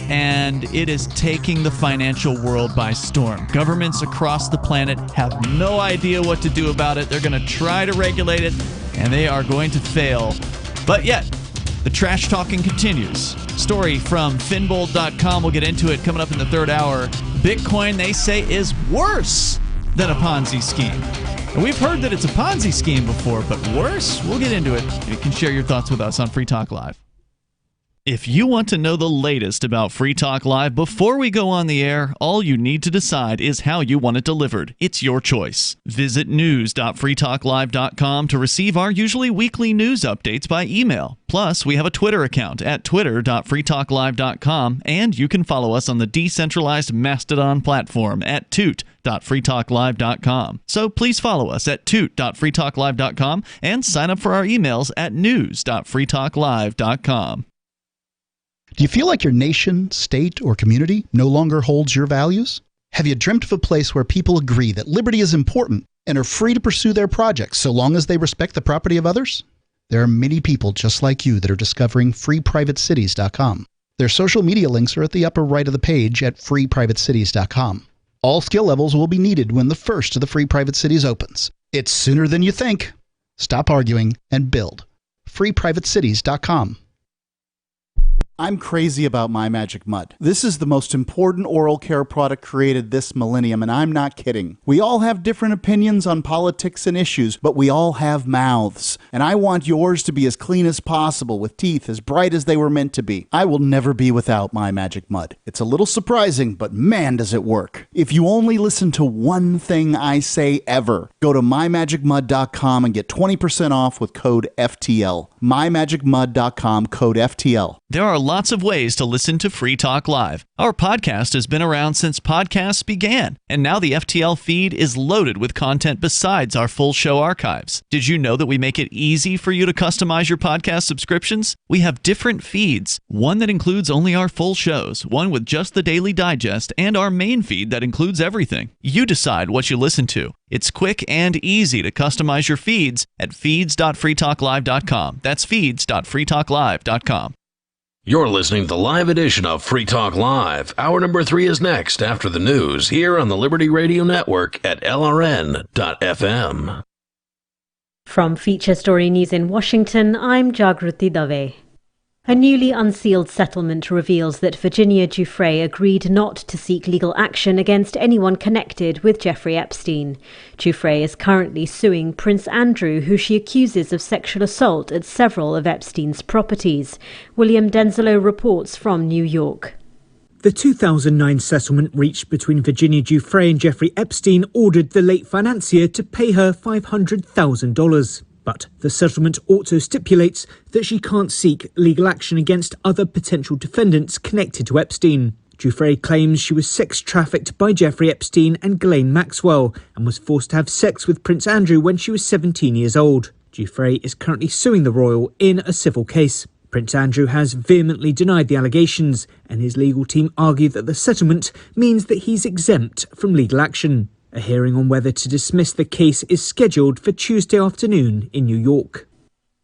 And it is taking the financial world by storm. Governments across the planet have no idea what to do about it. They're going to try to regulate it, and they are going to fail. But yet, the trash talking continues. Story from finbold.com. We'll get into it coming up in the third hour. Bitcoin, they say, is worse than a Ponzi scheme. And we've heard that it's a Ponzi scheme before, but worse? We'll get into it. You can share your thoughts with us on Free Talk Live. If you want to know the latest about Free Talk Live before we go on the air, all you need to decide is how you want it delivered. It's your choice. Visit news.freetalklive.com to receive our usually weekly news updates by email. Plus, we have a Twitter account at twitter.freetalklive.com, and you can follow us on the decentralized Mastodon platform at toot.freetalklive.com. So please follow us at toot.freetalklive.com and sign up for our emails at news.freetalklive.com. Do you feel like your nation, state, or community no longer holds your values? Have you dreamt of a place where people agree that liberty is important and are free to pursue their projects so long as they respect the property of others? There are many people just like you that are discovering freeprivatecities.com. Their social media links are at the upper right of the page at freeprivatecities.com. All skill levels will be needed when the first of the Free Private Cities opens. It's sooner than you think. Stop arguing and build. freeprivatecities.com. I'm crazy about My Magic Mud. This is the most important oral care product created this millennium, and I'm not kidding. We all have different opinions on politics and issues, but we all have mouths. And I want yours to be as clean as possible, with teeth as bright as they were meant to be. I will never be without My Magic Mud. It's a little surprising, but man, does it work. If you only listen to one thing I say ever, go to mymagicmud.com and get 20% off with code FTL. mymagicmud.com, code FTL. There are lots of ways to listen to Free Talk Live. Our podcast has been around since podcasts began, and now the FTL feed is loaded with content besides our full show archives. Did you know that we make it easy for you to customize your podcast subscriptions? We have different feeds, one that includes only our full shows, one with just the Daily Digest, and our main feed that includes everything. You decide what you listen to. It's quick and easy to customize your feeds at feeds.freetalklive.com. That's feeds.freetalklive.com. You're listening to the live edition of Free Talk Live. Hour number 3 is next after the news here on the Liberty Radio Network at LRN.FM. From Feature Story News in Washington, I'm Jagruti Dave. A newly unsealed settlement reveals that Virginia Giuffre agreed not to seek legal action against anyone connected with Jeffrey Epstein. Giuffre is currently suing Prince Andrew, who she accuses of sexual assault at several of Epstein's properties. William Denzelo reports from New York. The 2009 settlement reached between Virginia Giuffre and Jeffrey Epstein ordered the late financier to pay her $500,000. But the settlement also stipulates that she can't seek legal action against other potential defendants connected to Epstein. Giuffre claims she was sex trafficked by Jeffrey Epstein and Ghislaine Maxwell and was forced to have sex with Prince Andrew when she was 17 years old. Giuffre is currently suing the royal in a civil case. Prince Andrew has vehemently denied the allegations, and his legal team argue that the settlement means that he's exempt from legal action. A hearing on whether to dismiss the case is scheduled for Tuesday afternoon in New York.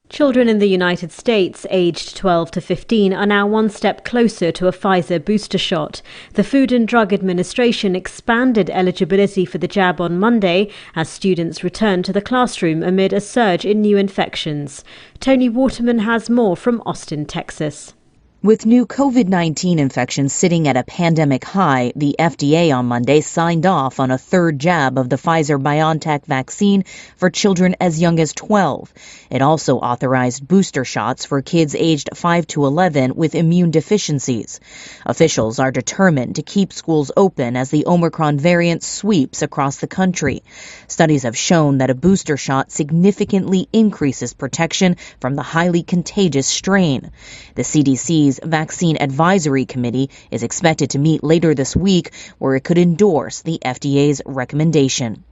Children in the United States aged 12 to 15 are now one step closer to a Pfizer booster shot. The Food and Drug Administration expanded eligibility for the jab on Monday as students returned to the classroom amid a surge in new infections. Tony Waterman has more from Austin, Texas. With new COVID-19 infections sitting at a pandemic high, the FDA on Monday signed off on a third jab of the Pfizer-BioNTech vaccine for children as young as 12. It also authorized booster shots for kids aged 5 to 11 with immune deficiencies. Officials are determined to keep schools open as the Omicron variant sweeps across the country. Studies have shown that a booster shot significantly increases protection from the highly contagious strain. The CDC's Vaccine Advisory Committee is expected to meet later this week, where it could endorse the FDA's recommendation.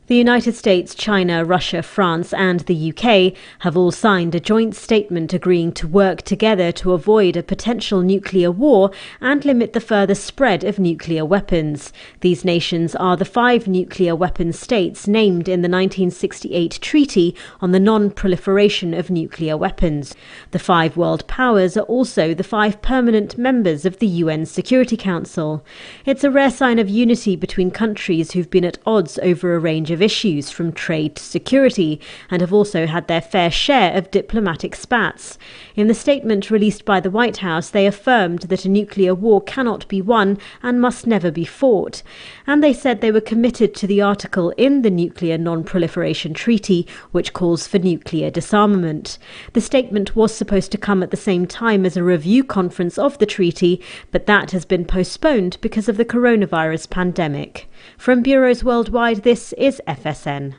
The United States, China, Russia, France and the UK have all signed a joint statement agreeing to work together to avoid a potential nuclear war and limit the further spread of nuclear weapons. These nations are the 5 nuclear weapon states named in the 1968 Treaty on the Non-Proliferation of Nuclear Weapons. The 5 world powers are also the 5 permanent members of the UN Security Council. It's a rare sign of unity between countries who've been at odds over a range of issues from trade to security and have also had their fair share of diplomatic spats. In the statement released by the White House, they affirmed that a nuclear war cannot be won and must never be fought. And they said they were committed to the article in the Nuclear Non-Proliferation Treaty which calls for nuclear disarmament. The statement was supposed to come at the same time as a review conference of the treaty, but that has been postponed because of the coronavirus pandemic. From bureaus worldwide, this is FSN.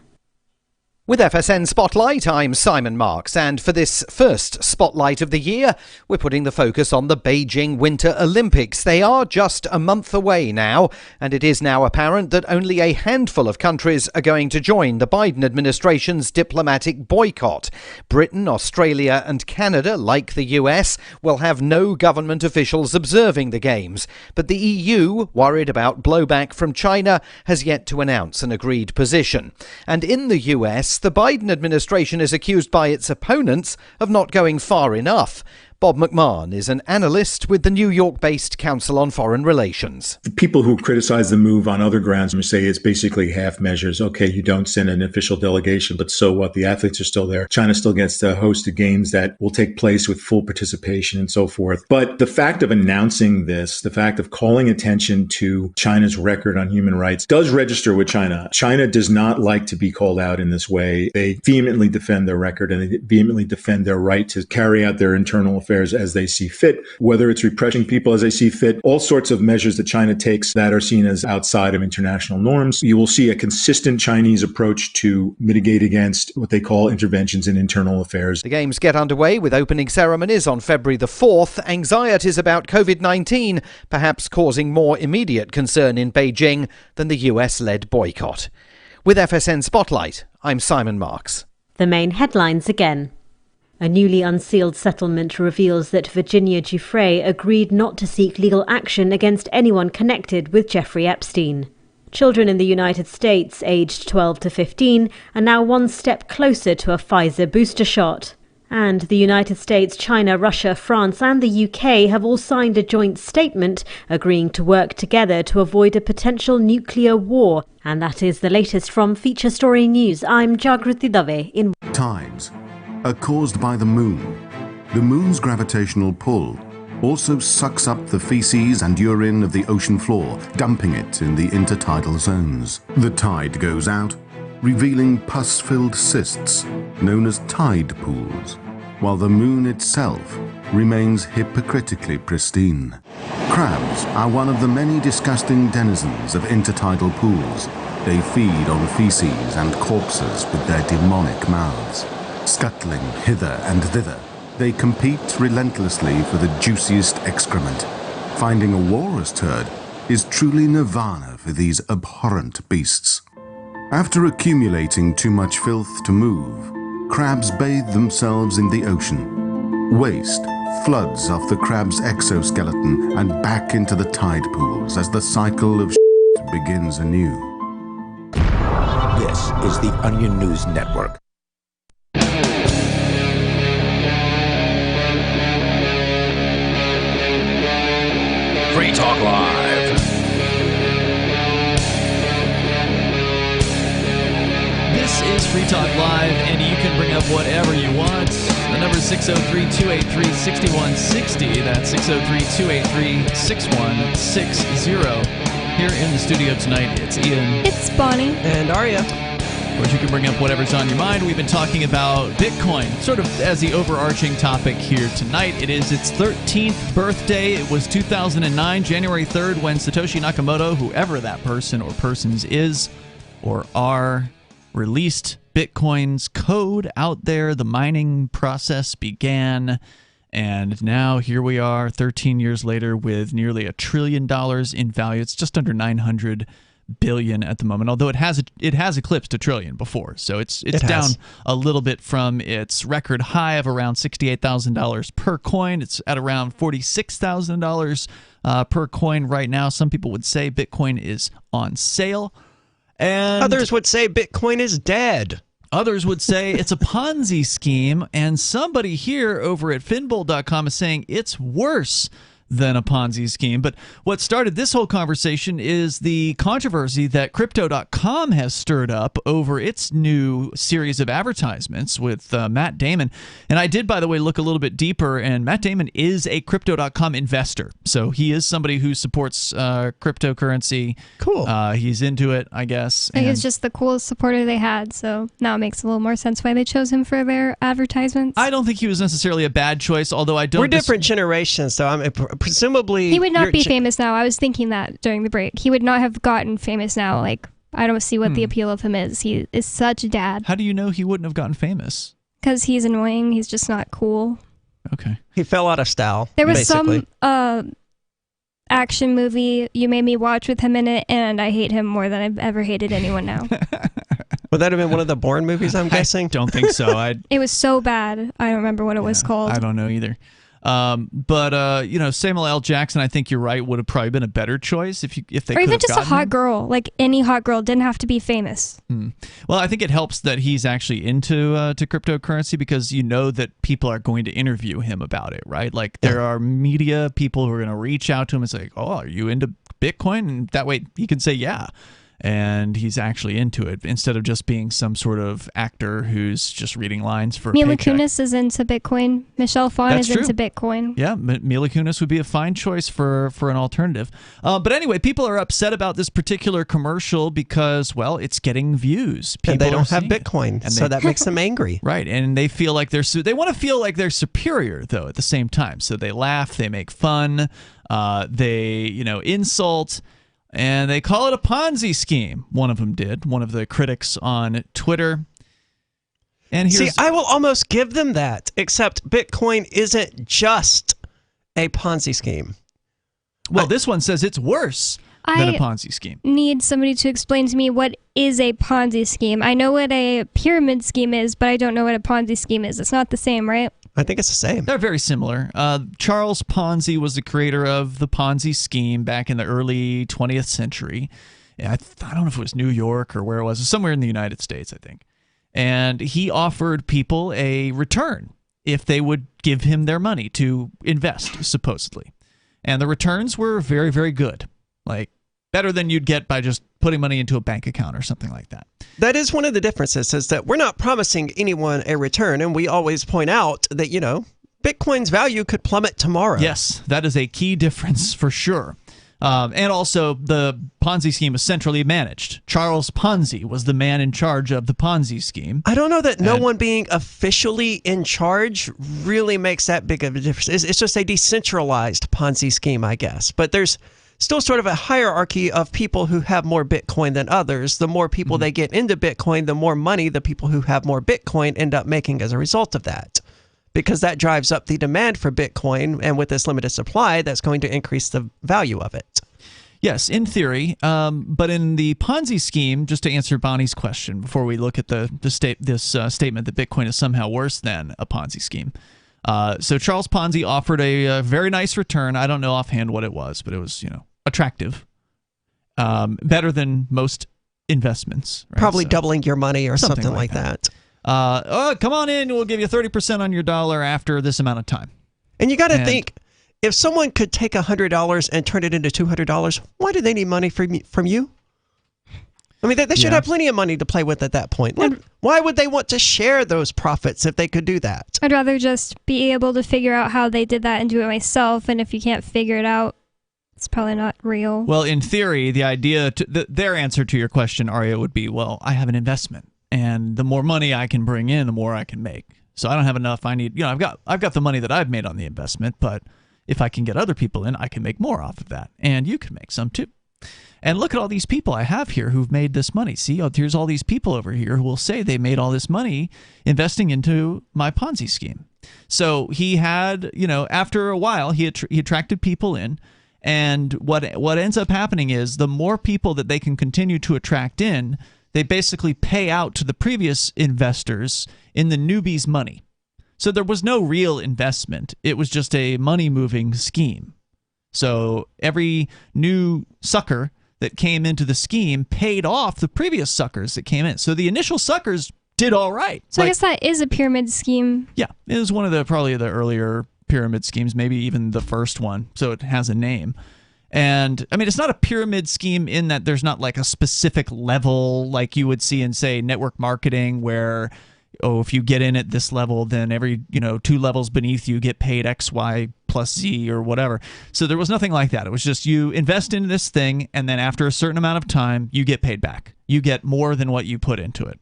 With FSN Spotlight, I'm Simon Marks, and for this first Spotlight of the year, we're putting the focus on the Beijing Winter Olympics. They are just a month away now, and it is now apparent that only a handful of countries are going to join the Biden administration's diplomatic boycott. Britain, Australia and Canada, like the US, will have no government officials observing the Games, but the EU, worried about blowback from China, has yet to announce an agreed position. And in the US, the Biden administration is accused by its opponents of not going far enough. Bob McMahon is an analyst with the New York-based Council on Foreign Relations. The people who criticize the move on other grounds say it's basically half measures. Okay, you don't send an official delegation, but so what? The athletes are still there. China still gets to host the games that will take place with full participation and so forth. But the fact of announcing this, the fact of calling attention to China's record on human rights does register with China. China does not like to be called out in this way. They vehemently defend their record and they vehemently defend their right to carry out their internal affairs as they see fit, whether it's repressing people as they see fit, all sorts of measures that China takes that are seen as outside of international norms. You will see a consistent Chinese approach to mitigate against what they call interventions in internal affairs. The games get underway with opening ceremonies on February the 4th. Anxieties about COVID-19 perhaps causing more immediate concern in Beijing than the US-led boycott. With FSN Spotlight, I'm Simon Marks. The main headlines again. A newly unsealed settlement reveals that Virginia Giuffre agreed not to seek legal action against anyone connected with Jeffrey Epstein. Children in the United States, aged 12 to 15, are now one step closer to a Pfizer booster shot. And the United States, China, Russia, France and the UK have all signed a joint statement agreeing to work together to avoid a potential nuclear war. And that is the latest from Feature Story News. I'm Jagriti Dave in Tides are caused by the moon. The moon's gravitational pull also sucks up the feces and urine of the ocean floor, dumping it in the intertidal zones. The tide goes out, revealing pus-filled cysts known as tide pools, while the moon itself remains hypocritically pristine. Crabs are one of the many disgusting denizens of intertidal pools. They feed on feces and corpses with their demonic mouths. Scuttling hither and thither, they compete relentlessly for the juiciest excrement. Finding a walrus turd is truly nirvana for these abhorrent beasts. After accumulating too much filth to move, crabs bathe themselves in the ocean. Waste floods off the crab's exoskeleton and back into the tide pools as the cycle of begins anew. This is the Onion News Network. Free Talk Live. This is Free Talk Live, and you can bring up whatever you want. The number is 603-283-6160. That's 603-283-6160. Here in the studio tonight, it's Ian. It's Bonnie. And Aria. Of course, you can bring up whatever's on your mind. We've been talking about Bitcoin, sort of as the overarching topic here tonight. It is its 13th birthday. It was 2009, January 3rd, when Satoshi Nakamoto, whoever that person or persons is or are, released Bitcoin's code out there. The mining process began. And now here we are 13 years later with nearly $1 trillion in value. It's just under 900 billion at the moment, although it has eclipsed $1 trillion before, so it's down a little bit from its record high of around $68,000 per coin. It's at around $46,000 per coin right now. Some people would say Bitcoin is on sale, and others would say Bitcoin is dead. Others would say it's a Ponzi scheme, and somebody here over at finbold.com is saying it's worse than a Ponzi scheme. But what started this whole conversation is the controversy that Crypto.com has stirred up over its new series of advertisements with Matt Damon. And I did, by the way, look a little bit deeper, and Matt Damon is a Crypto.com investor. So he is somebody who supports cryptocurrency. Cool. He's into it, I guess. I think he's just the coolest supporter they had, so now it makes a little more sense why they chose him for their advertisements. I don't think he was necessarily a bad choice, although I don't... We're different generations, so I'm... Presumably, he would not be famous now. I was thinking that during the break. He would not have gotten famous now. Like, I don't see what the appeal of him is. He is such a dad. How do you know he wouldn't have gotten famous? Because he's annoying. He's just not cool. Okay. He fell out of style. There was basically some action movie you made me watch with him in it, and I hate him more than I've ever hated anyone now. Would that have been one of the Bourne movies, I'm guessing? I don't think so. It was so bad. I don't remember what it was called. I don't know either. But Samuel L. Jackson, I think you're right, would have probably been a better choice if they or could even have just a gotten hot him. girl, like any hot girl, didn't have to be famous. Well, I think it helps that he's actually into to cryptocurrency, because you know that people are going to interview him about it, right? Like there are media people who are going to reach out to him and say, "Oh, are you into Bitcoin?" And that way he can say, "Yeah." And he's actually into it, instead of just being some sort of actor who's just reading lines for a Mila paycheck. Kunis is into Bitcoin. Michelle Phan That's is true. into Bitcoin. Yeah, Mila Kunis would be a fine choice for an alternative. But anyway, people are upset about this particular commercial because, well, it's getting views. And they People don't are have seeing it. Bitcoin, And so that makes them angry. Right, and they feel like they want to feel like they're superior, though, at the same time. So they laugh, they make fun, they insult, and they call it a Ponzi scheme. One of them did. One of the critics on Twitter. And See, I will almost give them that, except Bitcoin isn't just a Ponzi scheme. Well, this one says it's worse than a Ponzi scheme. Need somebody to explain to me what is a Ponzi scheme. I know what a pyramid scheme is, but I don't know what a Ponzi scheme is. It's not the same, right? I think it's the same. They're very similar. Charles Ponzi was the creator of the Ponzi scheme back in the early 20th century. I don't know if it was New York or where it was. It was somewhere in the United States, I think. And he offered people a return if they would give him their money to invest, supposedly. And the returns were very, very good. Like, better than you'd get by just putting money into a bank account or something like that. That is one of the differences, is that we're not promising anyone a return, and we always point out that, Bitcoin's value could plummet tomorrow. Yes, that is a key difference for sure. And also, the Ponzi scheme was centrally managed. Charles Ponzi was the man in charge of the Ponzi scheme. I don't know that no one being officially in charge really makes that big of a difference. It's just a decentralized Ponzi scheme, I guess. But there's still sort of a hierarchy of people who have more Bitcoin than others. The more people they get into Bitcoin, the more money the people who have more Bitcoin end up making as a result of that. Because that drives up the demand for Bitcoin, and with this limited supply, that's going to increase the value of it. Yes, in theory. But in the Ponzi scheme, just to answer Bonnie's question before we look at this statement that Bitcoin is somehow worse than a Ponzi scheme. So Charles Ponzi offered a very nice return. I don't know offhand what it was, but it was attractive, better than most investments. Right? Probably doubling your money or something like that. Come on in, we'll give you 30% on your dollar after this amount of time. And you got to think, if someone could take $100 and turn it into $200, why do they need money from you? I mean, they should have plenty of money to play with at that point. Why would they want to share those profits if they could do that? I'd rather just be able to figure out how they did that and do it myself. And if you can't figure it out, it's probably not real. Well, in theory, the idea, their answer to your question, Arya, would be, well, I have an investment. And the more money I can bring in, the more I can make. So I don't have enough. I need, I've got the money that I've made on the investment, but if I can get other people in, I can make more off of that. And you can make some too. And look at all these people I have here who've made this money. See, here's all these people over here who will say they made all this money investing into my Ponzi scheme. So he had, after a while, he attracted people in. And what ends up happening is the more people that they can continue to attract in, they basically pay out to the previous investors in the newbies' money. So there was no real investment. It was just a money-moving scheme. So every new sucker that came into the scheme paid off the previous suckers that came in. So the initial suckers did all right. So I guess that is a pyramid scheme. Yeah, it was one of probably the earlier pyramid schemes, maybe even the first one. So it has a name. And I mean, it's not a pyramid scheme in that there's not like a specific level like you would see in, say, network marketing where, if you get in at this level, then every, 2 levels beneath you get paid X, Y plus Z or whatever. So there was nothing like that. It was just you invest in this thing, and then after a certain amount of time, you get paid back. You get more than what you put into it.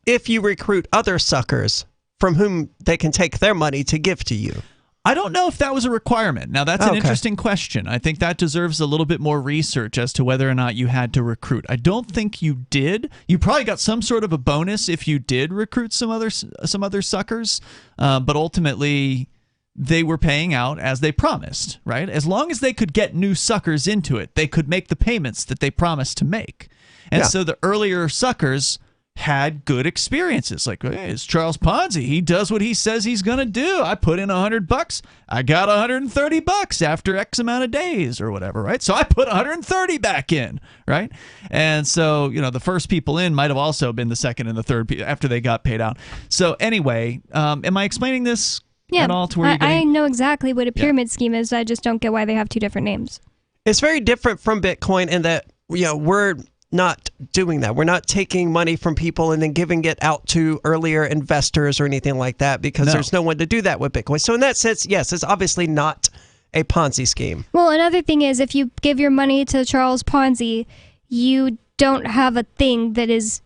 If you recruit other suckers from whom they can take their money to give to you. I don't know if that was a requirement. Now, that's an interesting question. I think that deserves a little bit more research as to whether or not you had to recruit. I don't think you did. You probably got some sort of a bonus if you did recruit some other suckers, but ultimately they were paying out as they promised, right? As long as they could get new suckers into it, they could make the payments that they promised to make. And so the earlier suckers had good experiences. Like, hey, it's Charles Ponzi. He does what he says he's going to do. I put in $100. I got $130 after X amount of days or whatever, right? So I put $130 back in, right? And so, the first people in might have also been the second and the third after they got paid out. So anyway, am I explaining this at all to where you're getting? I know exactly what a pyramid scheme is. I just don't get why they have two different names. It's very different from Bitcoin in that we're not doing that. We're not taking money from people and then giving it out to earlier investors or anything like that, because there's no one to do that with Bitcoin. So in that sense, yes, it's obviously not a Ponzi scheme. Well, another thing is, if you give your money to Charles Ponzi, you don't have a thing that is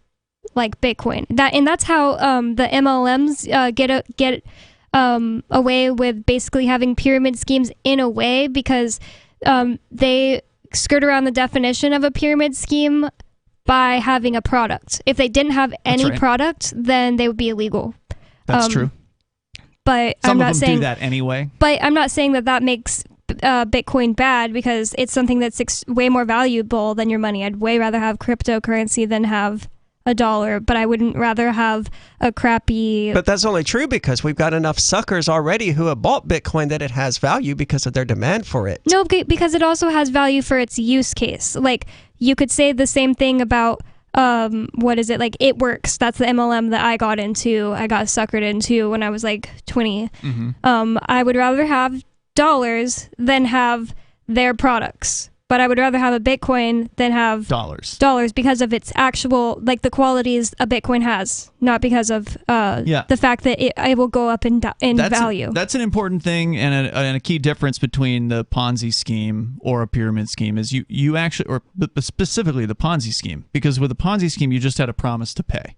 like Bitcoin. That's how the MLMs get away with basically having pyramid schemes in a way, because they skirt around the definition of a pyramid scheme by having a product. If they didn't have any product, then they would be illegal. That's true. But Some I'm not of them saying do that anyway. But I'm not saying that makes Bitcoin bad, because it's something that's way more valuable than your money. I'd way rather have cryptocurrency than have a dollar, but I wouldn't rather have a crappy... But that's only true because we've got enough suckers already who have bought Bitcoin that it has value because of their demand for it. No, because it also has value for its use case. Like, you could say the same thing about, what is it? Like, It Works. That's the MLM that I got suckered into when I was like 20. Mm-hmm. I would rather have dollars than have their products. But I would rather have a Bitcoin than have dollars because of its actual, like, the qualities a Bitcoin has, not because of the fact that it will go up in value. That's an important thing, and a key difference between the Ponzi scheme or a pyramid scheme is you actually, or specifically the Ponzi scheme, because with the Ponzi scheme you just had a promise to pay.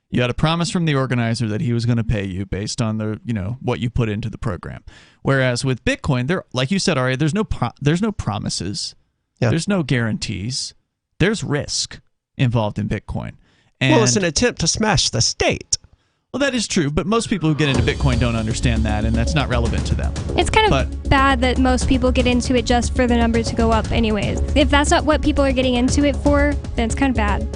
You had a promise from the organizer that he was going to pay you based on the what you put into the program. Whereas with Bitcoin, there, like you said, Aria, there's no promises. Yeah. There's no guarantees. There's risk involved in Bitcoin. Well, it's an attempt to smash the state. Well, that is true, but most people who get into Bitcoin don't understand that, and that's not relevant to them. It's kind of bad that most people get into it just for the number to go up anyways. If that's not what people are getting into it for, then it's kind of bad.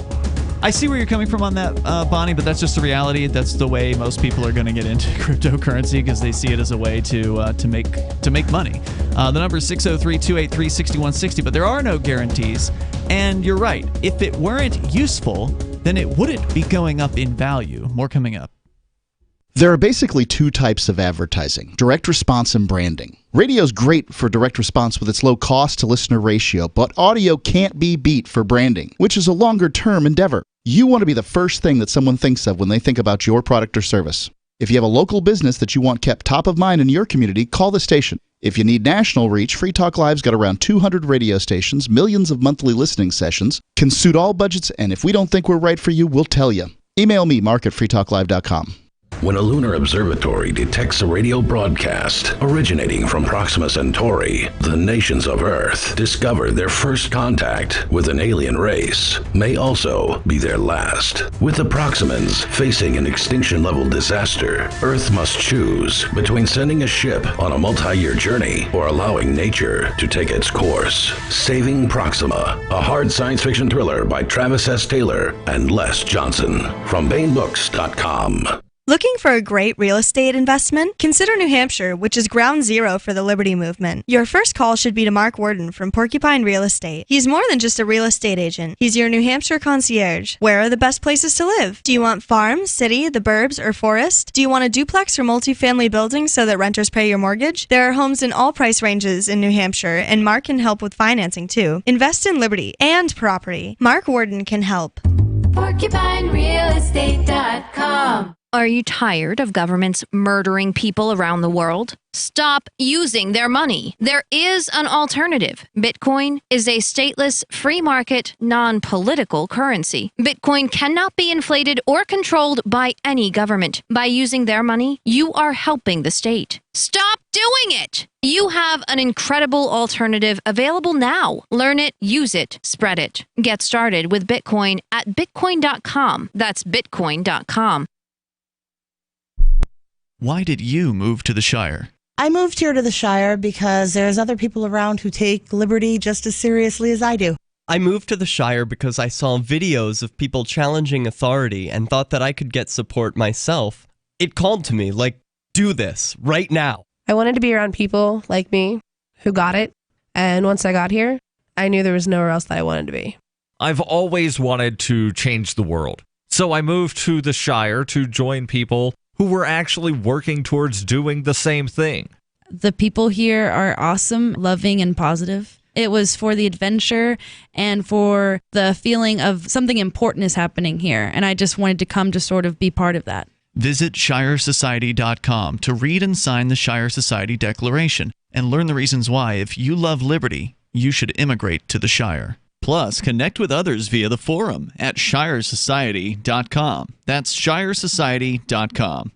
I see where you're coming from on that, Bonnie, but that's just the reality. That's the way most people are going to get into cryptocurrency, because they see it as a way to make money. The number is 603-283-6160, but there are no guarantees. And you're right. If it weren't useful, then it wouldn't be going up in value. More coming up. There are basically two types of advertising: direct response and branding. Radio's great for direct response with its low cost to listener ratio, but audio can't be beat for branding, which is a longer term endeavor. You want to be the first thing that someone thinks of when they think about your product or service. If you have a local business that you want kept top of mind in your community, call the station. If you need national reach, Free Talk Live's got around 200 radio stations, millions of monthly listening sessions, can suit all budgets, and if we don't think we're right for you, we'll tell you. Email me, mark@freetalklive.com. When a lunar observatory detects a radio broadcast originating from Proxima Centauri, the nations of Earth discover their first contact with an alien race may also be their last. With the Proximans facing an extinction-level disaster, Earth must choose between sending a ship on a multi-year journey or allowing nature to take its course. Saving Proxima, a hard science fiction thriller by Travis S. Taylor and Les Johnson, from BaneBooks.com. Looking for a great real estate investment? Consider New Hampshire, which is ground zero for the Liberty Movement. Your first call should be to Mark Worden from Porcupine Real Estate. He's more than just a real estate agent. He's your New Hampshire concierge. Where are the best places to live? Do you want farm, city, the burbs, or forest? Do you want a duplex or multifamily building so that renters pay your mortgage? There are homes in all price ranges in New Hampshire, and Mark can help with financing too. Invest in liberty and property. Mark Worden can help. PorcupineRealEstate.com. Are you tired of governments murdering people around the world? Stop using their money. There is an alternative. Bitcoin is a stateless, free market, non-political currency. Bitcoin cannot be inflated or controlled by any government. By using their money, you are helping the state. Stop doing it! You have an incredible alternative available now. Learn it, use it, spread it. Get started with Bitcoin at bitcoin.com. That's bitcoin.com. Why did you move to the Shire? I moved here to the Shire because there's other people around who take liberty just as seriously as I do. I moved to the Shire because I saw videos of people challenging authority and thought that I could get support myself. It called to me, like, do this right now. I wanted to be around people like me who got it. And once I got here, I knew there was nowhere else that I wanted to be. I've always wanted to change the world. So I moved to the Shire to join people who were actually working towards doing the same thing. The people here are awesome, loving, and positive. It was for the adventure and for the feeling of something important is happening here. And I just wanted to come to sort of be part of that. Visit ShireSociety.com to read and sign the Shire Society Declaration and learn the reasons why, if you love liberty, you should immigrate to the Shire. Plus, connect with others via the forum at ShireSociety.com. That's ShireSociety.com.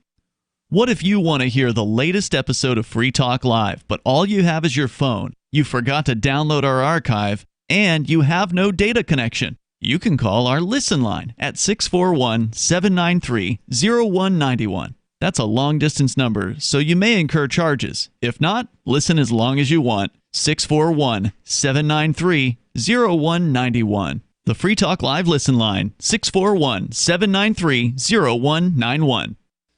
What if you want to hear the latest episode of Free Talk Live, but all you have is your phone, you forgot to download our archive, and you have no data connection? You can call our Listen line at 641-793-0191. That's a long-distance number, so you may incur charges. If not, listen as long as you want. 641-793-0191. The Free Talk Live Listen line, 641-793-0191.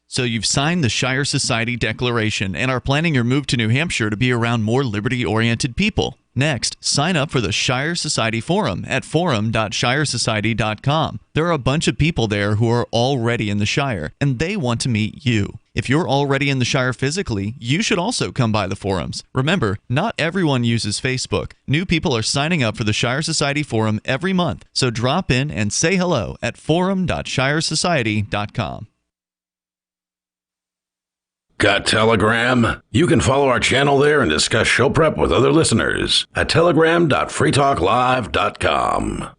So you've signed the Shire Society Declaration and are planning your move to New Hampshire to be around more liberty-oriented people. Next, sign up for the Shire Society Forum at forum.shiresociety.com. There are a bunch of people there who are already in the Shire, and they want to meet you. If you're already in the Shire physically, you should also come by the forums. Remember, not everyone uses Facebook. New people are signing up for the Shire Society Forum every month, so drop in and say hello at forum.shiresociety.com. Got Telegram? You can follow our channel there and discuss show prep with other listeners at telegram.freetalklive.com.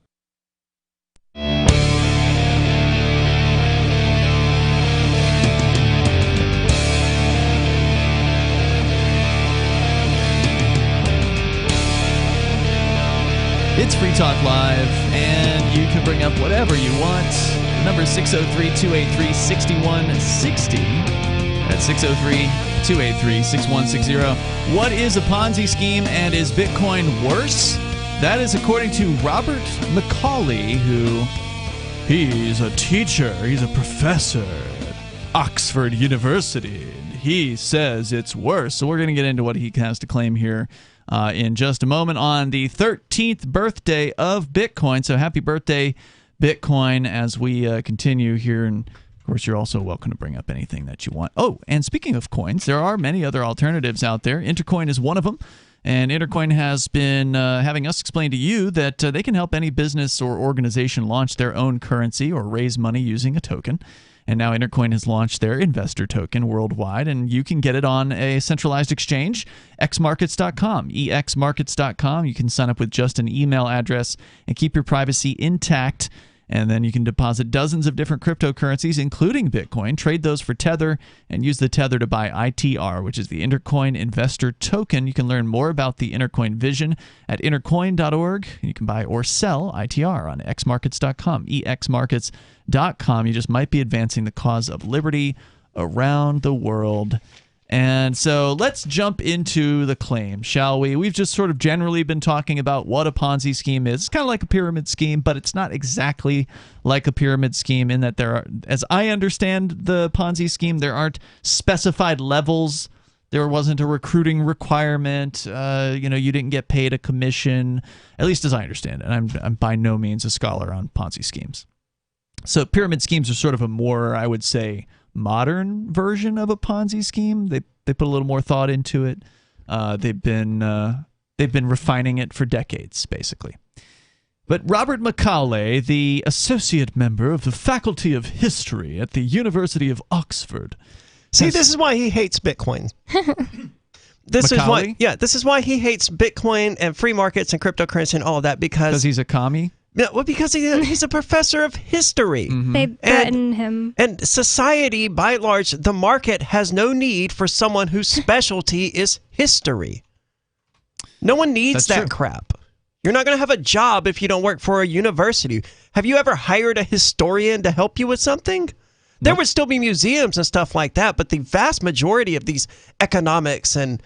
It's Free Talk Live, and you can bring up whatever you want. The number is 603-283-6160. That's 603-283-6160. What is a Ponzi scheme, and is Bitcoin worse? That is according to Robert Macaulay, he's a teacher, he's a professor at Oxford University. He says it's worse. So we're going to get into what he has to claim here in just a moment on the 13th birthday of Bitcoin. So happy birthday, Bitcoin, as we continue here. And of course, you're also welcome to bring up anything that you want. Oh, and speaking of coins, there are many other alternatives out there. Intercoin is one of them. And Intercoin has been having us explain to you that they can help any business or organization launch their own currency or raise money using a token. And now Intercoin has launched their investor token worldwide, and you can get it on a centralized exchange, xmarkets.com, exmarkets.com. You can sign up with just an email address and keep your privacy intact. And then you can deposit dozens of different cryptocurrencies, including Bitcoin, trade those for Tether, and use the Tether to buy ITR, which is the Intercoin Investor Token. You can learn more about the Intercoin vision at intercoin.org. You can buy or sell ITR on xmarkets.com, exmarkets.com. You just might be advancing the cause of liberty around the world. And so let's jump into the claim, shall we? We've just sort of generally been talking about what a Ponzi scheme is. It's kind of like a pyramid scheme, but it's not exactly like a pyramid scheme in that there are, as I understand the Ponzi scheme, there aren't specified levels. There wasn't a recruiting requirement. You didn't get paid a commission, at least as I understand it. I'm by no means a scholar on Ponzi schemes. So pyramid schemes are sort of a more, I would say, modern version of a Ponzi scheme. They put a little more thought into it. They've been refining it for decades, basically. But Robert Macaulay, the associate member of the Faculty of History at the University of Oxford. See, this is why he hates Bitcoin. This is why he hates Bitcoin and free markets and cryptocurrency and all of that, because he's a commie. Yeah, well, because he's a professor of history. Mm-hmm. They threaten him. And society, by and large, the market has no need for someone whose specialty is history. No one needs that crap. You're not going to have a job if you don't work for a university. Have you ever hired a historian to help you with something? There would still be museums and stuff like that, but the vast majority of these economics and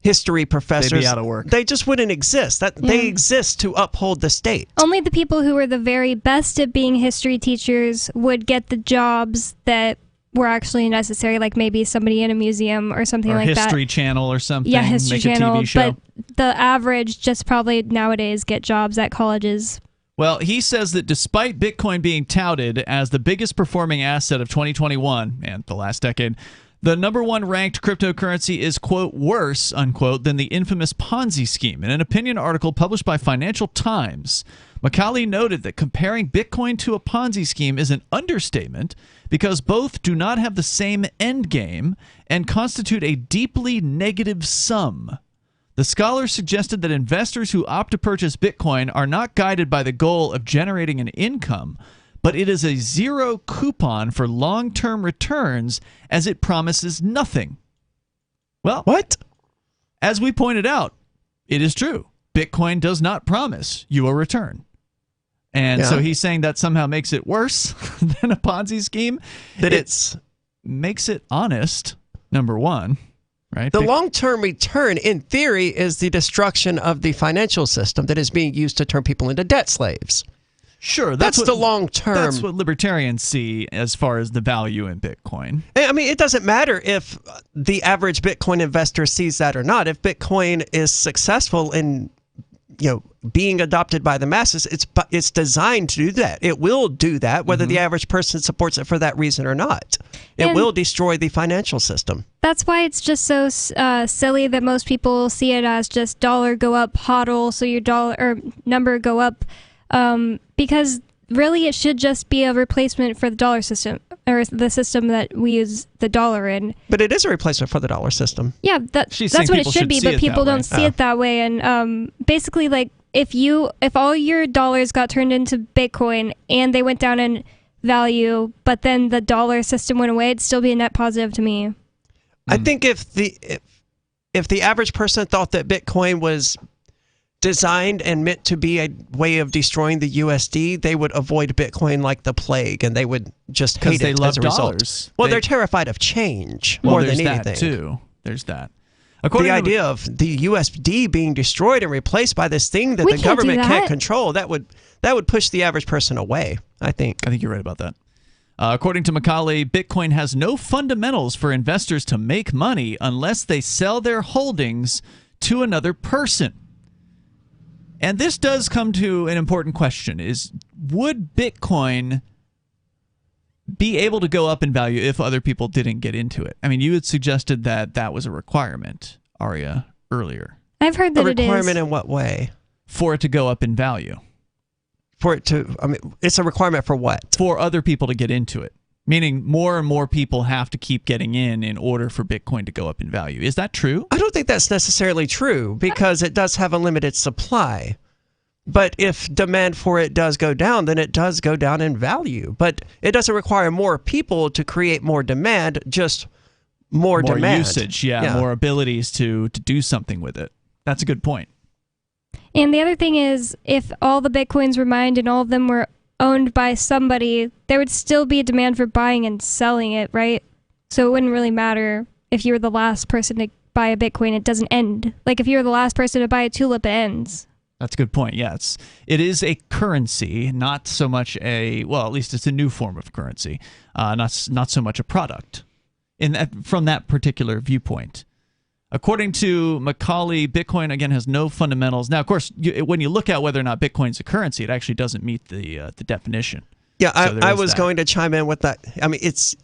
history professors, They'd be out of work. They just wouldn't exist. They exist to uphold the state. Only the people who were the very best at being history teachers would get the jobs that were actually necessary, like maybe somebody in a museum or something like that. History Channel or something. Yeah, History make Channel. a TV show. But the average just probably nowadays get jobs at colleges. Well, he says that despite Bitcoin being touted as the biggest performing asset of 2021 and the last decade, the number one ranked cryptocurrency is, quote, worse, unquote, than the infamous Ponzi scheme. In an opinion article published by Financial Times, Macaulay noted that comparing Bitcoin to a Ponzi scheme is an understatement because both do not have the same end game and constitute a deeply negative sum. The scholar suggested that investors who opt to purchase Bitcoin are not guided by the goal of generating an income, but it is a zero coupon for long-term returns as it promises nothing. Well, what? As we pointed out, it is true. Bitcoin does not promise you a return. And so he's saying that somehow makes it worse than a Ponzi scheme. That it makes it honest, number one. Right? The long-term return, in theory, is the destruction of the financial system that is being used to turn people into debt slaves. Sure, that's the long term. That's what libertarians see as far as the value in Bitcoin. I mean, it doesn't matter if the average Bitcoin investor sees that or not. If Bitcoin is successful in, being adopted by the masses, it's designed to do that. It will do that, whether the average person supports it for that reason or not. It will destroy the financial system. That's why it's just so silly that most people see it as just dollar go up, hodl, so your dollar or number go up. Because really it should just be a replacement for the dollar system, or the system that we use the dollar in. But it is a replacement for the dollar system. Yeah, that's what it should be, but people don't see it that way. And basically, like, if all your dollars got turned into Bitcoin and they went down in value, but then the dollar system went away, it'd still be a net positive to me. I think if the average person thought that Bitcoin was designed and meant to be a way of destroying the USD, they would avoid Bitcoin like the plague, and they would just hate it as a result. Well, they're terrified of change more than anything. That too. There's that. The idea of the USD being destroyed and replaced by this thing that the government can't control, that would push the average person away, I think. I think you're right about that. According to Macaulay, Bitcoin has no fundamentals for investors to make money unless they sell their holdings to another person. And this does come to an important question, would Bitcoin be able to go up in value if other people didn't get into it? I mean, you had suggested that was a requirement, Aria, earlier. I've heard that it is. A requirement in what way? For it to go up in value. It's a requirement for what? For other people to get into it. Meaning more and more people have to keep getting in order for Bitcoin to go up in value. Is that true? I don't think that's necessarily true because it does have a limited supply. But if demand for it does go down, then it does go down in value. But it doesn't require more people to create more demand, just more demand. Usage, more abilities to do something with it. That's a good point. And the other thing is, if all the Bitcoins were mined and all of them were owned by somebody, there would still be a demand for buying and selling it, right? So it wouldn't really matter if you were the last person to buy a Bitcoin, it doesn't end. Like if you were the last person to buy a tulip, it ends. That's a good point. Yeah, it is a currency, not so much at least it's a new form of currency, not so much a product. From that particular viewpoint. According to Macaulay, Bitcoin, again, has no fundamentals. Now, of course, when you look at whether or not Bitcoin's a currency, it actually doesn't meet the definition. Yeah, I was going to chime in with that. I mean, it's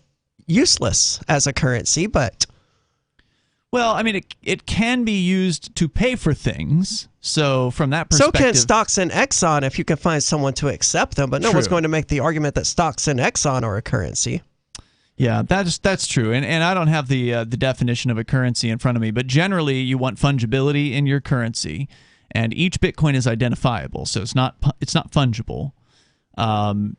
useless as a currency, but... Well, I mean, it can be used to pay for things. So from that perspective... So can stocks in Exxon if you can find someone to accept them, but no one's going to make the argument that stocks in Exxon are a currency. Yeah, that's true, and I don't have the definition of a currency in front of me, but generally you want fungibility in your currency, and each Bitcoin is identifiable, so it's not fungible.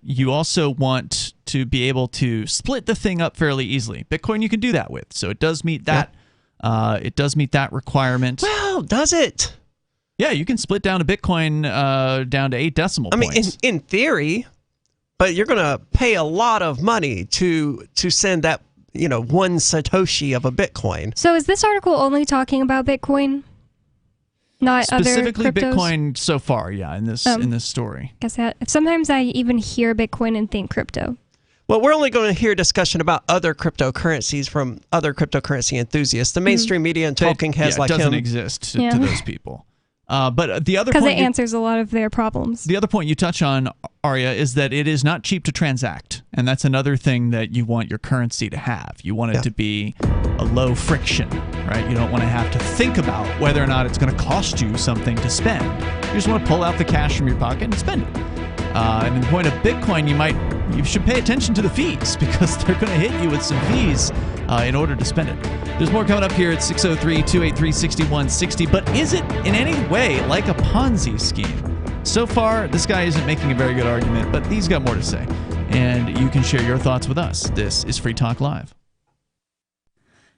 You also want to be able to split the thing up fairly easily. Bitcoin you can do that with, so it does meet that. It does meet that requirement. Well, does it? Yeah, you can split down a Bitcoin down to 8 decimal points. I mean, in theory. But you're going to pay a lot of money to send that one Satoshi of a Bitcoin. So is this article only talking about Bitcoin? Not Specifically other cryptos? Bitcoin so far, yeah, in this story. Sometimes I even hear Bitcoin and think crypto. Well, we're only going to hear discussion about other cryptocurrencies from other cryptocurrency enthusiasts. The mainstream media and talking heads like him. It doesn't exist to those people. But the other because point it answers a lot of their problems. The other point you touch on, Arya, is that it is not cheap to transact, and that's another thing that you want your currency to have. You want it to be a low friction, right? You don't want to have to think about whether or not it's going to cost you something to spend. You just want to pull out the cash from your pocket and spend it. And in the point of Bitcoin, you should pay attention to the fees because they're going to hit you with some fees in order to spend it. There's more coming up here at 603-283-6160. But is it in any way like a Ponzi scheme? So far, this guy isn't making a very good argument, but he's got more to say. And you can share your thoughts with us. This is Free Talk Live.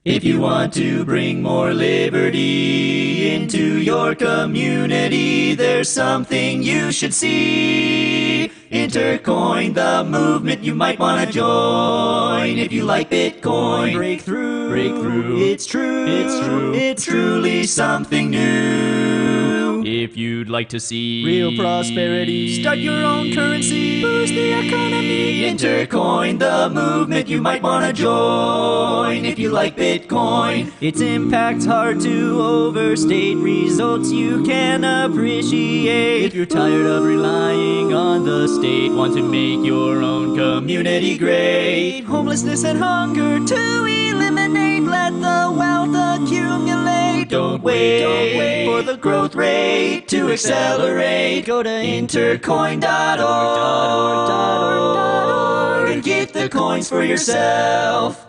If you want to bring more liberty into your community, there's something you should see. Intercoin, the movement you might want to join. If you like Bitcoin, break through. It's true. It's truly something new. If you'd like to see real prosperity, start your own currency, boost the economy. Intercoin, the movement you might want to join. If you like Bitcoin, its impact's hard to overstate, results you can appreciate. If you're tired of relying on the state, want to make your own community great, homelessness and hunger to eliminate, let the wealth accumulate. Don't wait for the growth rate to accelerate. Go to intercoin.org and get the coins for yourself.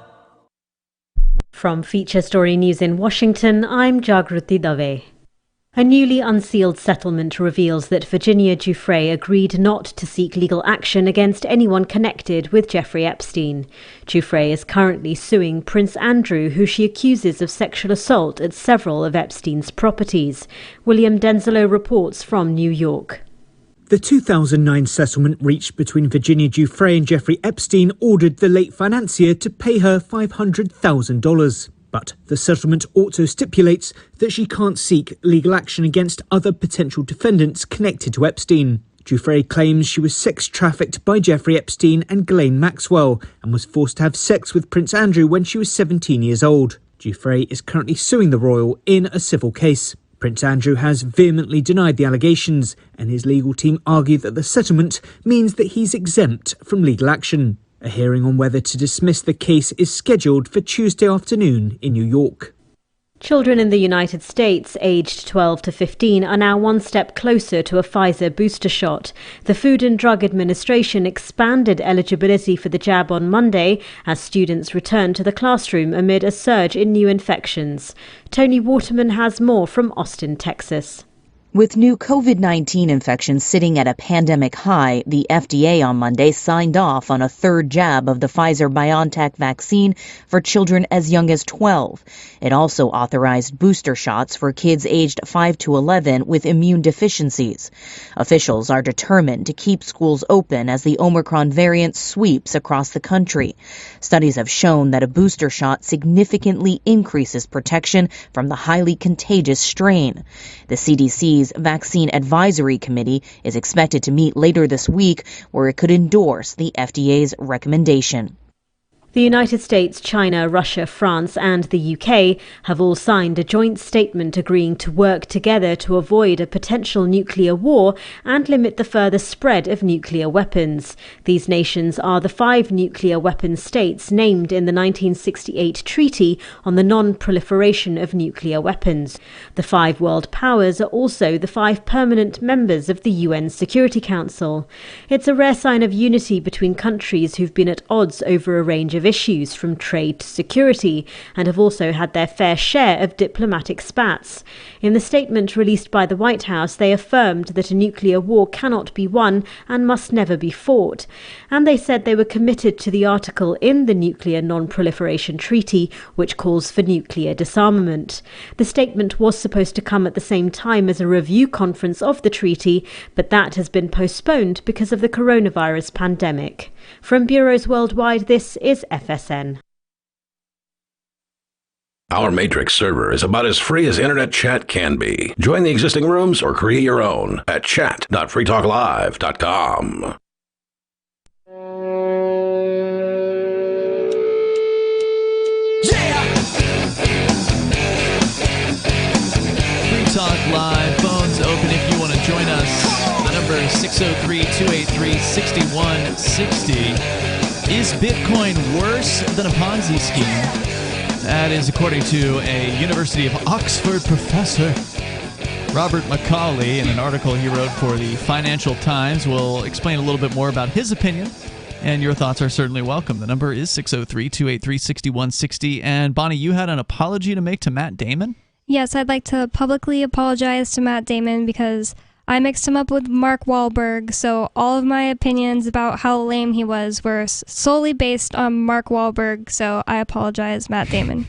From Feature Story News in Washington, I'm Jagruti Dave. A newly unsealed settlement reveals that Virginia Giuffre agreed not to seek legal action against anyone connected with Jeffrey Epstein. Giuffre is currently suing Prince Andrew, who she accuses of sexual assault at several of Epstein's properties. William Denzelo reports from New York. The 2009 settlement reached between Virginia Giuffre and Jeffrey Epstein ordered the late financier to pay her $500,000. But the settlement also stipulates that she can't seek legal action against other potential defendants connected to Epstein. Giuffre claims she was sex trafficked by Jeffrey Epstein and Ghislaine Maxwell and was forced to have sex with Prince Andrew when she was 17 years old. Giuffre is currently suing the royal in a civil case. Prince Andrew has vehemently denied the allegations, and his legal team argue that the settlement means that he's exempt from legal action. A hearing on whether to dismiss the case is scheduled for Tuesday afternoon in New York. Children in the United States aged 12 to 15 are now one step closer to a Pfizer booster shot. The Food and Drug Administration expanded eligibility for the jab on Monday as students returned to the classroom amid a surge in new infections. Tony Waterman has more from Austin, Texas. With new COVID-19 infections sitting at a pandemic high, the FDA on Monday signed off on a third jab of the Pfizer-BioNTech vaccine for children as young as 12. It also authorized booster shots for kids aged 5 to 11 with immune deficiencies. Officials are determined to keep schools open as the Omicron variant sweeps across the country. Studies have shown that a booster shot significantly increases protection from the highly contagious strain. The CDC's Vaccine Advisory Committee is expected to meet later this week, where it could endorse the FDA's recommendation. The United States, China, Russia, France and the UK have all signed a joint statement agreeing to work together to avoid a potential nuclear war and limit the further spread of nuclear weapons. These nations are the 5 nuclear weapon states named in the 1968 Treaty on the Non-Proliferation of Nuclear Weapons. The 5 world powers are also the 5 permanent members of the UN Security Council. It's a rare sign of unity between countries who've been at odds over a range of issues from trade to security and have also had their fair share of diplomatic spats. In the statement released by the White House, they affirmed that a nuclear war cannot be won and must never be fought. And they said they were committed to the article in the Nuclear Non-Proliferation Treaty which calls for nuclear disarmament. The statement was supposed to come at the same time as a review conference of the treaty, but that has been postponed because of the coronavirus pandemic. From bureaus worldwide, this is FSN. Our Matrix server is about as free as internet chat can be. Join the existing rooms or create your own at chat.freetalklive.com. Free Talk Live, phones open if you want to join us. The number is 603-283-6160. Is Bitcoin worse than a Ponzi scheme? That is according to a University of Oxford professor, Robert Macaulay, in an article he wrote for the Financial Times. We'll explain a little bit more about his opinion, and your thoughts are certainly welcome. The number is 603-283-6160. And Bonnie, you had an apology to make to Matt Damon? Yes, I'd like to publicly apologize to Matt Damon because I mixed him up with Mark Wahlberg, so all of my opinions about how lame he was were solely based on Mark Wahlberg, so I apologize, Matt Damon.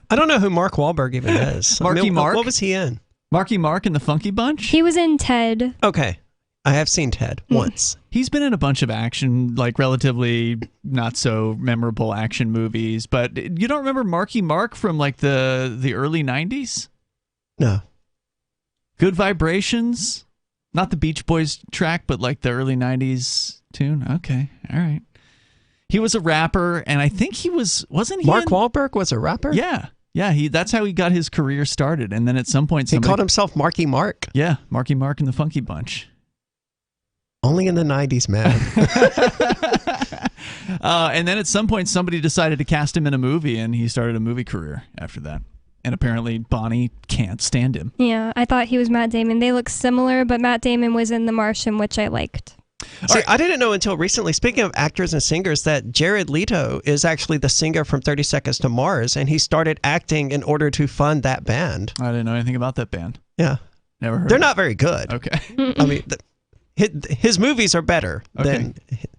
I don't know who Mark Wahlberg even is. Marky Mark? What was he in? Marky Mark and the Funky Bunch? He was in Ted. Okay. I have seen Ted once. He's been in a bunch of action, like relatively not so memorable action movies, but you don't remember Marky Mark from like the early 90s? No. Good Vibrations? Not the Beach Boys track, but like the early 90s tune? Okay, all right. He was a rapper, and I think he wasn't he Mark Wahlberg was a rapper? Yeah. Yeah, that's how he got his career started. And then at some point he called himself Marky Mark? Yeah, Marky Mark and the Funky Bunch. Only in the 90s, man. And then at some point somebody decided to cast him in a movie, and he started a movie career after that. And apparently Bonnie can't stand him. Yeah, I thought he was Matt Damon. They look similar, but Matt Damon was in The Martian, which I liked. See, I didn't know until recently, speaking of actors and singers, that Jared Leto is actually the singer from 30 Seconds to Mars, and he started acting in order to fund that band. I didn't know anything about that band. Yeah. Never heard They're of not very good. Okay. I mean, his movies are better than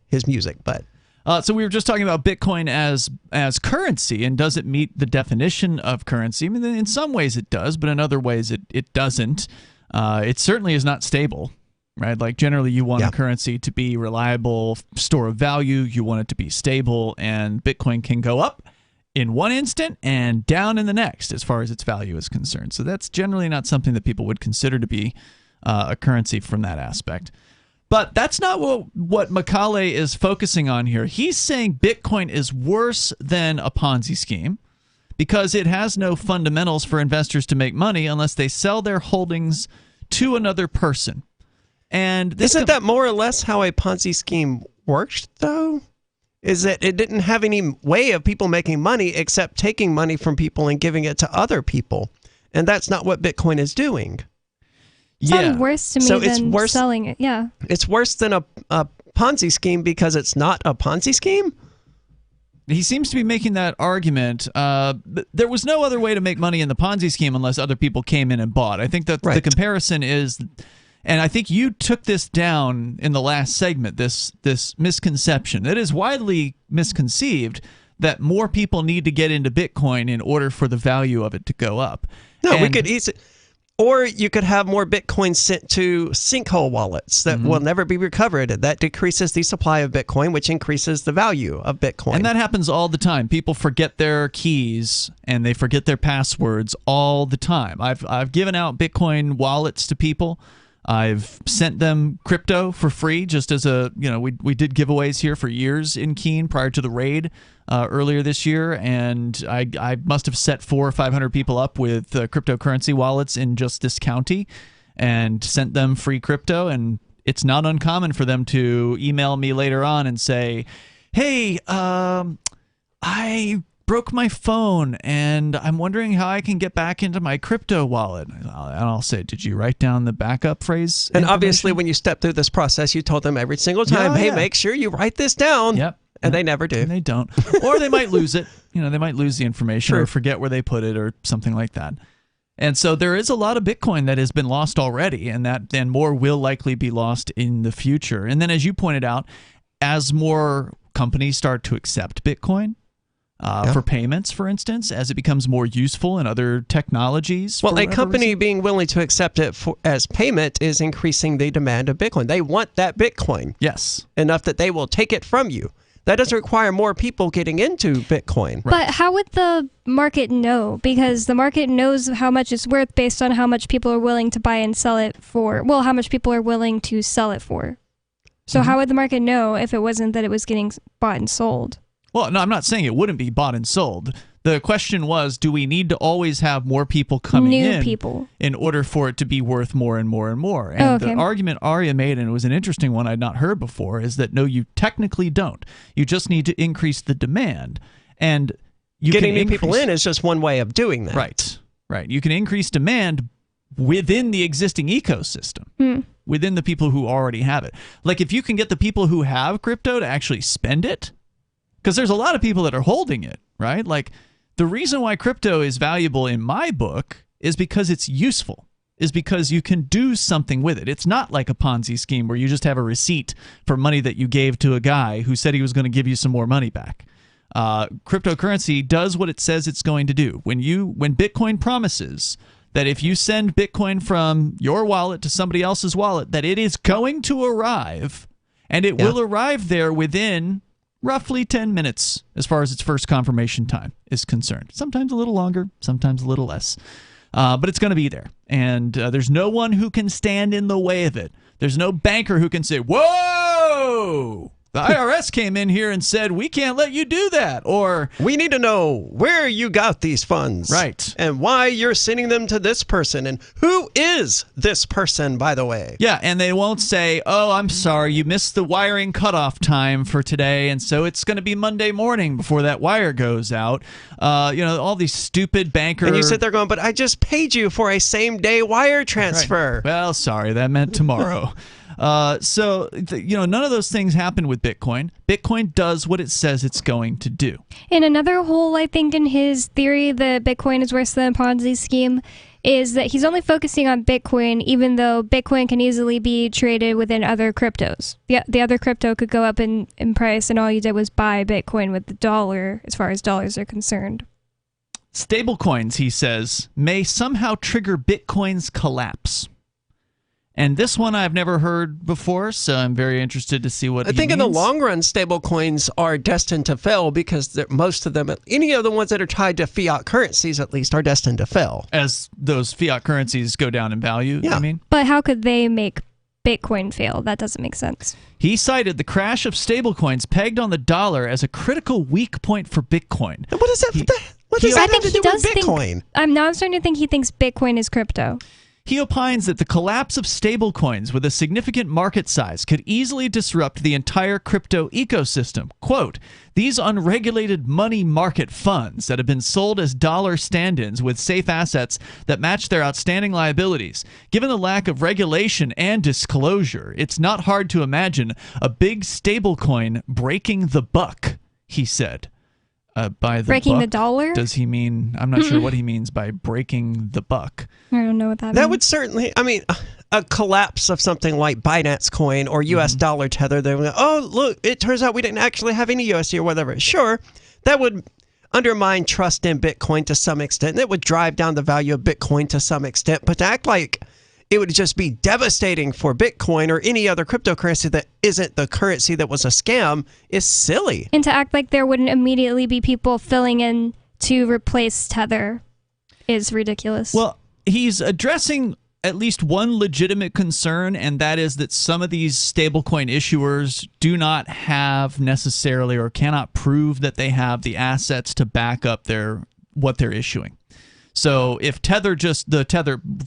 his music, but... So we were just talking about Bitcoin as currency, and does it meet the definition of currency? I mean, in some ways it does, but in other ways it doesn't. It certainly is not stable, right? Like generally you want a currency to be reliable store of value. You want it to be stable, and Bitcoin can go up in one instant and down in the next as far as its value is concerned. So that's generally not something that people would consider to be a currency from that aspect. But that's not what Macaulay is focusing on here. He's saying Bitcoin is worse than a Ponzi scheme because it has no fundamentals for investors to make money unless they sell their holdings to another person. And isn't that more or less how a Ponzi scheme works, though? Is that it didn't have any way of people making money except taking money from people and giving it to other people. And that's not what Bitcoin is doing. Sounds worse to me than selling it. Yeah. It's worse than a Ponzi scheme because it's not a Ponzi scheme? He seems to be making that argument. There was no other way to make money in the Ponzi scheme unless other people came in and bought. I think that the comparison is, and I think you took this down in the last segment, this misconception. It is widely misconceived that more people need to get into Bitcoin in order for the value of it to go up. No, we could easily... Or you could have more Bitcoin sent to sinkhole wallets that will never be recovered. That decreases the supply of Bitcoin, which increases the value of Bitcoin. And that happens all the time. People forget their keys and they forget their passwords all the time. I've given out Bitcoin wallets to people. I've sent them crypto for free, just as a, we did giveaways here for years in Keene prior to the raid earlier this year, and I must have set 400 or 500 people up with cryptocurrency wallets in just this county and sent them free crypto, and it's not uncommon for them to email me later on and say, hey, I broke my phone and I'm wondering how I can get back into my crypto wallet. And I'll say, did you write down the backup phrase? And obviously when you step through this process, you told them every single time, hey, make sure you write this down. Yep. And they never do. And they don't. Or they might lose it. They might lose the information or forget where they put it or something like that. And so there is a lot of Bitcoin that has been lost already, and more will likely be lost in the future. And then as you pointed out, as more companies start to accept Bitcoin, for payments, for instance, as it becomes more useful in other technologies. Well, a company being willing to accept it as payment is increasing the demand of Bitcoin. They want that Bitcoin. Yes. Enough that they will take it from you. That doesn't require more people getting into Bitcoin. But how would the market know? Because the market knows how much it's worth based on how much people are willing to buy and sell it for. Well, how much people are willing to sell it for. So how would the market know if it wasn't that it was getting bought and sold? Well, no, I'm not saying it wouldn't be bought and sold. The question was, do we need to always have more people coming in order for it to be worth more and more and more? And the argument Arya made, and it was an interesting one I'd not heard before, is that no, you technically don't. You just need to increase the demand. And getting new people in is just one way of doing that. Right. You can increase demand within the existing ecosystem, within the people who already have it. Like if you can get the people who have crypto to actually spend it, because there's a lot of people that are holding it, right? Like the reason why crypto is valuable in my book is because it's useful, is because you can do something with it. It's not like a Ponzi scheme where you just have a receipt for money that you gave to a guy who said he was going to give you some more money back. Cryptocurrency does what it says it's going to do. When Bitcoin promises that if you send Bitcoin from your wallet to somebody else's wallet, that it is going to arrive, and it will arrive there within roughly 10 minutes as far as its first confirmation time is concerned. Sometimes a little longer, sometimes a little less. But it's going to be there. And there's no one who can stand in the way of it. There's no banker who can say, whoa! The IRS came in here and said, we can't let you do that. Or we need to know where you got these funds. Right. And why you're sending them to this person. And who is this person, by the way? Yeah, and they won't say, oh, I'm sorry, you missed the wiring cutoff time for today, and so it's going to be Monday morning before that wire goes out. All these stupid banker... And you sit there going, but I just paid you for a same-day wire transfer. Right. Well, sorry, that meant tomorrow. None of those things happen with Bitcoin. Bitcoin does what it says it's going to do. And another hole, I think, in his theory that Bitcoin is worse than a Ponzi scheme is that he's only focusing on Bitcoin, even though Bitcoin can easily be traded within other cryptos. The other crypto could go up in price, and all you did was buy Bitcoin with the dollar, as far as dollars are concerned. Stablecoins, he says, may somehow trigger Bitcoin's collapse. And this one I've never heard before, so I'm very interested to see what he means. In the long run, stablecoins are destined to fail because most of them, any of the ones that are tied to fiat currencies at least, are destined to fail. As those fiat currencies go down in value, you mean? But how could they make Bitcoin fail? That doesn't make sense. He cited the crash of stablecoins pegged on the dollar as a critical weak point for Bitcoin. What does that, what does that have to do with Bitcoin? I'm starting to think he thinks Bitcoin is crypto. He opines that the collapse of stablecoins with a significant market size could easily disrupt the entire crypto ecosystem. Quote, these unregulated money market funds that have been sold as dollar stand-ins with safe assets that match their outstanding liabilities. Given the lack of regulation and disclosure, it's not hard to imagine a big stablecoin breaking the buck, he said. By the breaking buck, the dollar? Does he mean? I'm not sure what he means by breaking the buck. I don't know what that means. That would certainly, a collapse of something like Binance Coin or US dollar tether. They would go, oh, look, it turns out we didn't actually have any USD or whatever. Sure, that would undermine trust in Bitcoin to some extent. That would drive down the value of Bitcoin to some extent. But to act like it would just be devastating for Bitcoin or any other cryptocurrency that isn't the currency that was a scam is silly. And to act like there wouldn't immediately be people filling in to replace Tether is ridiculous. Well, he's addressing at least one legitimate concern, and that is that some of these stablecoin issuers do not have necessarily or cannot prove that they have the assets to back up what they're issuing. So if Tether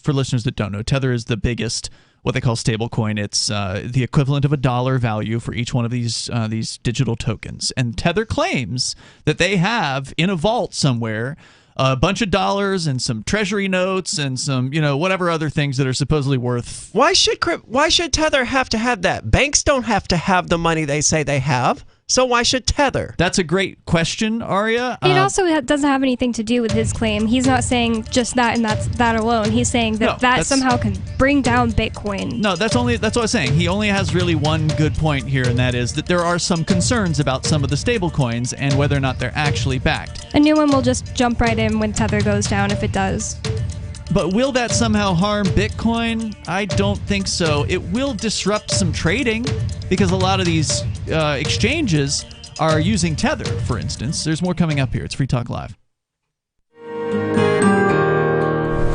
for listeners that don't know, Tether is the biggest, what they call stablecoin. It's the equivalent of a dollar value for each one of these digital tokens. And Tether claims that they have in a vault somewhere a bunch of dollars and some treasury notes and some, whatever other things that are supposedly worth. Why should Tether have to have that? Banks don't have to have the money they say they have. So why should Tether? That's a great question, Arya. It also doesn't have anything to do with his claim. He's not saying just that and that alone. He's saying that somehow can bring down Bitcoin. No, that's what I was saying. He only has really one good point here, and that is that there are some concerns about some of the stable coins and whether or not they're actually backed. A new one will just jump right in when Tether goes down if it does. But will that somehow harm Bitcoin? I don't think so. It will disrupt some trading because a lot of these exchanges are using Tether, for instance. There's more coming up here. It's Free Talk Live.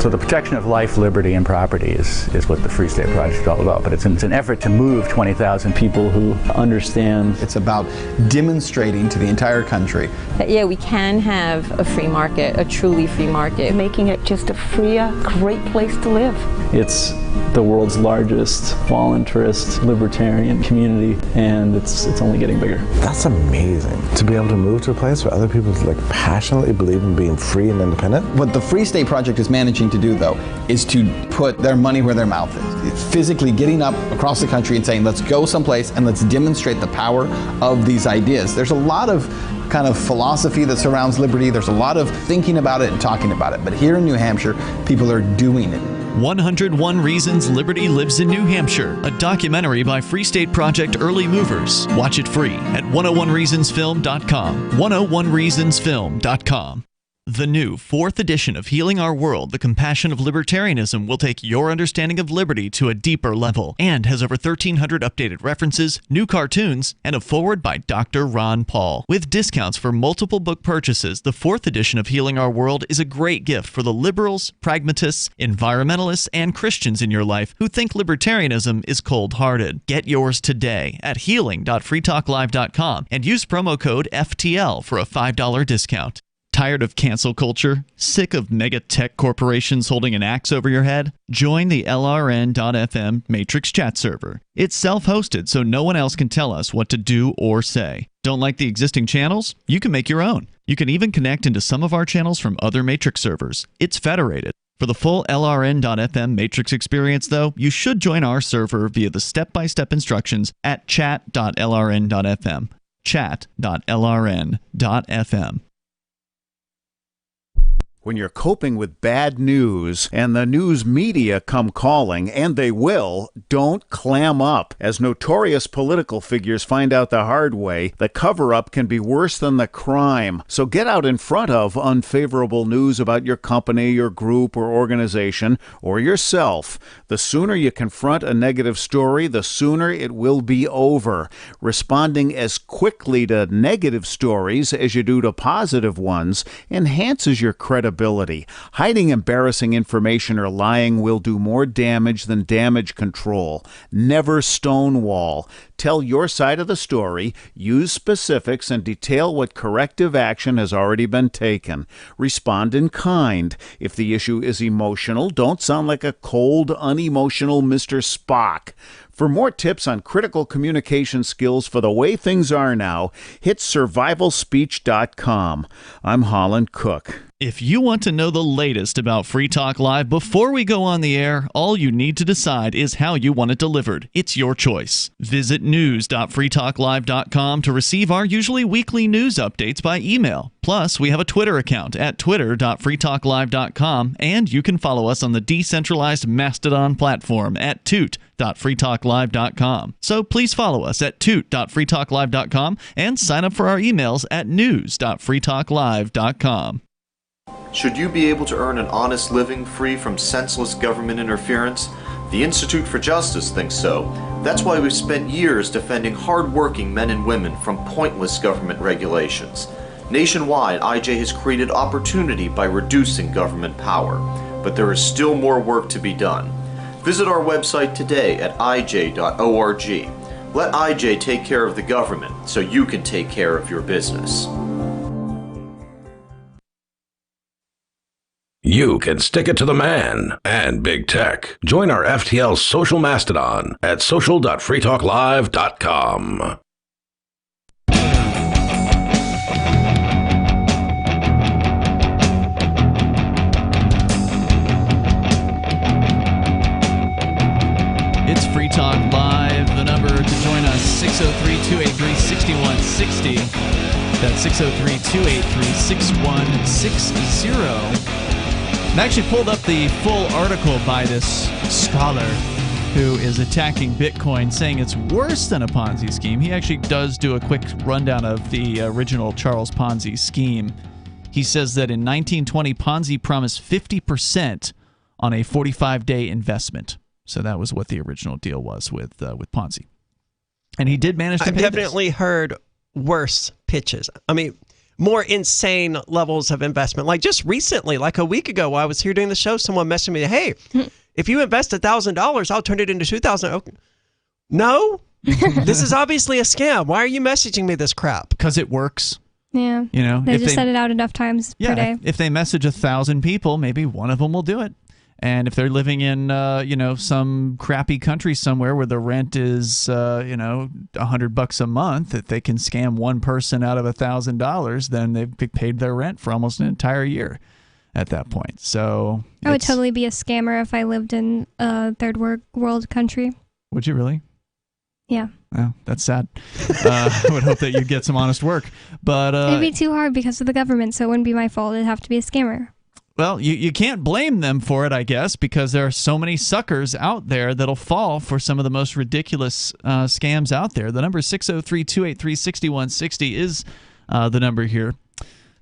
So the protection of life, liberty, and property is what the Free State Project is all about. But it's an effort to move 20,000 people who understand. It's about demonstrating to the entire country that, yeah, we can have a free market, a truly free market. Making it just a freer, great place to live. It's the world's largest voluntarist libertarian community, and it's only getting bigger. That's amazing, to be able to move to a place where other people passionately believe in being free and independent. What the Free State Project is managing to do, though, is to put their money where their mouth is. It's physically getting up across the country and saying, let's go someplace and let's demonstrate the power of these ideas. There's a lot of kind of philosophy that surrounds liberty. There's a lot of thinking about it and talking about it. But here in New Hampshire, people are doing it. 101 Reasons Liberty Lives in New Hampshire, a documentary by Free State Project Early Movers. Watch it free at 101reasonsfilm.com. 101reasonsfilm.com. The new 4th edition of Healing Our World, The Compassion of Libertarianism, will take your understanding of liberty to a deeper level and has over 1,300 updated references, new cartoons, and a foreword by Dr. Ron Paul. With discounts for multiple book purchases, the 4th edition of Healing Our World is a great gift for the liberals, pragmatists, environmentalists, and Christians in your life who think libertarianism is cold-hearted. Get yours today at healing.freetalklive.com and use promo code FTL for a $5 discount. Tired of cancel culture? Sick of mega tech corporations holding an axe over your head? Join the LRN.FM Matrix chat server. It's self-hosted, so no one else can tell us what to do or say. Don't like the existing channels? You can make your own. You can even connect into some of our channels from other Matrix servers. It's federated. For the full LRN.FM Matrix experience, though, you should join our server via the step-by-step instructions at chat.lrn.fm. Chat.lrn.fm. When you're coping with bad news and the news media come calling, and they will, don't clam up. As notorious political figures find out the hard way, the cover-up can be worse than the crime. So get out in front of unfavorable news about your company, your group, or organization, or yourself. The sooner you confront a negative story, the sooner it will be over. Responding as quickly to negative stories as you do to positive ones enhances your credibility. Hiding embarrassing information or lying will do more damage than damage control. Never stonewall. Tell your side of the story, use specifics, and detail what corrective action has already been taken. Respond in kind. If the issue is emotional, don't sound like a cold, unemotional Mr. Spock. For more tips on critical communication skills for the way things are now, hit survivalspeech.com. I'm Holland Cook. If you want to know the latest about Free Talk Live before we go on the air, all you need to decide is how you want it delivered. It's your choice. Visit news.freetalklive.com to receive our usually weekly news updates by email. Plus, we have a Twitter account at twitter.freetalklive.com, and you can follow us on the decentralized Mastodon platform at toot.freetalklive.com. So please follow us at toot.freetalklive.com and sign up for our emails at news.freetalklive.com. Should you be able to earn an honest living free from senseless government interference? The Institute for Justice thinks so. That's why we've spent years defending hard-working men and women from pointless government regulations. Nationwide, IJ has created opportunity by reducing government power, but there is still more work to be done. Visit our website today at ij.org. Let IJ take care of the government so you can take care of your business. You can stick it to the man and big tech. Join our FTL social mastodon at social.freetalklive.com. It's Free Talk Live. The number to join us, 603-283-6160. That's 603-283-6160. I actually pulled up the full article by this scholar who is attacking Bitcoin, saying it's worse than a Ponzi scheme. He actually does do a quick rundown of the original Charles Ponzi scheme. He says that in 1920, Ponzi promised 50% on a 45-day investment. So that was what the original deal was with Ponzi. And he did manage to pay I've definitely heard worse pitches. I mean, more insane levels of investment. Like just recently, like a week ago while I was here doing the show, someone messaged me, hey, if you invest $1,000, I'll turn it into $2,000. Okay. No, this is obviously a scam. Why are you messaging me this crap? Because it works. Yeah. You know, they just set it out enough times per day. If they message 1,000 people, maybe one of them will do it. And if they're living in, some crappy country somewhere where the rent is, $100 a month, if they can scam one person out of $1,000, then they've paid their rent for almost an entire year at that point. So I would totally be a scammer if I lived in a third world country. Would you really? Yeah. Oh, that's sad. I would hope that you'd get some honest work. But it'd be too hard because of the government, so it wouldn't be my fault. It'd have to be a scammer. Well, you can't blame them for it, I guess, because there are so many suckers out there that'll fall for some of the most ridiculous scams out there. The number 603-283-6160 is the number here.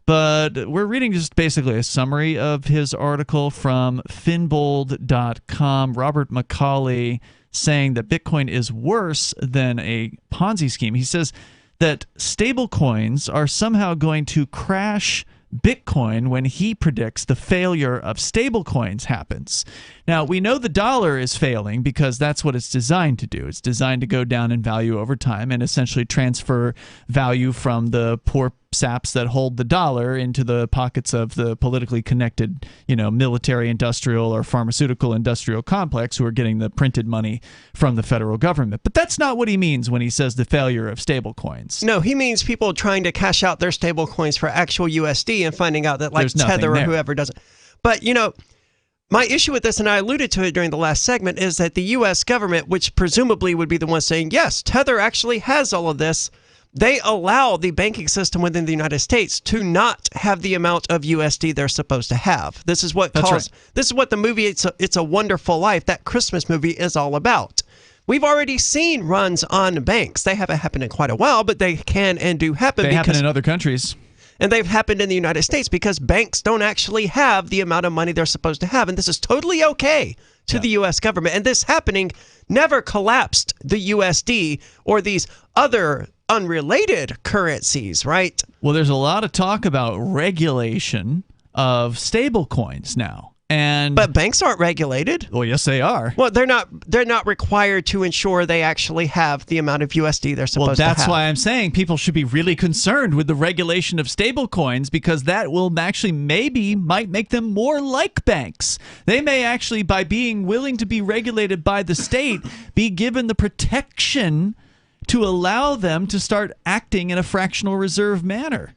But we're reading just basically a summary of his article from finbold.com. Robert McCauley saying that Bitcoin is worse than a Ponzi scheme. He says that stablecoins are somehow going to crash Bitcoin when he predicts the failure of stablecoins happens. Now, we know the dollar is failing because that's what it's designed to do. It's designed to go down in value over time and essentially transfer value from the poor saps that hold the dollar into the pockets of the politically connected, military, industrial, or pharmaceutical industrial complex who are getting the printed money from the federal government. But that's not what he means when he says the failure of stablecoins. No, he means people trying to cash out their stablecoins for actual USD and finding out that like Tether or whoever doesn't. But, my issue with this, and I alluded to it during the last segment, is that the U.S. government, which presumably would be the one saying, yes, Tether actually has all of this, they allow the banking system within the United States to not have the amount of USD they're supposed to have. This is what This is what the movie It's a Wonderful Life, that Christmas movie, is all about. We've already seen runs on banks. They haven't happened in quite a while, but they can and do happen. They happen in other countries. And they've happened in the United States because banks don't actually have the amount of money they're supposed to have. And this is totally okay to the U.S. government. And this happening never collapsed the USD or these other unrelated currencies, right? Well, there's a lot of talk about regulation of stable coins now. But banks aren't regulated. Well, yes, they are. Well, they're not required to ensure they actually have the amount of USD they're supposed to have. Well, that's why I'm saying people should be really concerned with the regulation of stable coins, because that will actually might make them more like banks. They may actually, by being willing to be regulated by the state, be given the protection to allow them to start acting in a fractional reserve manner.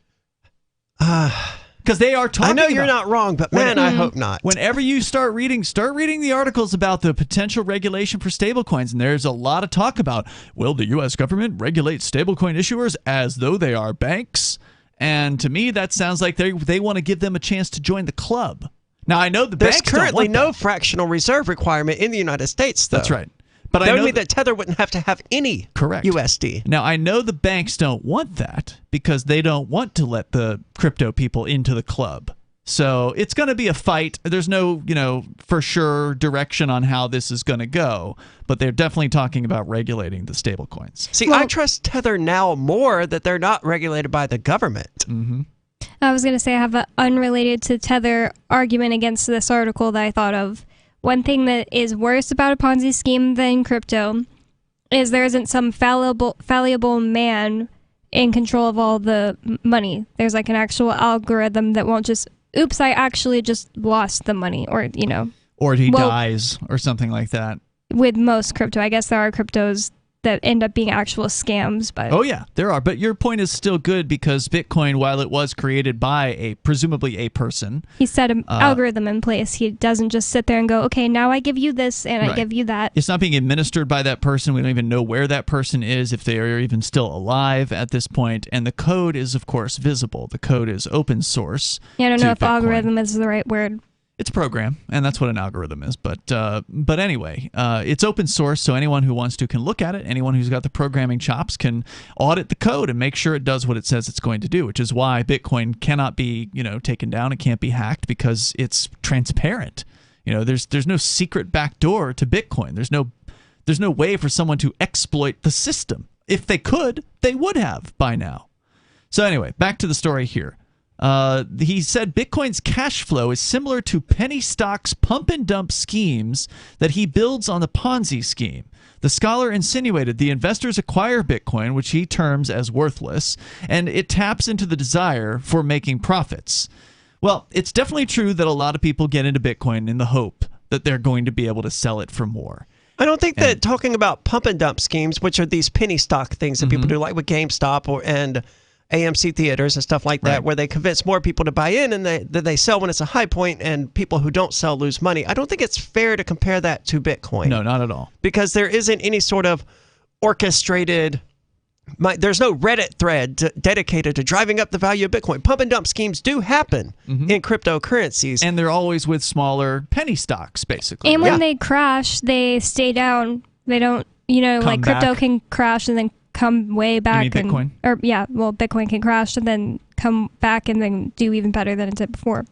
Because they are talking. I know you're not wrong, but man, I hope not. Whenever you start reading the articles about the potential regulation for stablecoins, and there's a lot of talk about, will the U.S. government regulate stablecoin issuers as though they are banks? And to me, that sounds like they want to give them a chance to join the club. Now, I know there's currently no fractional reserve requirement in the United States, though. That's right. But that would mean that Tether wouldn't have to have any USD. Now, I know the banks don't want that because they don't want to let the crypto people into the club. So it's going to be a fight. There's no, for sure direction on how this is going to go. But they're definitely talking about regulating the stablecoins. See, I trust Tether now more that they're not regulated by the government. Mm-hmm. I was going to say I have an unrelated to Tether argument against this article that I thought of. One thing that is worse about a Ponzi scheme than crypto is there isn't some fallible man in control of all the money. There's like an actual algorithm that won't just, oops, I actually just lost the money, or, Or he dies or something like that. With most crypto. I guess there are cryptos that end up being actual scams. But oh, yeah, there are. But your point is still good because Bitcoin, while it was created by presumably a person. He set an algorithm in place. He doesn't just sit there and go, okay, now I give you this and I give you that. It's not being administered by that person. We don't even know where that person is, if they are even still alive at this point. And the code is, of course, visible. The code is open source. Yeah, I don't know if algorithm is the right word. It's a program, and that's what an algorithm is. But anyway, it's open source, so anyone who wants to can look at it. Anyone who's got the programming chops can audit the code and make sure it does what it says it's going to do, which is why Bitcoin cannot be taken down. It can't be hacked because it's transparent. There's no secret backdoor to Bitcoin. There's no way for someone to exploit the system. if they could, they would have by now. So anyway, back to the story here. He said Bitcoin's cash flow is similar to penny stocks pump and dump schemes that he builds on the Ponzi scheme. The scholar insinuated the investors acquire Bitcoin, which he terms as worthless, and it taps into the desire for making profits. Well, it's definitely true that a lot of people get into Bitcoin in the hope that they're going to be able to sell it for more. I don't think that talking about pump and dump schemes, which are these penny stock things that people do, like with GameStop and AMC theaters and stuff like that, where they convince more people to buy in and they sell when it's a high point, and people who don't sell lose money. I don't think it's fair to compare that to Bitcoin. No, not at all. Because there isn't any sort of orchestrated... there's no Reddit thread dedicated to driving up the value of Bitcoin. Pump and dump schemes do happen in cryptocurrencies. And they're always with smaller penny stocks, basically. And when they crash, they stay down. They don't, like crypto can crash and then come way back. You mean Bitcoin? Bitcoin can crash and then come back and then do even better than it did before.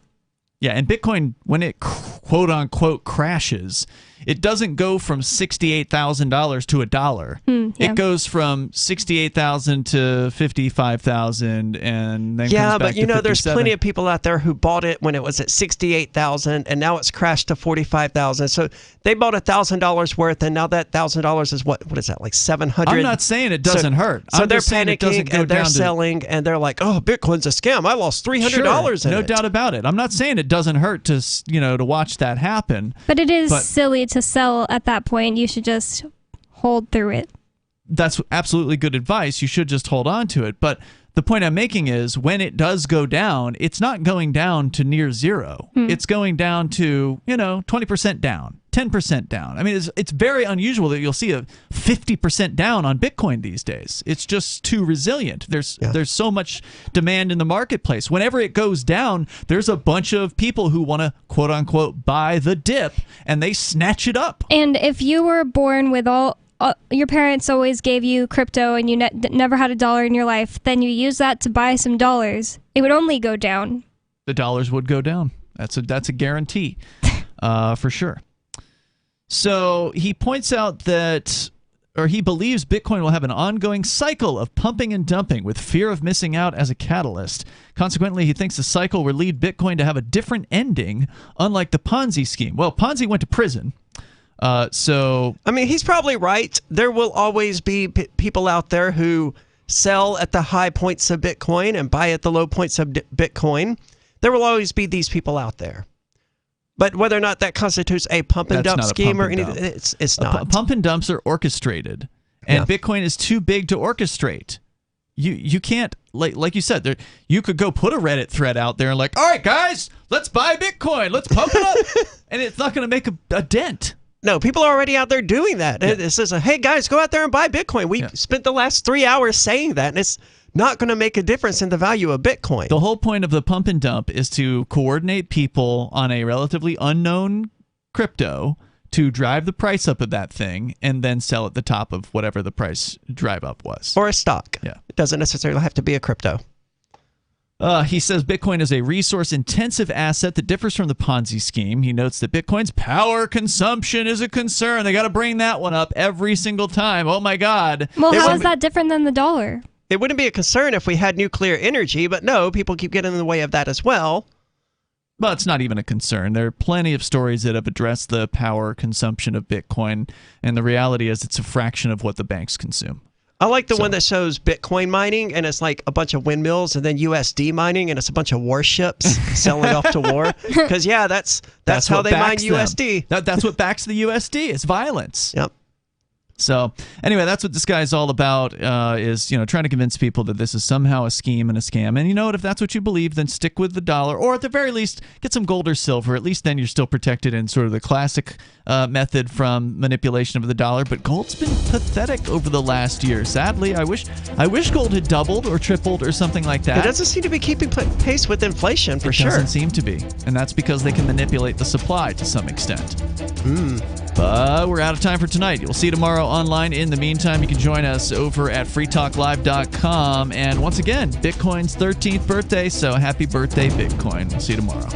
Yeah, and Bitcoin, when it quote-unquote crashes, it doesn't go from $68,000 to $1. It goes from $68,000 to $55,000 and then comes back to $57,000. There's plenty of people out there who bought it when it was at $68,000 and now it's crashed to $45,000. So they bought $1,000 worth and now that $1,000 is what is that, like $700? I'm not saying it doesn't hurt. So they're panicking and they're selling and they're like, oh, Bitcoin's a scam. I lost $300 in it. No doubt about it. I'm not saying it doesn't hurt to watch that happen. But it is silly to sell at that point. You should just hold through it. That's absolutely good advice. You should just hold on to it. But the point I'm making is when it does go down, it's not going down to near zero. It's going down to, 20% down, 10% down. I mean, it's very unusual that you'll see a 50% down on Bitcoin these days. It's just too resilient. There's so much demand in the marketplace. Whenever it goes down, there's a bunch of people who want to, quote unquote, buy the dip, and they snatch it up. And if you were born with your parents always gave you crypto and you never had $1 in your life, then you use that to buy some dollars, it would only go down. The dollars would go down. That's a guarantee, for sure. So he points out he believes Bitcoin will have an ongoing cycle of pumping and dumping with fear of missing out as a catalyst. Consequently, he thinks the cycle will lead Bitcoin to have a different ending, unlike the Ponzi scheme. Well, Ponzi went to prison. He's probably right. There will always be people out there who sell at the high points of Bitcoin and buy at the low points of Bitcoin. There will always be these people out there. But whether or not that constitutes a pump and dump scheme or anything, it's not. Pump and dumps are orchestrated, and Bitcoin is too big to orchestrate. You can't, like you said, you could go put a Reddit thread out there and all right, guys, let's buy Bitcoin, let's pump it up, and it's not going to make a dent. No, people are already out there doing that. Yeah. It says, hey, guys, go out there and buy Bitcoin. We spent the last 3 hours saying that, and it's not going to make a difference in the value of Bitcoin. The whole point of the pump and dump is to coordinate people on a relatively unknown crypto to drive the price up of that thing and then sell at the top of whatever the price drive up was. Or a stock. Yeah. It doesn't necessarily have to be a crypto. He says Bitcoin is a resource-intensive asset that differs from the Ponzi scheme. He notes that Bitcoin's power consumption is a concern. They got to bring that one up every single time. Oh, my God. Well, how is that different than the dollar? It wouldn't be a concern if we had nuclear energy, but no, people keep getting in the way of that as well. Well, it's not even a concern. There are plenty of stories that have addressed the power consumption of Bitcoin, and the reality is it's a fraction of what the banks consume. I like the one that shows Bitcoin mining, and it's like a bunch of windmills, and then USD mining, and it's a bunch of warships selling off to war. Because, that's how they mine USD. That's what backs the USD. It's violence. Yep. So anyway, that's what this guy's all about, is trying to convince people that this is somehow a scheme and a scam. And you know what? If that's what you believe, then stick with the dollar, or at the very least, get some gold or silver. At least then you're still protected in sort of the classic method from manipulation of the dollar. But gold's been pathetic over the last year. Sadly, I wish gold had doubled or tripled or something like that. It doesn't seem to be keeping pace with inflation, for sure. It doesn't seem to be, and that's because they can manipulate the supply to some extent. But we're out of time for tonight. You'll see you tomorrow online. In the meantime, you can join us over at freetalklive.com. And once again, Bitcoin's 13th birthday, so happy birthday, Bitcoin. We'll see you tomorrow.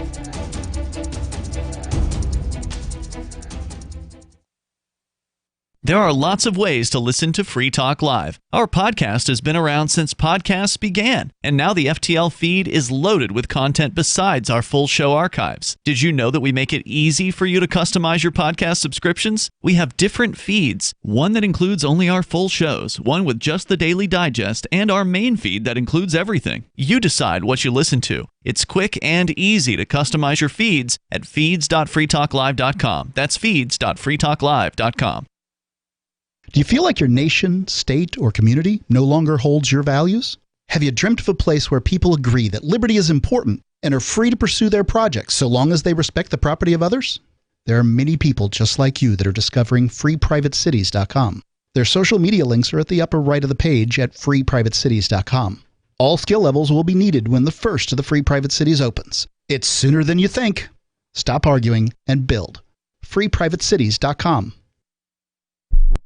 There are lots of ways to listen to Free Talk Live. Our podcast has been around since podcasts began, and now the FTL feed is loaded with content besides our full show archives. Did you know that we make it easy for you to customize your podcast subscriptions? We have different feeds, one that includes only our full shows, one with just the Daily Digest, and our main feed that includes everything. You decide what you listen to. It's quick and easy to customize your feeds at feeds.freetalklive.com. That's feeds.freetalklive.com. Do you feel like your nation, state, or community no longer holds your values? Have you dreamt of a place where people agree that liberty is important and are free to pursue their projects so long as they respect the property of others? There are many people just like you that are discovering freeprivatecities.com. Their social media links are at the upper right of the page at freeprivatecities.com. All skill levels will be needed when the first of the Free Private Cities opens. It's sooner than you think. Stop arguing and build. freeprivatecities.com.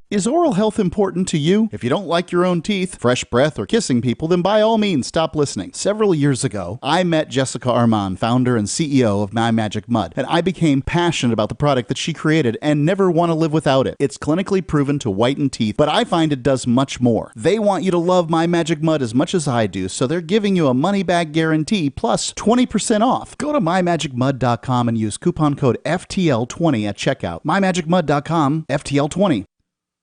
Is oral health important to you? If you don't like your own teeth, fresh breath, or kissing people, then by all means stop listening. Several years ago, I met Jessica Armand, founder and CEO of My Magic Mud, and I became passionate about the product that she created and never want to live without it. It's clinically proven to whiten teeth, but I find it does much more. They want you to love My Magic Mud as much as I do, so they're giving you a money-back guarantee plus 20% off. Go to mymagicmud.com and use coupon code FTL20 at checkout. mymagicmud.com, FTL20.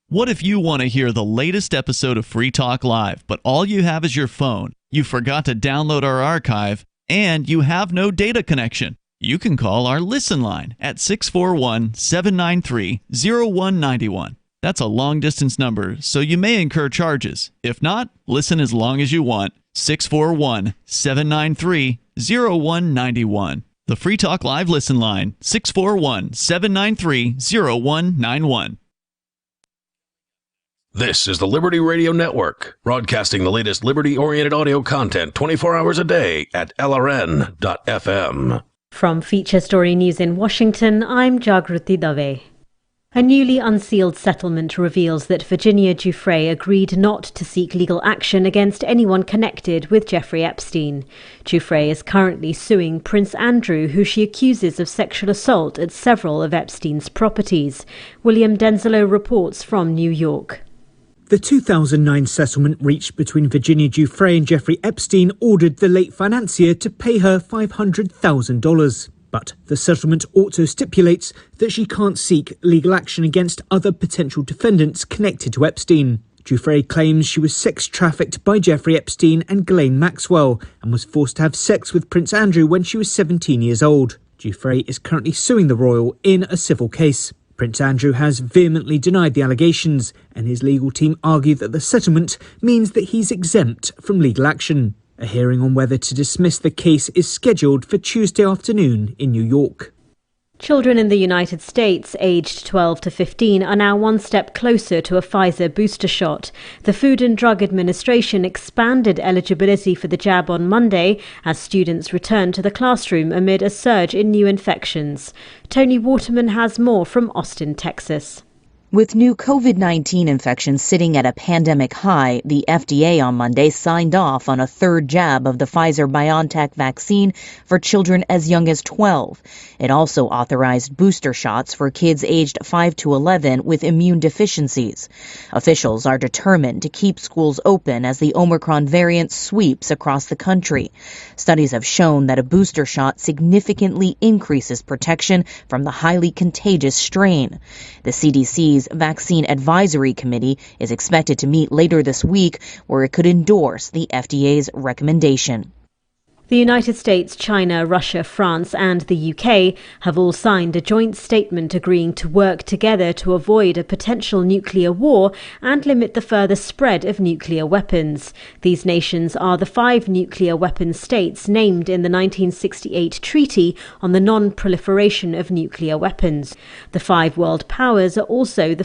What if you want to hear the latest episode of Free Talk Live, but all you have is your phone, you forgot to download our archive, and you have no data connection? You can call our Listen line at 641-793-0191. That's a long-distance number, so you may incur charges. If not, listen as long as you want. 641-793-0191. The Free Talk Live Listen line, 641-793-0191. This is the Liberty Radio Network, broadcasting the latest liberty-oriented audio content 24 hours a day at LRN.FM. From Feature Story News in Washington, I'm Jagruti Dave. A newly unsealed settlement reveals that Virginia Giuffre agreed not to seek legal action against anyone connected with Jeffrey Epstein. Giuffre is currently suing Prince Andrew, who she accuses of sexual assault at several of Epstein's properties. William Denzelo reports from New York. The 2009 settlement reached between Virginia Giuffre and Jeffrey Epstein ordered the late financier to pay her $500,000. But the settlement also stipulates that she can't seek legal action against other potential defendants connected to Epstein. Giuffre claims she was sex trafficked by Jeffrey Epstein and Ghislaine Maxwell and was forced to have sex with Prince Andrew when she was 17 years old. Giuffre is currently suing the royal in a civil case. Prince Andrew has vehemently denied the allegations, and his legal team argue that the settlement means that he's exempt from legal action. A hearing on whether to dismiss the case is scheduled for Tuesday afternoon in New York. Children in the United States aged 12 to 15 are now one step closer to a Pfizer booster shot. The Food and Drug Administration expanded eligibility for the jab on Monday as students return to the classroom amid a surge in new infections. Tony Waterman has more from Austin, Texas. With new COVID-19 infections sitting at a pandemic high, the FDA on Monday signed off on a third jab of the Pfizer-BioNTech vaccine for children as young as 12. It also authorized booster shots for kids aged 5 to 11 with immune deficiencies. Officials are determined to keep schools open as the Omicron variant sweeps across the country. Studies have shown that a booster shot significantly increases protection from the highly contagious strain. The CDC's Vaccine Advisory Committee is expected to meet later this week, where it could endorse the FDA's recommendation. The United States, China, Russia, France and the UK have all signed a joint statement agreeing to work together to avoid a potential nuclear war and limit the further spread of nuclear weapons. These nations are the 5 nuclear weapon states named in the 1968 Treaty on the Non-Proliferation of Nuclear Weapons. The 5 world powers are also the